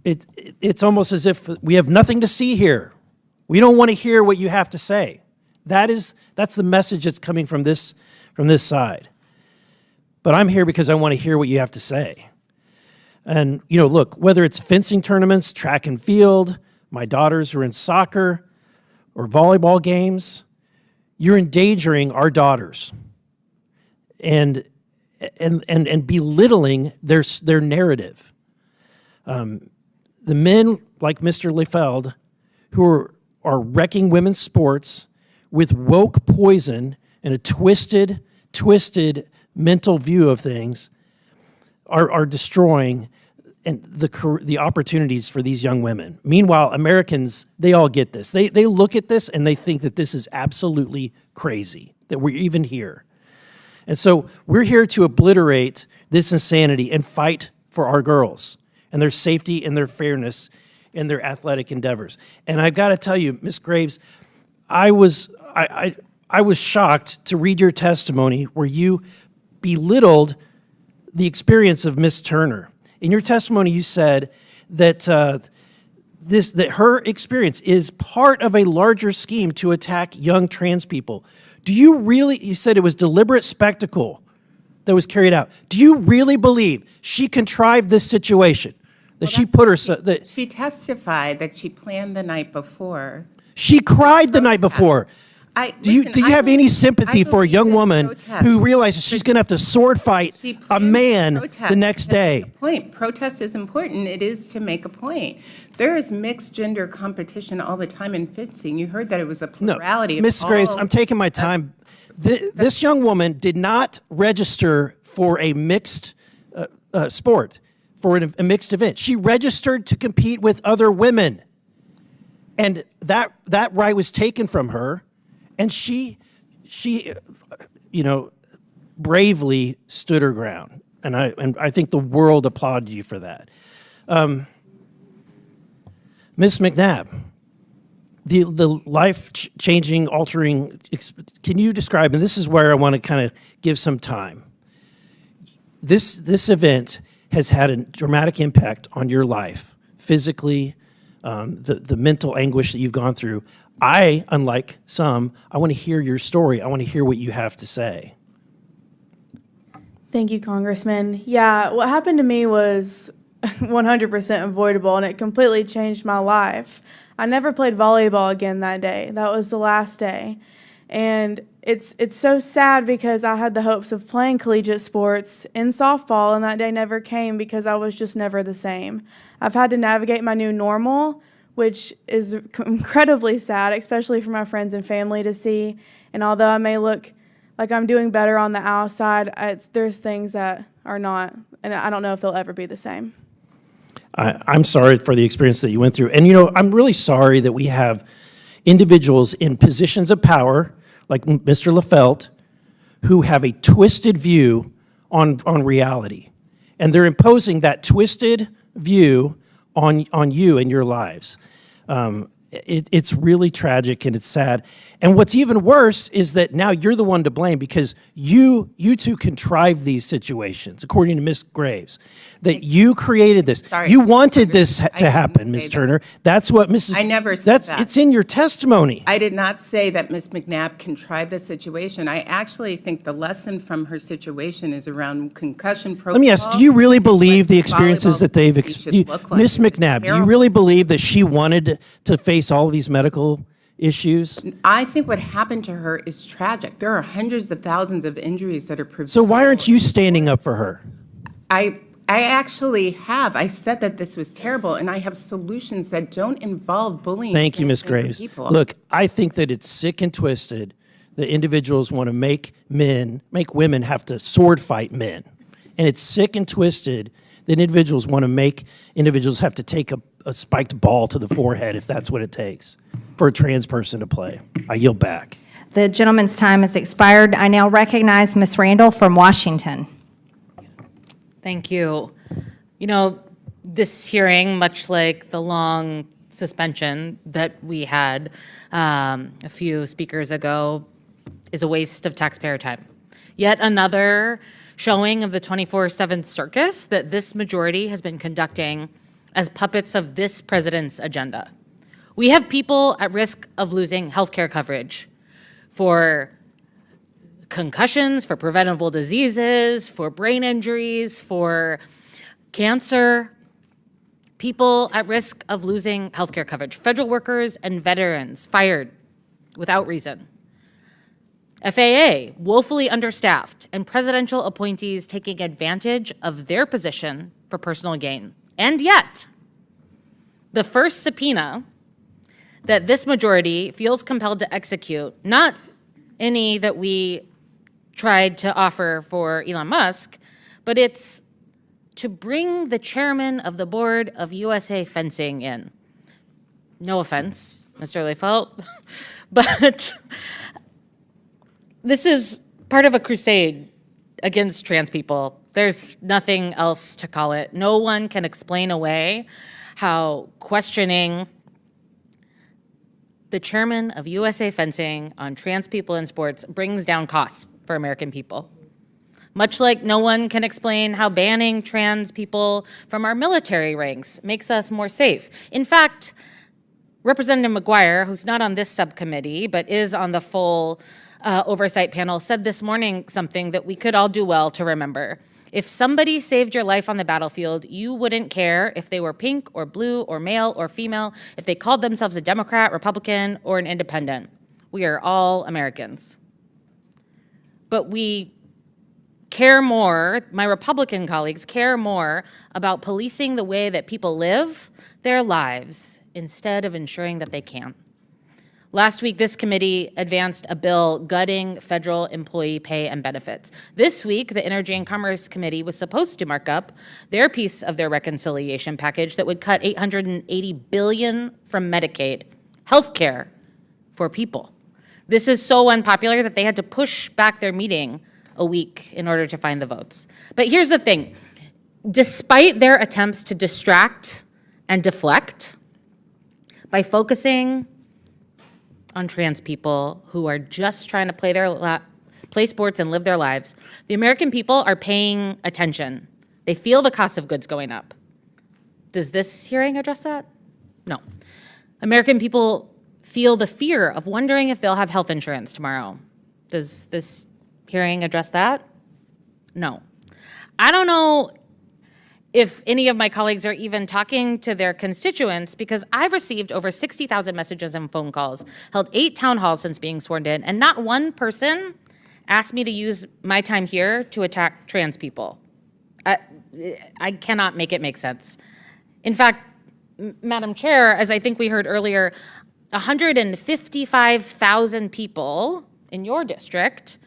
It's almost as if we have nothing to see here. We don't want to hear what you have to say. That's the message that's coming from this side. But I'm here because I want to hear what you have to say. And, look, whether it's fencing tournaments, track and field, my daughters are in soccer or volleyball games, you're endangering our daughters and belittling their narrative. The men like Mr. Liefeld who are wrecking women's sports with woke poison and a twisted mental view of things are destroying and the opportunities for these young women. Meanwhile, Americans, they all get this. They look at this and they think that this is absolutely crazy, that we're even here. And so we're here to obliterate this insanity and fight for our girls and their safety and their fairness in their athletic endeavors. And I've got to tell you, Ms. Graves, I was shocked to read your testimony where you belittled the experience of Miss Turner. In your testimony, you said that that her experience is part of a larger scheme to attack young trans people. Do you really? You said it was deliberate spectacle that was carried out. Do you really believe she contrived this situation? That she put herself. She testified that she planned the night before. She cried the night before. Do you have any sympathy for a young woman who realizes she's going to have to sword fight a man the next day? Protest is important. It is to make a point. There is mixed gender competition all the time in fencing. You heard that it was a plurality. Ms. Graves, I'm taking my time. This young woman did not register for a mixed sport, for a mixed event. She registered to compete with other women. And that right was taken from her, and she, bravely stood her ground. And I think the world applauded you for that. Ms. McNabb, the life-changing, altering, can you describe, and this is where I want to kind of give some time. This event has had a dramatic impact on your life, physically, the mental anguish that you've gone through. Unlike some, I want to hear your story. I want to hear what you have to say. Thank you, Congressman. Yeah, what happened to me was 100% avoidable, and it completely changed my life. I never played volleyball again that day. That was the last day. And it's so sad because I had the hopes of playing collegiate sports in softball, and that day never came because I was just never the same. I've had to navigate my new normal, which is incredibly sad, especially for my friends and family to see. And although I may look like I'm doing better on the outside, there's things that are not, and I don't know if they'll ever be the same. I'm sorry for the experience that you went through. And, I'm really sorry that we have individuals in positions of power, like Mr. Lefelt, who have a twisted view on reality. And they're imposing that twisted view on you and your lives. It's really tragic and it's sad. And what's even worse is that now you're the one to blame because you two contrived these situations, according to Ms. Graves, that you created this. Sorry, you wanted this to happen, Ms. Turner. That's what Mrs. I never said that. It's in your testimony. I did not say that Ms. McNabb contrived the situation. I actually think the lesson from her situation is around concussion protocol. Let me ask, do you really believe the experiences that they've Ms. Ms. McNabb, do you really believe that she wanted to face all these medical issues? I think what happened to her is tragic. There are hundreds of thousands of injuries that are preventable. So why aren't you standing up for her? I actually have. I said that this was terrible, and I have solutions that don't involve bullying. Thank you, Ms. transgender Graves. people. Look, I think that it's sick and twisted that individuals want to make women have to sword fight men. And it's sick and twisted that individuals want to make individuals have to take a spiked ball to the forehead if that's what it takes for a trans person to play. I yield back. The gentleman's time has expired. I now recognize Ms. Randall from Washington. Thank you. This hearing, much like the long suspension that we had a few speakers ago, is a waste of taxpayer time. Yet another showing of the 24/7 circus that this majority has been conducting as puppets of this president's agenda. We have people at risk of losing healthcare coverage for concussions, for preventable diseases, for brain injuries, for cancer, people at risk of losing healthcare coverage, federal workers and veterans fired without reason. FAA woefully understaffed and presidential appointees taking advantage of their position for personal gain. And yet, the first subpoena that this majority feels compelled to execute, not any that we tried to offer for Elon Musk, but it's to bring the chairman of the board of USA Fencing in. No offense, Mr. Leifelt, but this is part of a crusade against trans people. There's nothing else to call it. No one can explain away how questioning the chairman of USA Fencing on trans people in sports brings down costs for American people. Much like no one can explain how banning trans people from our military ranks makes us more safe. In fact, Representative McGuire, who's not on this subcommittee, but is on the full oversight panel, said this morning something that we could all do well to remember. If somebody saved your life on the battlefield, you wouldn't care if they were pink or blue or male or female, if they called themselves a Democrat, Republican, or an independent. We are all Americans. But we care more, my Republican colleagues care more about policing the way that people live their lives instead of ensuring that they can. Last week, this committee advanced a bill gutting federal employee pay and benefits. This week, the Energy and Commerce Committee was supposed to mark up their piece of their reconciliation package that would cut $880 billion from Medicaid health care for people. This is so unpopular that they had to push back their meeting a week in order to find the votes. But here's the thing. Despite their attempts to distract and deflect, by focusing on trans people who are just trying to play sports and live their lives, the American people are paying attention. They feel the cost of goods going up. Does this hearing address that? No. American people feel the fear of wondering if they'll have health insurance tomorrow. Does this hearing address that? No. I don't know if any of my colleagues are even talking to their constituents, because I've received over 60,000 messages and phone calls, held 8 town halls since being sworn in, and not one person asked me to use my time here to attack trans people. I cannot make it make sense. In fact, Madam Chair, as I think we heard earlier, 155,000 people in your district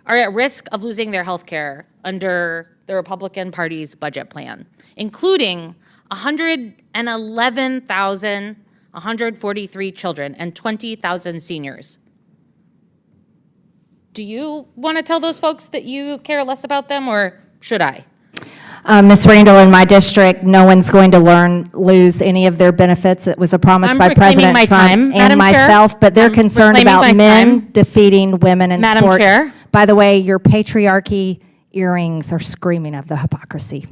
are at risk of losing their health care under the Republican Party's budget plan, including 111,143 children and 20,000 seniors. Do you want to tell those folks that you care less about them, or should I? Ms. Randall, in my district, no one's going to lose any of their benefits. It was a promise by President my Trump time, and Madam myself, Chair. but they're I'm concerned reclaiming my about men time. defeating women in Madam sports. Chair. By the way, your patriarchy earrings are screaming of the hypocrisy.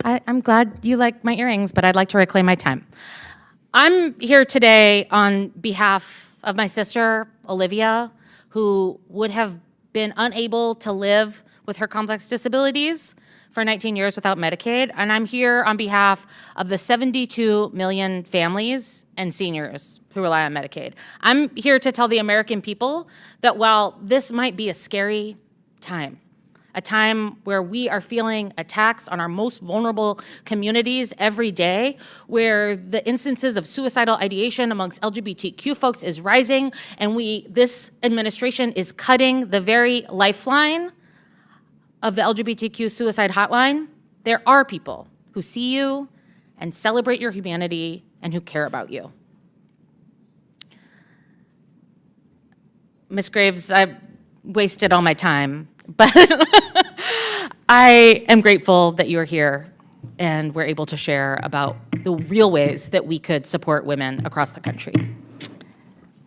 I'm glad you like my earrings, but I'd like to reclaim my time. I'm here today on behalf of my sister, Olivia, who would have been unable to live with her complex disabilities for 19 years without Medicaid, and I'm here on behalf of the 72 million families and seniors who rely on Medicaid. I'm here to tell the American people that while this might be a scary time, a time where we are feeling attacks on our most vulnerable communities every day, where the instances of suicidal ideation amongst LGBTQ folks is rising, and this administration is cutting the very lifeline of the LGBTQ suicide hotline, there are people who see you and celebrate your humanity and who care about you. Ms. Graves, I've wasted all my time, but I am grateful that you're here and we're able to share about the real ways that we could support women across the country.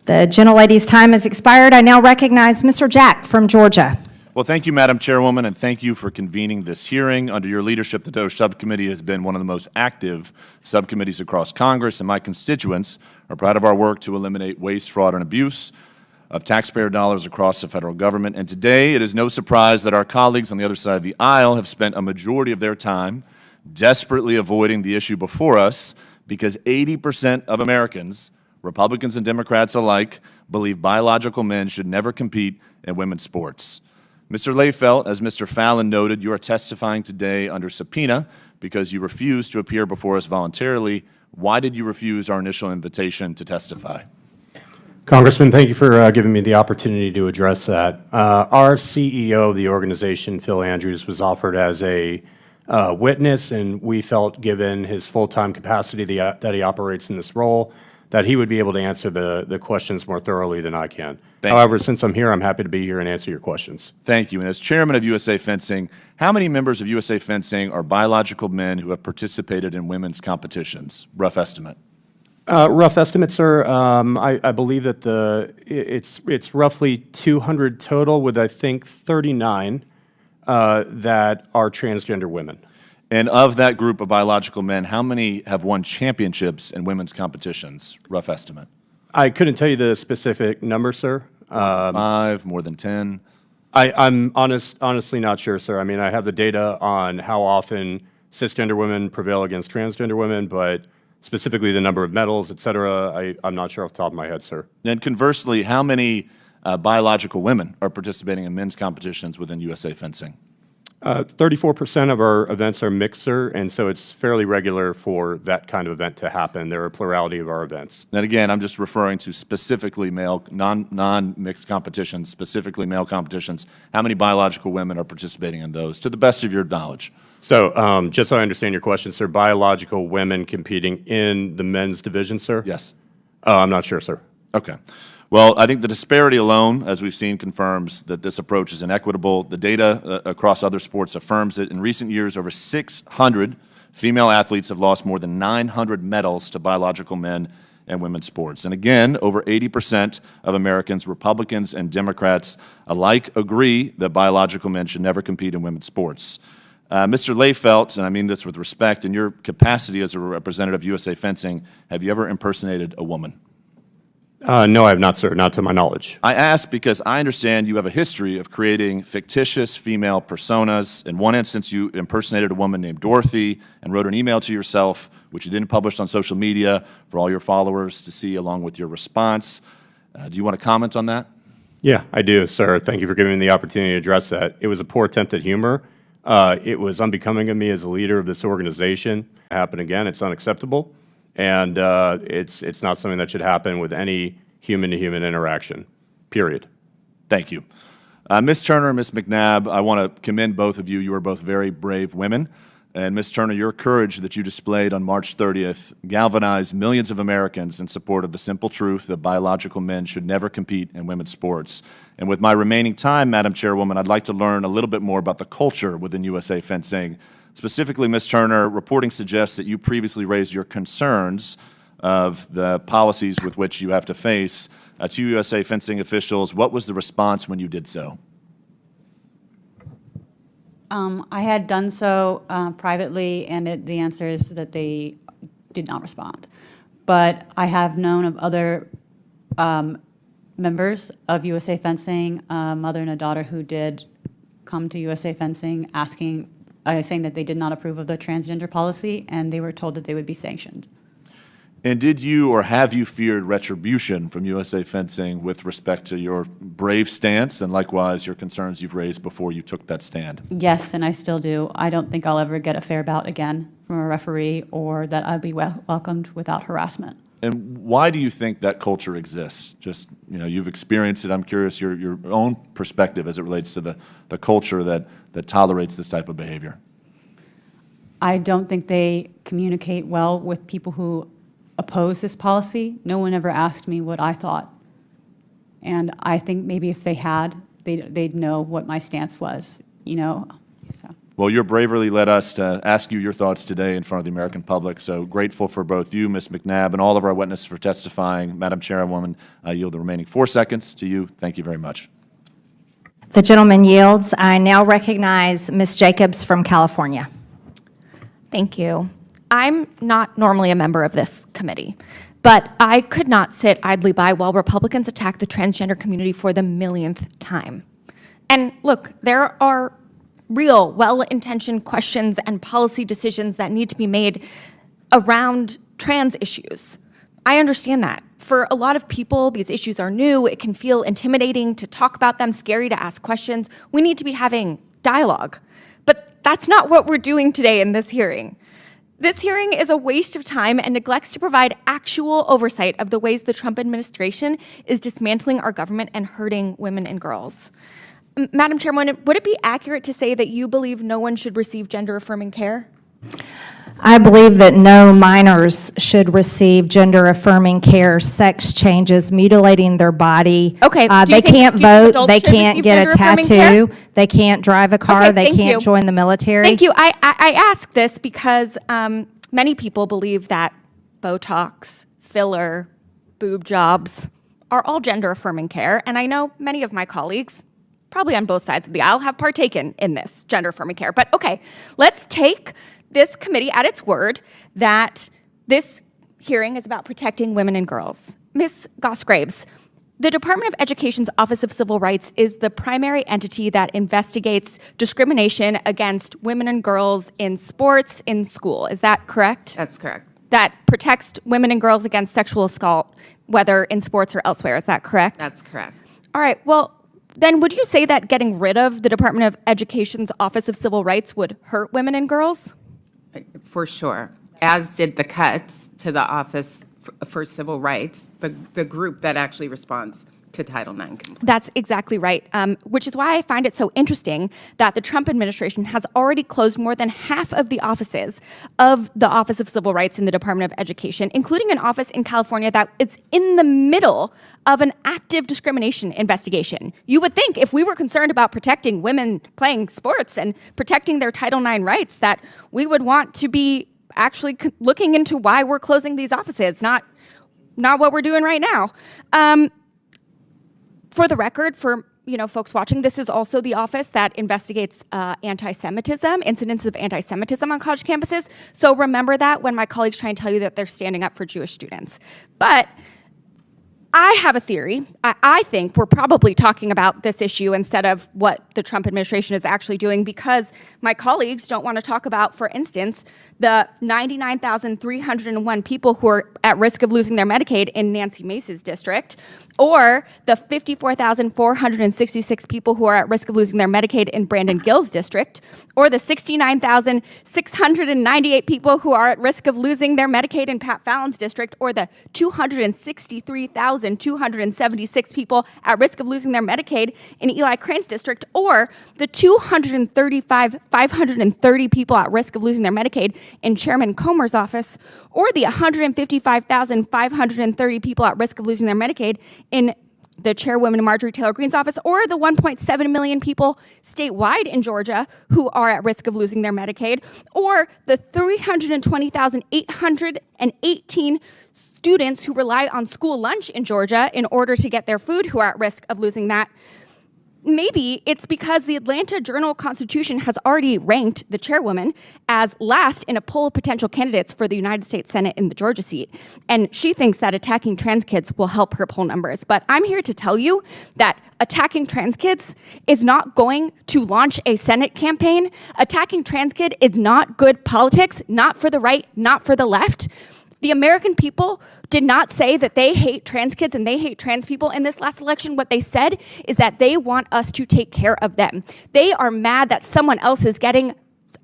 The gentlelady's time has expired. I now recognize Mr. Jack from Georgia. Well, thank you, Madam Chairwoman, and thank you for convening this hearing. Under your leadership, the DOGE Subcommittee has been one of the most active subcommittees across Congress, and my constituents are proud of our work to eliminate waste, fraud, and abuse of taxpayer dollars across the federal government. And today, it is no surprise that our colleagues on the other side of the aisle have spent a majority of their time desperately avoiding the issue before us, because 80% of Americans, Republicans and Democrats alike, believe biological men should never compete in women's sports. Mr. Leifeld, as Mr. Fallon noted, you are testifying today under subpoena because you refused to appear before us voluntarily. Why did you refuse our initial invitation to testify? Congressman, thank you for giving me the opportunity to address that. Our CEO of the organization, Phil Andrews, was offered as a witness, and we felt, given his full-time capacity that he operates in this role, that he would be able to answer the questions more thoroughly than I can. However, since I'm here, I'm happy to be here and answer your questions. Thank you. And as chairman of USA Fencing, how many members of USA Fencing are biological men who have participated in women's competitions? Rough estimate. Rough estimate, sir. I believe that it's roughly 200 total, with I think 39 that are transgender women. And of that group of biological men, how many have won championships in women's competitions? Rough estimate. I couldn't tell you the specific number, sir. 5, more than 10? I'm honestly not sure, sir. I mean, I have the data on how often cisgender women prevail against transgender women, but specifically the number of medals, et cetera, I'm not sure off the top of my head, sir. And conversely, how many biological women are participating in men's competitions within USA Fencing? 34% of our events are mixed, sir, and so it's fairly regular for that kind of event to happen. There are a plurality of our events. And again, I'm just referring to specifically male, non-mixed competitions, specifically male competitions. How many biological women are participating in those, to the best of your knowledge? So just so I understand your question, sir, biological women competing in the men's division, sir? Yes. I'm not sure, sir. Okay. Well, I think the disparity alone, as we've seen, confirms that this approach is inequitable. The data across other sports affirms it. In recent years, over 600 female athletes have lost more than 900 medals to biological men and women's sports. And again, over 80% of Americans, Republicans and Democrats alike, agree that biological men should never compete in women's sports. Mr. Leifelt, and I mean this with respect, in your capacity as a representative of USA Fencing, have you ever impersonated a woman? No, I have not, sir, not to my knowledge. I ask because I understand you have a history of creating fictitious female personas. In one instance, you impersonated a woman named Dorothy and wrote an email to yourself, which you then published on social media for all your followers to see along with your response. Do you want to comment on that? Yeah, I do, sir. Thank you for giving me the opportunity to address that. It was a poor attempt at humor. It was unbecoming of me as a leader of this organization. It happened again. It's unacceptable. And it's not something that should happen with any human-to-human interaction, period. Thank you. Ms. Turner and Ms. McNabb, I want to commend both of you. You are both very brave women. And Ms. Turner, your courage that you displayed on March 30th galvanized millions of Americans in support of the simple truth that biological men should never compete in women's sports. And with my remaining time, Madam Chairwoman, I'd like to learn a little bit more about the culture within USA Fencing. Specifically, Ms. Turner, reporting suggests that you previously raised your concerns of the policies with which you have to face to USA Fencing officials. What was the response when you did so? I had done so privately, and the answer is that they did not respond. But I have known of other members of USA Fencing, a mother and a daughter who did come to USA Fencing asking, saying that they did not approve of the transgender policy, and they were told that they would be sanctioned. And did you or have you feared retribution from USA Fencing with respect to your brave stance and likewise your concerns you've raised before you took that stand? Yes, and I still do. I don't think I'll ever get a fair bout again from a referee or that I'll be welcomed without harassment. And why do you think that culture exists? Just, you know, you've experienced it. I'm curious your own perspective as it relates to the culture that tolerates this type of behavior. I don't think they communicate well with people who oppose this policy. No one ever asked me what I thought. And I think maybe if they had, they'd know what my stance was, you know. So. Well, your bravery led us to ask you your thoughts today in front of the American public. So grateful for both you, Ms. McNabb, and all of our witnesses for testifying. Madam Chairwoman, I yield the remaining 4 seconds to you. Thank you very much. The gentleman yields. I now recognize Ms. Jacobs from California. Thank you. I'm not normally a member of this committee, but I could not sit idly by while Republicans attack the transgender community for the millionth time. And look, there are real, well-intentioned questions and policy decisions that need to be made around trans issues. I understand that. For a lot of people, these issues are new. It can feel intimidating to talk about them, scary to ask questions. We need to be having dialogue. But that's not what we're doing today in this hearing. This hearing is a waste of time and neglects to provide actual oversight of the ways the Trump administration is dismantling our government and hurting women and girls. Madam Chairwoman, would it be accurate to say that you believe no one should receive gender-affirming care? I believe that no minors should receive gender-affirming care, sex changes, mutilating their body. Okay. They can't vote. They should can't receive get a gender-affirming tattoo. care? They can't drive a car. Okay, they thank can't you. join the military. Thank you. I ask this because many people believe that Botox, filler, boob jobs are all gender-affirming care, and I know many of my colleagues, probably on both sides of the aisle, have partaken in this gender-affirming care. But okay, let's take this committee at its word that this hearing is about protecting women and girls. Ms. Goss-Graves, the Department of Education's Office of Civil Rights is the primary entity that investigates discrimination against women and girls in sports, in school. Is that correct? That's correct. That protects women and girls against sexual assault, whether in sports or elsewhere. Is that correct? That's correct. All right. Well, then would you say that getting rid of the Department of Education's Office of Civil Rights would hurt women and girls? For sure, as did the cuts to the Office for Civil Rights, the group that actually responds to Title IX compliance. That's exactly right, which is why I find it so interesting that the Trump administration has already closed more than half of the offices of the Office of Civil Rights in the Department of Education, including an office in California that is in the middle of an active discrimination investigation. You would think if we were concerned about protecting women playing sports and protecting their Title IX rights, that we would want to be actually looking into why we're closing these offices, not what we're doing right now. For the record, for folks watching, this is also the office that investigates anti-Semitism, incidents of anti-Semitism on college campuses. So remember that when my colleagues try and tell you that they're standing up for Jewish students. But I have a theory. I think we're probably talking about this issue instead of what the Trump administration is actually doing, because my colleagues don't want to talk about, for instance, the 99,301 people who are at risk of losing their Medicaid in Nancy Mace's district, or the 54,466 people who are at risk of losing their Medicaid in Brandon Gill's district, or the 69,698 people who are at risk of losing their Medicaid in Pat Fallon's district, or the 263,276 people at risk of losing their Medicaid in Eli Crane's district, or the 235,530 people at risk of losing their Medicaid in Chairman Comer's office, or the 155,530 people at risk of losing their Medicaid in the Chairwoman Marjorie Taylor Greene's office, or the 1.7 million people statewide in Georgia who are at risk of losing their Medicaid, or the 320,818 students who rely on school lunch in Georgia in order to get their food who are at risk of losing that. Maybe it's because the Atlanta Journal-Constitution has already ranked the chairwoman as last in a poll of potential candidates for the United States Senate in the Georgia seat. And she thinks that attacking trans kids will help her poll numbers. But I'm here to tell you that attacking trans kids is not going to launch a Senate campaign. Attacking trans kid is not good politics, not for the right, not for the left. The American people did not say that they hate trans kids and they hate trans people in this last election. What they said is that they want us to take care of them. They are mad that someone else is getting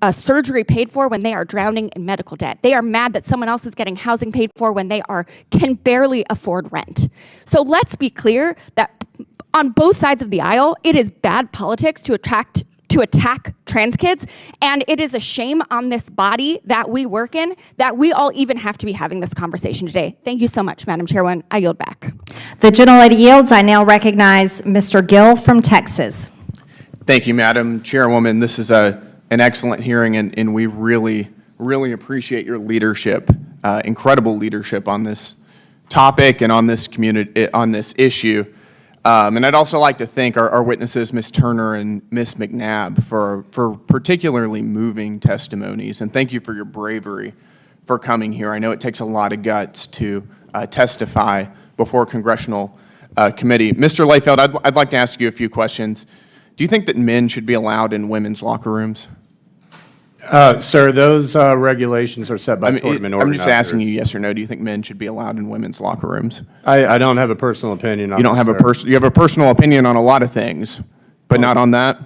a surgery paid for when they are drowning in medical debt. They are mad that someone else is getting housing paid for when they can barely afford rent. So let's be clear that on both sides of the aisle, it is bad politics to attack trans kids, and it is a shame on this body that we work in that we all even have to be having this conversation today. Thank you so much, Madam Chairwoman. I yield back. The gentlelady yields. I now recognize Mr. Gill from Texas. Thank you, Madam Chairwoman. This is an excellent hearing, and we really, really appreciate your leadership, incredible leadership on this topic and on this issue. And I'd also like to thank our witnesses, Ms. Turner and Ms. McNabb, for particularly moving testimonies. And thank you for your bravery for coming here. I know it takes a lot of guts to testify before a congressional committee. Mr. Liefeld, I'd like to ask you a few questions. Do you think that men should be allowed in women's locker rooms? Sir, those regulations are set by tournament organizers. I'm just asking you yes or no. Do you think men should be allowed in women's locker rooms? I don't have a personal opinion on that. You don't have you have a personal opinion on a lot of things, but not on that?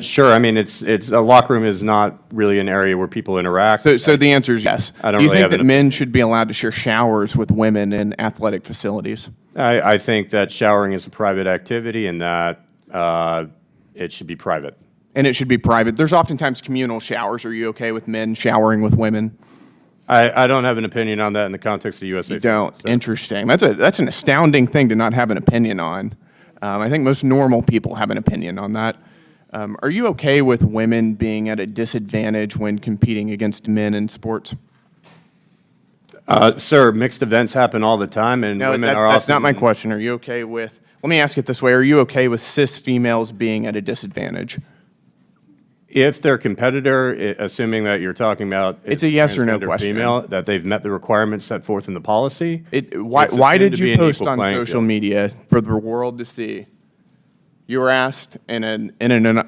Sure. I mean, it's a locker room is not really an area where people interact. So the answer is yes. I don't Do you really think have that men should be allowed to share showers with women in athletic facilities? I think that showering is a private activity and that it should be private. And it should be private. There's oftentimes communal showers. Are you okay with men showering with women? I don't have an opinion on that in the context of USA. You don't? So. Interesting. That's an astounding thing to not have an opinion on. I think most normal people have an opinion on that. Are you okay with women being at a disadvantage when competing against men in sports? Sir, mixed events happen all the time, and women are often... That's not my question. Are you okay with... Let me ask it this way. Are you okay with cis females being at a disadvantage? If their competitor, assuming that you're talking about... It's a yes or no question. Female, that they've met the requirements set forth in the policy. Why did you post on social media for the world to see? You were asked in an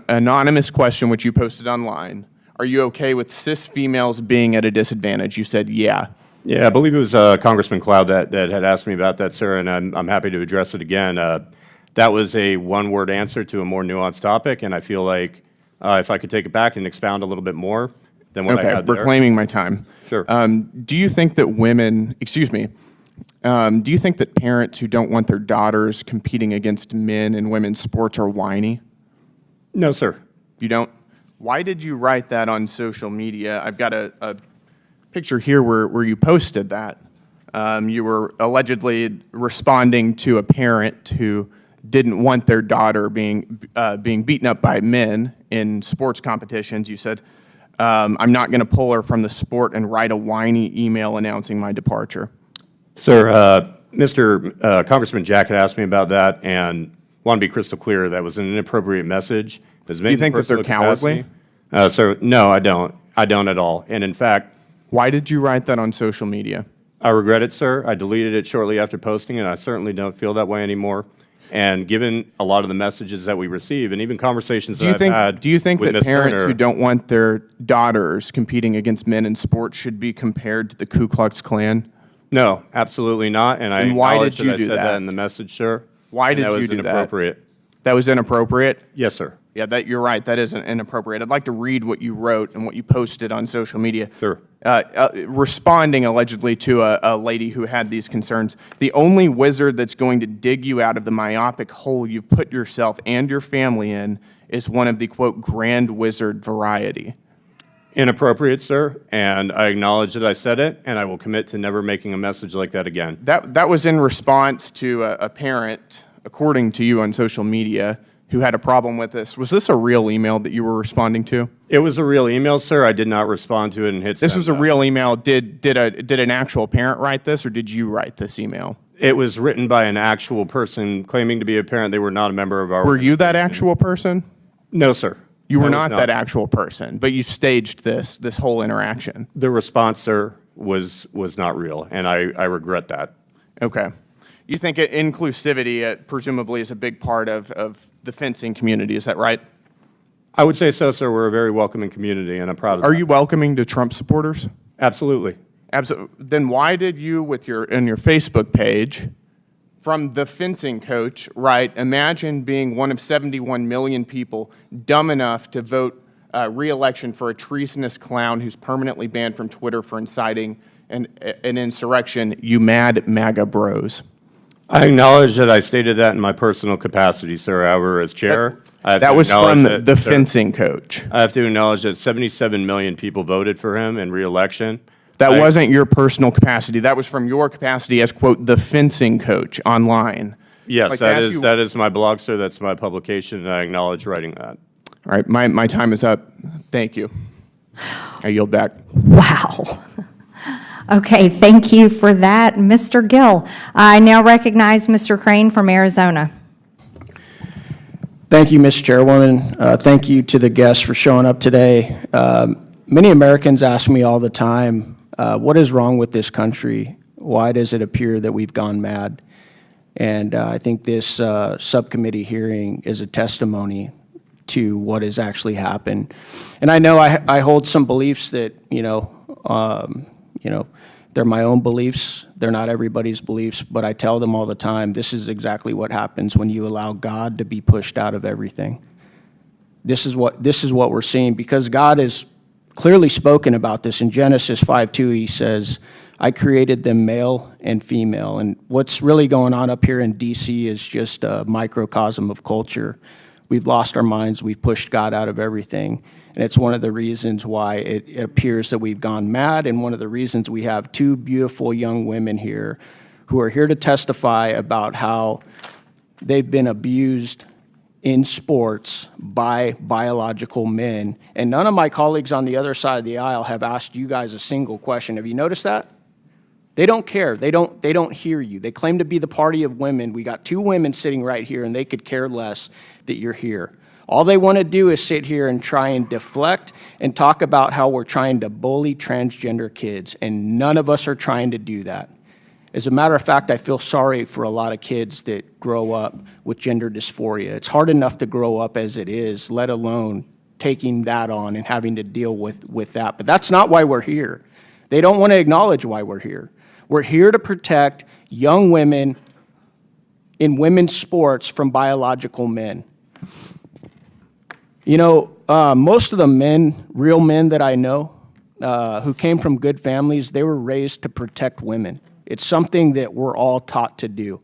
anonymous question, which you posted online, are you okay with cis females being at a disadvantage? You said, yeah. Yeah, I believe it was Congressman Cloud that had asked me about that, sir, and I'm happy to address it again. That was a one-word answer to a more nuanced topic, and I feel like if I could take it back and expound a little bit more than what I had there. Reclaiming my time. Sure. Do you think that women, Do you think that parents who don't want their daughters competing against men in women's sports are whiny? No, sir. You don't? Why did you write that on social media? I've got a picture here where you posted that. You were allegedly responding to a parent who didn't want their daughter being beaten up by men in sports competitions. You said, I'm not going to pull her from the sport and write a whiny email announcing my departure. Sir, Mr. Congressman Jack had asked me about that, and want to be crystal clear, that was an inappropriate message. Do you think that they're cowardly? Sir, no, I don't. I don't at all. And in fact... Why did you write that on social media? I regret it, sir. I deleted it shortly after posting it. I certainly don't feel that way anymore. And given a lot of the messages that we receive, and even conversations that I've had... Do you think with that Ms. parents Turner, who don't want their daughters competing against men in sports should be compared to the Ku Klux Klan? No, absolutely not. And I why acknowledge did you that I do said that? that in the message, sir. Why And did that you was do that? inappropriate. That was inappropriate? Yes, sir. Yeah, you're right. That isn't inappropriate. I'd like to read what you wrote and what you posted on social media. Sure. Responding allegedly to a lady who had these concerns. The only wizard that's going to dig you out of the myopic hole you've put yourself and your family in is one of the, quote, grand wizard variety. Inappropriate, sir, and I acknowledge that I said it, and I will commit to never making a message like that again. That was in response to a parent, according to you on social media, who had a problem with this. Was this a real email that you were responding to? It was a real email, sir. I did not respond to it and hit This send was a back. real email. Did an actual parent write this, or did you write this email? It was written by an actual person claiming to be a parent. They were not a member of our... Were you that actual person? No, sir. You were I was not that actual person, but you staged this whole interaction. The response, sir, was not real, and I regret that. Okay. You think inclusivity presumably is a big part of the fencing community, is that right? I would say so, sir. We're a very welcoming community, and I'm proud of that. Are you welcoming to Trump supporters? Absolutely. Then why did you, in your Facebook page, from the fencing coach, write, imagine being one of 71 million people dumb enough to vote re-election for a treasonous clown who's permanently banned from Twitter for inciting an insurrection, you mad MAGA bros? I acknowledge that I stated that in my personal capacity, sir. However, as chair, I have That to was from acknowledge the sir, fencing coach. I have to acknowledge that 77 million people voted for him in re-election. That wasn't your personal capacity. That was from your capacity as, quote, the fencing coach online. Yes, Like, that is my blog, sir. That's my publication, and I acknowledge writing that. All right, my time is up. Thank you. I yield back. Wow. Okay, thank you for that, Mr. Gill. I now recognize Mr. Crane from Arizona. Thank you, Ms. Chairwoman. Thank you to the guests for showing up today. Many Americans ask me all the time, what is wrong with this country? Why does it appear that we've gone mad? And I think this subcommittee hearing is a testimony to what has actually happened. And I know I hold some beliefs that, they're my own beliefs. They're not everybody's beliefs, but I tell them all the time, this is exactly what happens when you allow God to be pushed out of everything. This is what we're seeing, because God has clearly spoken about this. In Genesis 5:2, he says, I created them male and female. And what's really going on up here in D.C. is just a microcosm of culture. We've lost our minds. We've pushed God out of everything. And it's one of the reasons why it appears that we've gone mad, and one of the reasons we have two beautiful young women here who are here to testify about how they've been abused in sports by biological men. And none of my colleagues on the other side of the aisle have asked you guys a single question. Have you noticed that? They don't care. They don't hear you. They claim to be the party of women. We got two women sitting right here, and they could care less that you're here. All they want to do is sit here and try and deflect and talk about how we're trying to bully transgender kids, and none of us are trying to do that. As a matter of fact, I feel sorry for a lot of kids that grow up with gender dysphoria. It's hard enough to grow up as it is, let alone taking that on and having to deal with that. But that's not why we're here. They don't want to acknowledge why we're here. We're here to protect young women in women's sports from biological men. Most of the men, real men that I know, who came from good families, they were raised to protect women. It's something that we're all taught to do.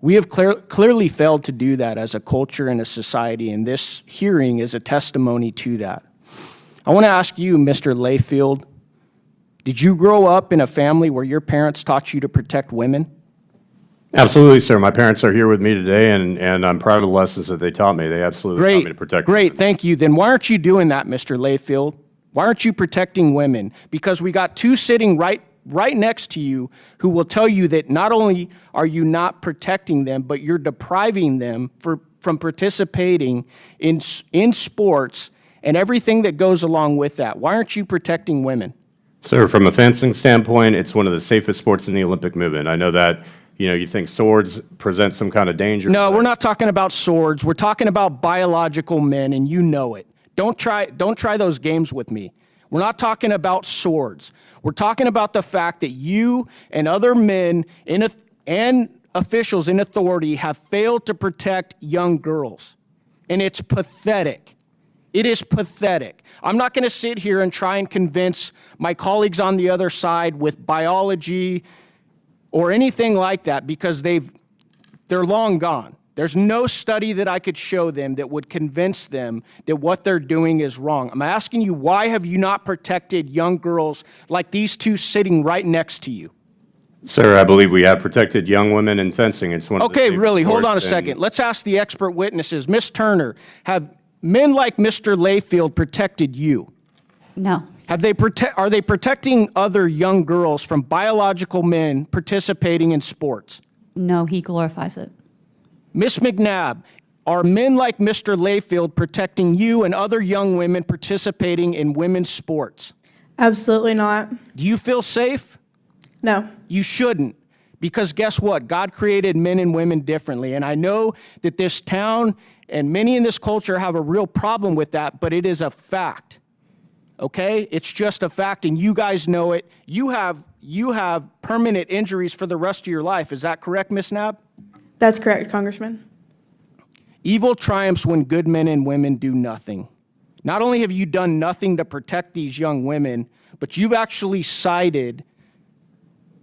We have clearly failed to do that as a culture and a society, and this hearing is a testimony to that. I want to ask you, Mr. Layfield, did you grow up in a family where your parents taught you to protect women? Absolutely, sir. My parents are here with me today, and I'm proud of the lessons that they taught me. They absolutely taught me to protect Great, women. thank you. Then why aren't you doing that, Mr. Layfield? Why aren't you protecting women? Because we got two sitting right next to you who will tell you that not only are you not protecting them, but you're depriving them from participating in sports and everything that goes along with that. Why aren't you protecting women? Sir, from a fencing standpoint, it's one of the safest sports in the Olympic movement. I know that, you think swords present some kind of danger. No, we're not talking about swords. We're talking about biological men, and you know it. Don't try those games with me. We're not talking about swords. We're talking about the fact that you and other men and officials in authority have failed to protect young girls. And it's pathetic. It is pathetic. I'm not going to sit here and try and convince my colleagues on the other side with biology or anything like that because they're long gone. There's no study that I could show them that would convince them that what they're doing is wrong. I'm asking you, why have you not protected young girls like these two sitting right next to you? Sir, I believe we have protected young women in fencing. It's one of the Okay, safest really, hold sports, on a and- second. Let's ask the expert witnesses. Ms. Turner, have men like Mr. Layfield protected you? No. Are they protecting other young girls from biological men participating in sports? No, he glorifies it. Ms. McNabb, are men like Mr. Layfield protecting you and other young women participating in women's sports? Absolutely not. Do you feel safe? No. You shouldn't, because guess what? God created men and women differently, and I know that this town and many in this culture have a real problem with that, but it is a fact, okay? It's just a fact, and you guys know it. You have permanent injuries for the rest of your life. Is that correct, Ms. Knapp? That's correct, Congressman. Evil triumphs when good men and women do nothing. Not only have you done nothing to protect these young women, but you've actually sided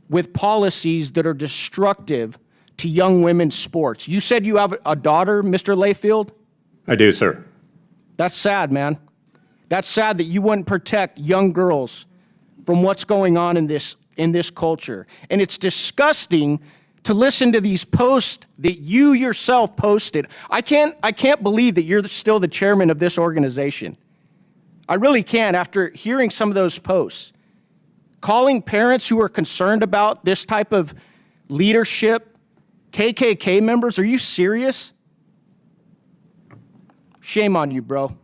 with policies that are destructive to young women's sports. You said you have a daughter, Mr. Layfield? I do, sir. That's sad, man. That's sad that you wouldn't protect young girls from what's going on in this culture. And it's disgusting to listen to these posts that you yourself posted. I can't believe that you're still the chairman of this organization. I really can't after hearing some of those posts. Calling parents who are concerned about this type of leadership KKK members, are you serious? Shame on you, bro.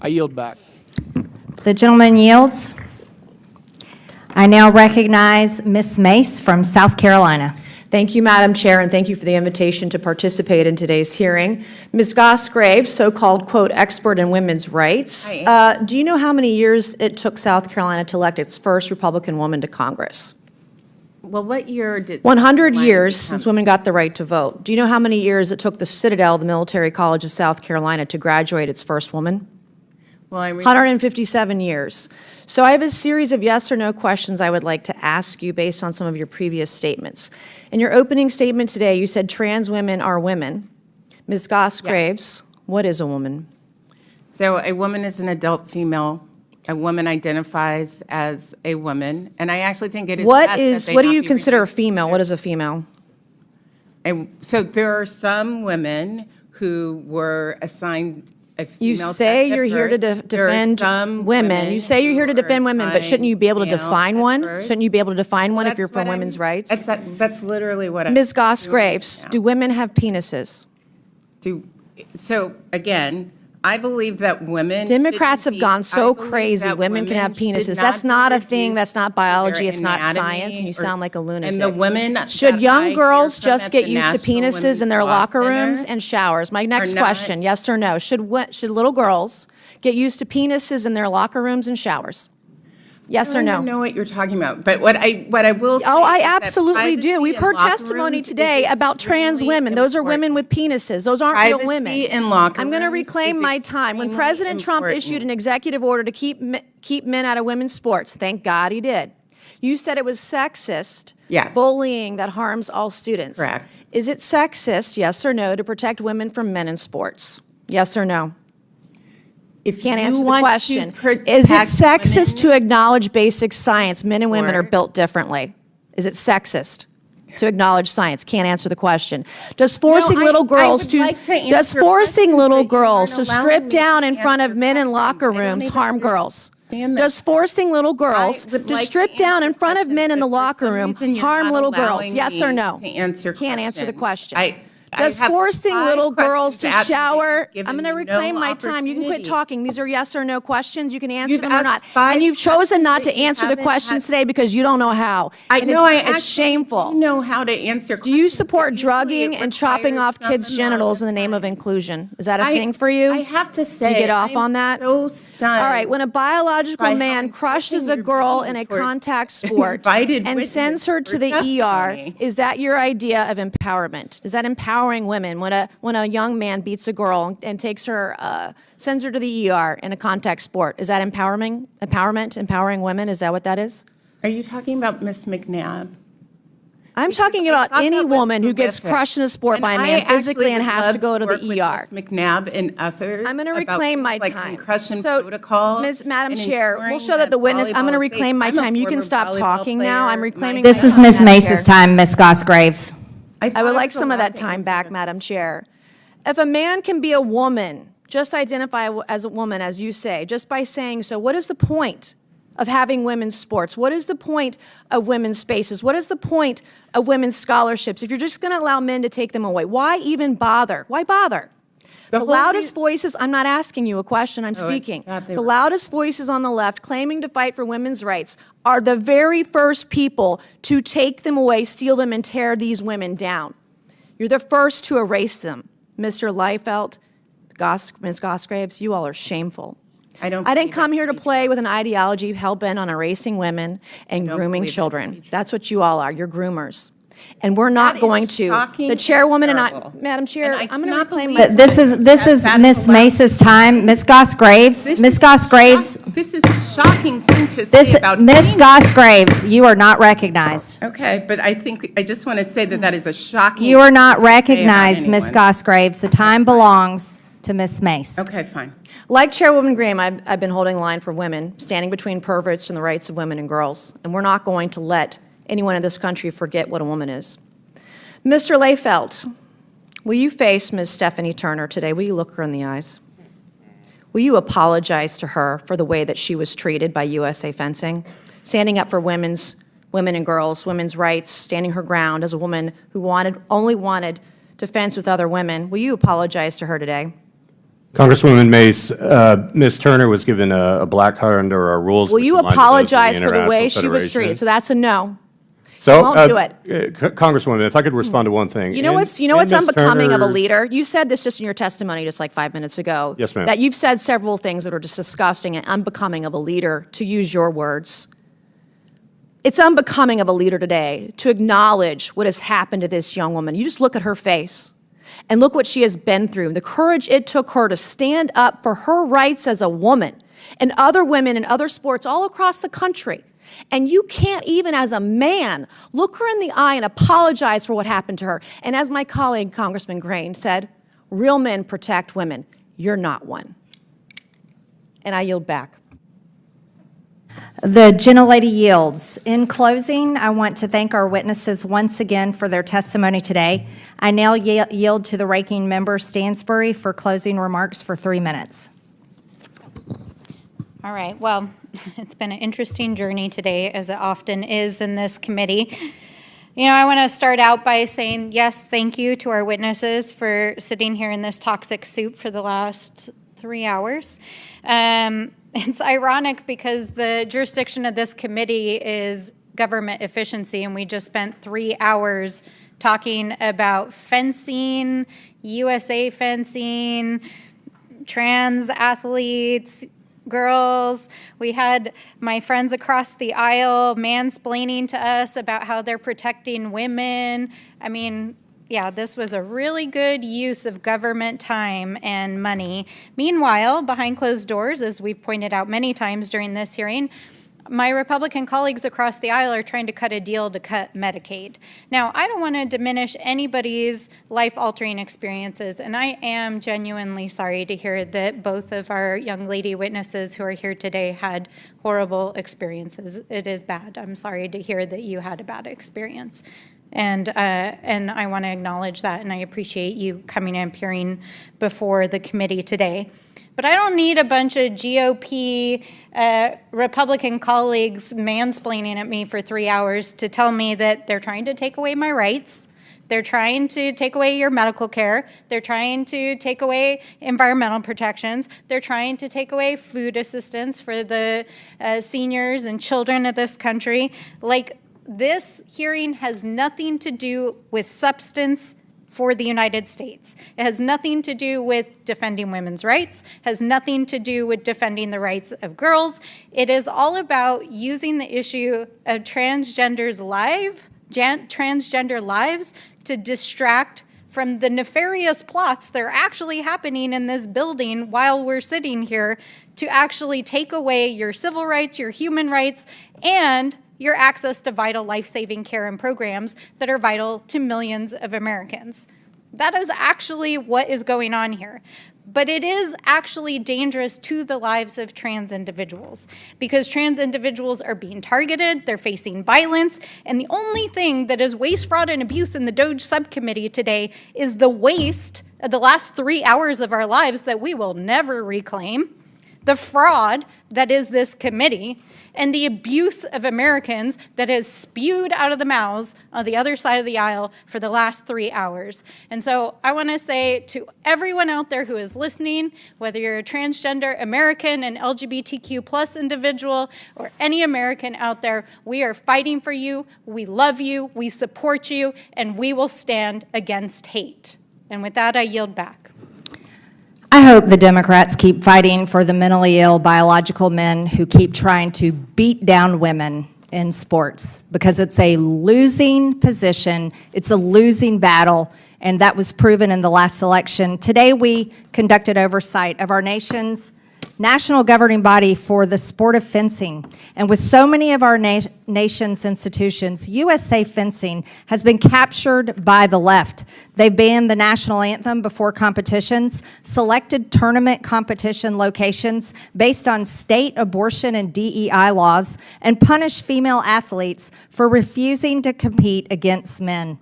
I yield back. The gentleman yields. I now recognize Ms. Mace from South Carolina. Thank you, Madam Chair, and thank you for the invitation to participate in today's hearing. Ms. Goss-Graves, so-called, quote, expert in women's rights. Do you know how many years it took South Carolina to elect its first Republican woman to Congress? Well, what year did? 100 years since women got the right to vote. Do you know how many years it took the Citadel, the Military College of South Carolina, to graduate its first woman? Well, 157 years. So I have a series of yes or no questions I would like to ask you based on some of your previous statements. In your opening statement today, you said trans women are women. Ms. Goss-Graves, what is a woman? So a woman is an adult female. A woman identifies as a woman, and I actually think it is. What do you consider a female? What is a female? So there are some women who were assigned a female. You say you're here to defend women. You say you're here to defend women, but shouldn't you be able to define one? Shouldn't you be able to define one if you're for women's rights? That's literally what I'm. Ms. Goss-Graves, do women have penises? So again, I believe that women. Democrats have gone so crazy, women can have penises. That's not a thing, that's not biology, it's not science, and you sound like a lunatic. And the women. Should young girls just get used to penises in their locker rooms and showers? My next question, yes or no? Should little girls get used to penises in their locker rooms and showers? Yes or no? I don't know what you're talking about, but what I will say. Oh, I is that absolutely do. privacy We've in heard locker testimony rooms today is about trans extremely women. Those are women with penises. Those aren't real women. Privacy in locker I'm going to rooms reclaim is my time. When President Trump important. issued an executive order to keep men out of women's sports, thank God he did. You said it was sexist. Yes. Bullying that harms all students. Correct. Is it sexist, yes or no, to protect women from men in sports? Yes or no? If Can't you answer the want to question. protect Is it sexist women to acknowledge basic science? Men and women are sports. built differently. Is it sexist to acknowledge science? Can't answer the question. Does forcing No, little I girls would to like to does answer forcing questions, little but you aren't girls to allowing strip me down to in front of answer men in questions. locker I don't rooms even harm girls? understand that. Does forcing little girls I would to like strip to down in answer front of men in the questions, but for locker some room reason you're harm not little girls? allowing Yes or me no? to answer Can't answer the questions. question. I Does have forcing 5 little girls to questions to ask you. shower? You've I'm going to given me no reclaim my time. You can quit opportunity. talking. These are yes or no questions. You can answer You've them or not. asked 5 And you've chosen not to questions, but you answer the haven't questions had- today because you don't know how. I And know I it's actually shameful. do know how to answer. Do you support Usually drugging it and chopping requires off kids' some genitals in amount the of name of time. inclusion? Is that a I- thing for you? I have to Do say, you get off I'm on that? so stunned. All right, when a biological by how man crushes insulting a you're girl being in a towards contact sport invited and witness sends her to for the ER, testimony. is that your idea of empowerment? Is that empowering women when a young man beats a girl and takes her, sends her to the ER in a contact sport? Is that empowering? Empowering women? Is that what that is? Are you talking about Miss McNabb? I'm talking I about thought any that was woman who gets horrific. crushed in a sport And by a I man physically actually and would has love to go to work the with ER. Miss McNabb and others. I'm going to about reclaim things my like time. concussion So, protocol. Madam and Chair, we'll ensuring show that the witness, I'm going to volleyball is safe. reclaim my I'm a time. You can former stop volleyball talking now. I'm player. reclaiming This my is time, Ms. Madam Mace's Chair. time, Ms. Gosgraves. I would like some of that time back, Madam Chair. If a man can be a woman, just identify as a woman, as you say, just by saying so, what is the point of having women's sports? What is the point of women's spaces? What is the point of women's scholarships if you're just going to allow men to take them away? Why even bother? Why bother? The loudest voices, I'm not asking you a question, I'm speaking. The loudest voices on the left claiming to fight for women's rights are the very first people to take them away, steal them, and tear these women down. You're the first to erase them. Mr. Liefeld, Ms. Gosgraves, you all are shameful. I didn't come here to play with an ideology hell-bent on erasing women and grooming children. That's what you all are. You're groomers. And we're not going to. The chairwoman and I, Madam Chair, I'm going to reclaim my. This is Ms. Mace's time. Ms. Gosgraves, Ms. Gosgraves. This is a shocking thing to say about Ms. me. Gosgraves, you are not recognized. Okay, but I just want to say that is a shocking. You are not thing to say about recognized, Ms. anyone. Gosgraves. The time belongs to Ms. Mace. Okay, fine. Like Chairwoman Graham, I've been holding the line for women, standing between perverts and the rights of women and girls. And we're not going to let anyone in this country forget what a woman is. Mr. Liefeld, will you face Ms. Stephanie Turner today? Will you look her in the eyes? Will you apologize to her for the way that she was treated by USA Fencing, standing up for women and girls, women's rights, standing her ground as a woman who only wanted to fence with other women? Will you apologize to her today? Congresswoman Mace, Ms. Turner was given a black card under our rules. Will which you aligns with those of apologize for the International way she was Federation. treated? So that's a no. So, won't do it. Congresswoman, if I could respond to one thing. You know what's unbecoming of a leader? You said this just in your testimony just like 5 minutes ago. Yes, ma'am. That you've said several things that are just disgusting and unbecoming of a leader, to use your words. It's unbecoming of a leader today to acknowledge what has happened to this young woman. You just look at her face and look what she has been through, the courage it took her to stand up for her rights as a woman and other women in other sports all across the country. And you can't even as a man look her in the eye and apologize for what happened to her. And as my colleague, Congressman Grain, said, real men protect women. You're not one. And I yield back. The gentlelady yields. In closing, I want to thank our witnesses once again for their testimony today. I now yield to the ranking member Stansbury for closing remarks for 3 minutes. All right, well, it's been an interesting journey today, as it often is in this committee. You know, I want to start out by saying, yes, thank you to our witnesses for sitting here in this toxic soup for the last 3 hours. It's ironic because the jurisdiction of this committee is government efficiency, and we just spent 3 hours talking about fencing, USA fencing, trans athletes, girls. We had my friends across the aisle mansplaining to us about how they're protecting women. I mean, yeah, this was a really good use of government time and money. Meanwhile, behind closed doors, as we've pointed out many times during this hearing, my Republican colleagues across the aisle are trying to cut a deal to cut Medicaid. Now, I don't want to diminish anybody's life-altering experiences, and I am genuinely sorry to hear that both of our young lady witnesses who are here today had horrible experiences. It is bad. I'm sorry to hear that you had a bad experience. And I want to acknowledge that, and I appreciate you coming and appearing before the committee today. But I don't need a bunch of GOP Republican colleagues mansplaining at me for 3 hours to tell me that they're trying to take away my rights. They're trying to take away your medical care. They're trying to take away environmental protections. They're trying to take away food assistance for the seniors and children of this country. Like, this hearing has nothing to do with substance for the United States. It has nothing to do with defending women's rights, has nothing to do with defending the rights of girls. It is all about using the issue of transgender lives to distract from the nefarious plots that are actually happening in this building while we're sitting here to actually take away your civil rights, your human rights, and your access to vital life-saving care and programs that are vital to millions of Americans. That is actually what is going on here. But it is actually dangerous to the lives of trans individuals because trans individuals are being targeted, they're facing violence, and the only thing that is waste, fraud, and abuse in the DOGE subcommittee today is the waste of the last 3 hours of our lives that we will never reclaim, the fraud that is this committee, and the abuse of Americans that has spewed out of the mouths on the other side of the aisle for the last 3 hours. And so I want to say to everyone out there who is listening, whether you're a transgender American, an LGBTQ plus individual, or any American out there, we are fighting for you, we love you, we support you, and we will stand against hate. And with that, I yield back. I hope the Democrats keep fighting for the mentally ill biological men who keep trying to beat down women in sports because it's a losing position, it's a losing battle, and that was proven in the last election. Today we conducted oversight of our nation's national governing body for the sport of fencing. And with so many of our nation's institutions, USA Fencing has been captured by the left. They banned the national anthem before competitions, selected tournament competition locations based on state abortion and DEI laws, and punished female athletes for refusing to compete against men.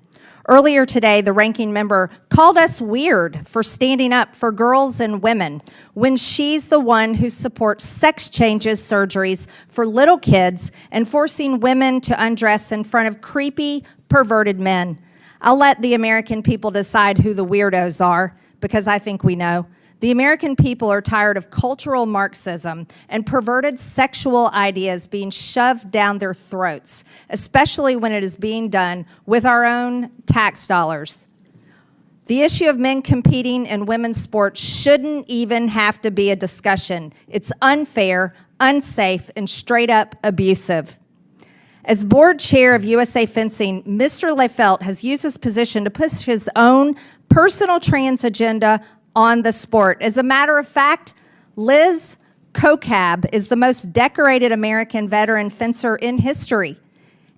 Earlier today, the ranking member called us weird for standing up for girls and women when she's the one who supports sex changes surgeries for little kids and forcing women to undress in front of creepy, perverted men. I'll let the American people decide who the weirdos are because I think we know. The American people are tired of cultural Marxism and perverted sexual ideas being shoved down their throats, especially when it is being done with our own tax dollars. The issue of men competing in women's sports shouldn't even have to be a discussion. It's unfair, unsafe, and straight up abusive. As board chair of USA Fencing, Mr. Leifelt has used his position to push his own personal trans agenda on the sport. As a matter of fact, Liz Kokab is the most decorated American veteran fencer in history.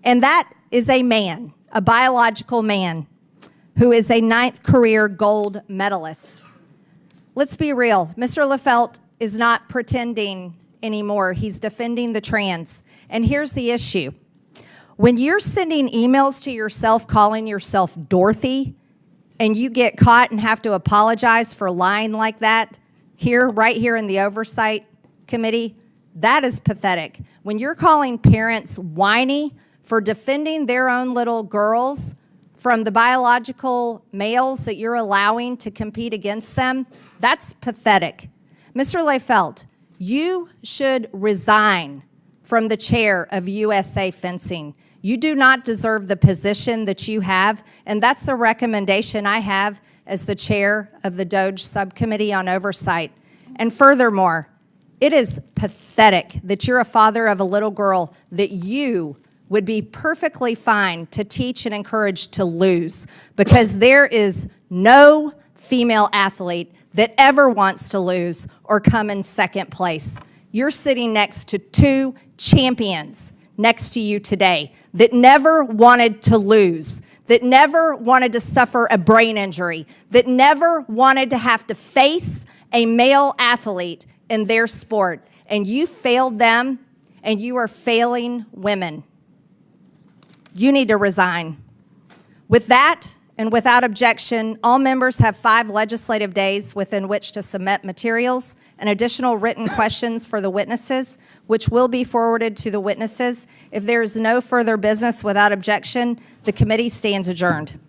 And that is a man, a biological man, who is a 9th career gold medalist. Let's be real, Mr. Leifelt is not pretending anymore. He's defending the trans. And here's the issue. When you're sending emails to yourself calling yourself Dorothy, and you get caught and have to apologize for lying like that right here in the Oversight Committee, that is pathetic. When you're calling parents whiny for defending their own little girls from the biological males that you're allowing to compete against them, that's pathetic. Mr. Leifelt, you should resign from the chair of USA Fencing. You do not deserve the position that you have, and that's the recommendation I have as the chair of the DOGE Subcommittee on Oversight. And furthermore, it is pathetic that you're a father of a little girl that you would be perfectly fine to teach and encourage to lose, because there is no female athlete that ever wants to lose or come in second place. You're sitting next to two champions next to you today that never wanted to lose, that never wanted to suffer a brain injury, that never wanted to have to face a male athlete in their sport. And you failed them, and you are failing women. You need to resign. With that, and without objection, all members have 5 legislative days within which to submit materials and additional written questions for the witnesses, which will be forwarded to the witnesses. If there is no further business without objection, the committee stands adjourned.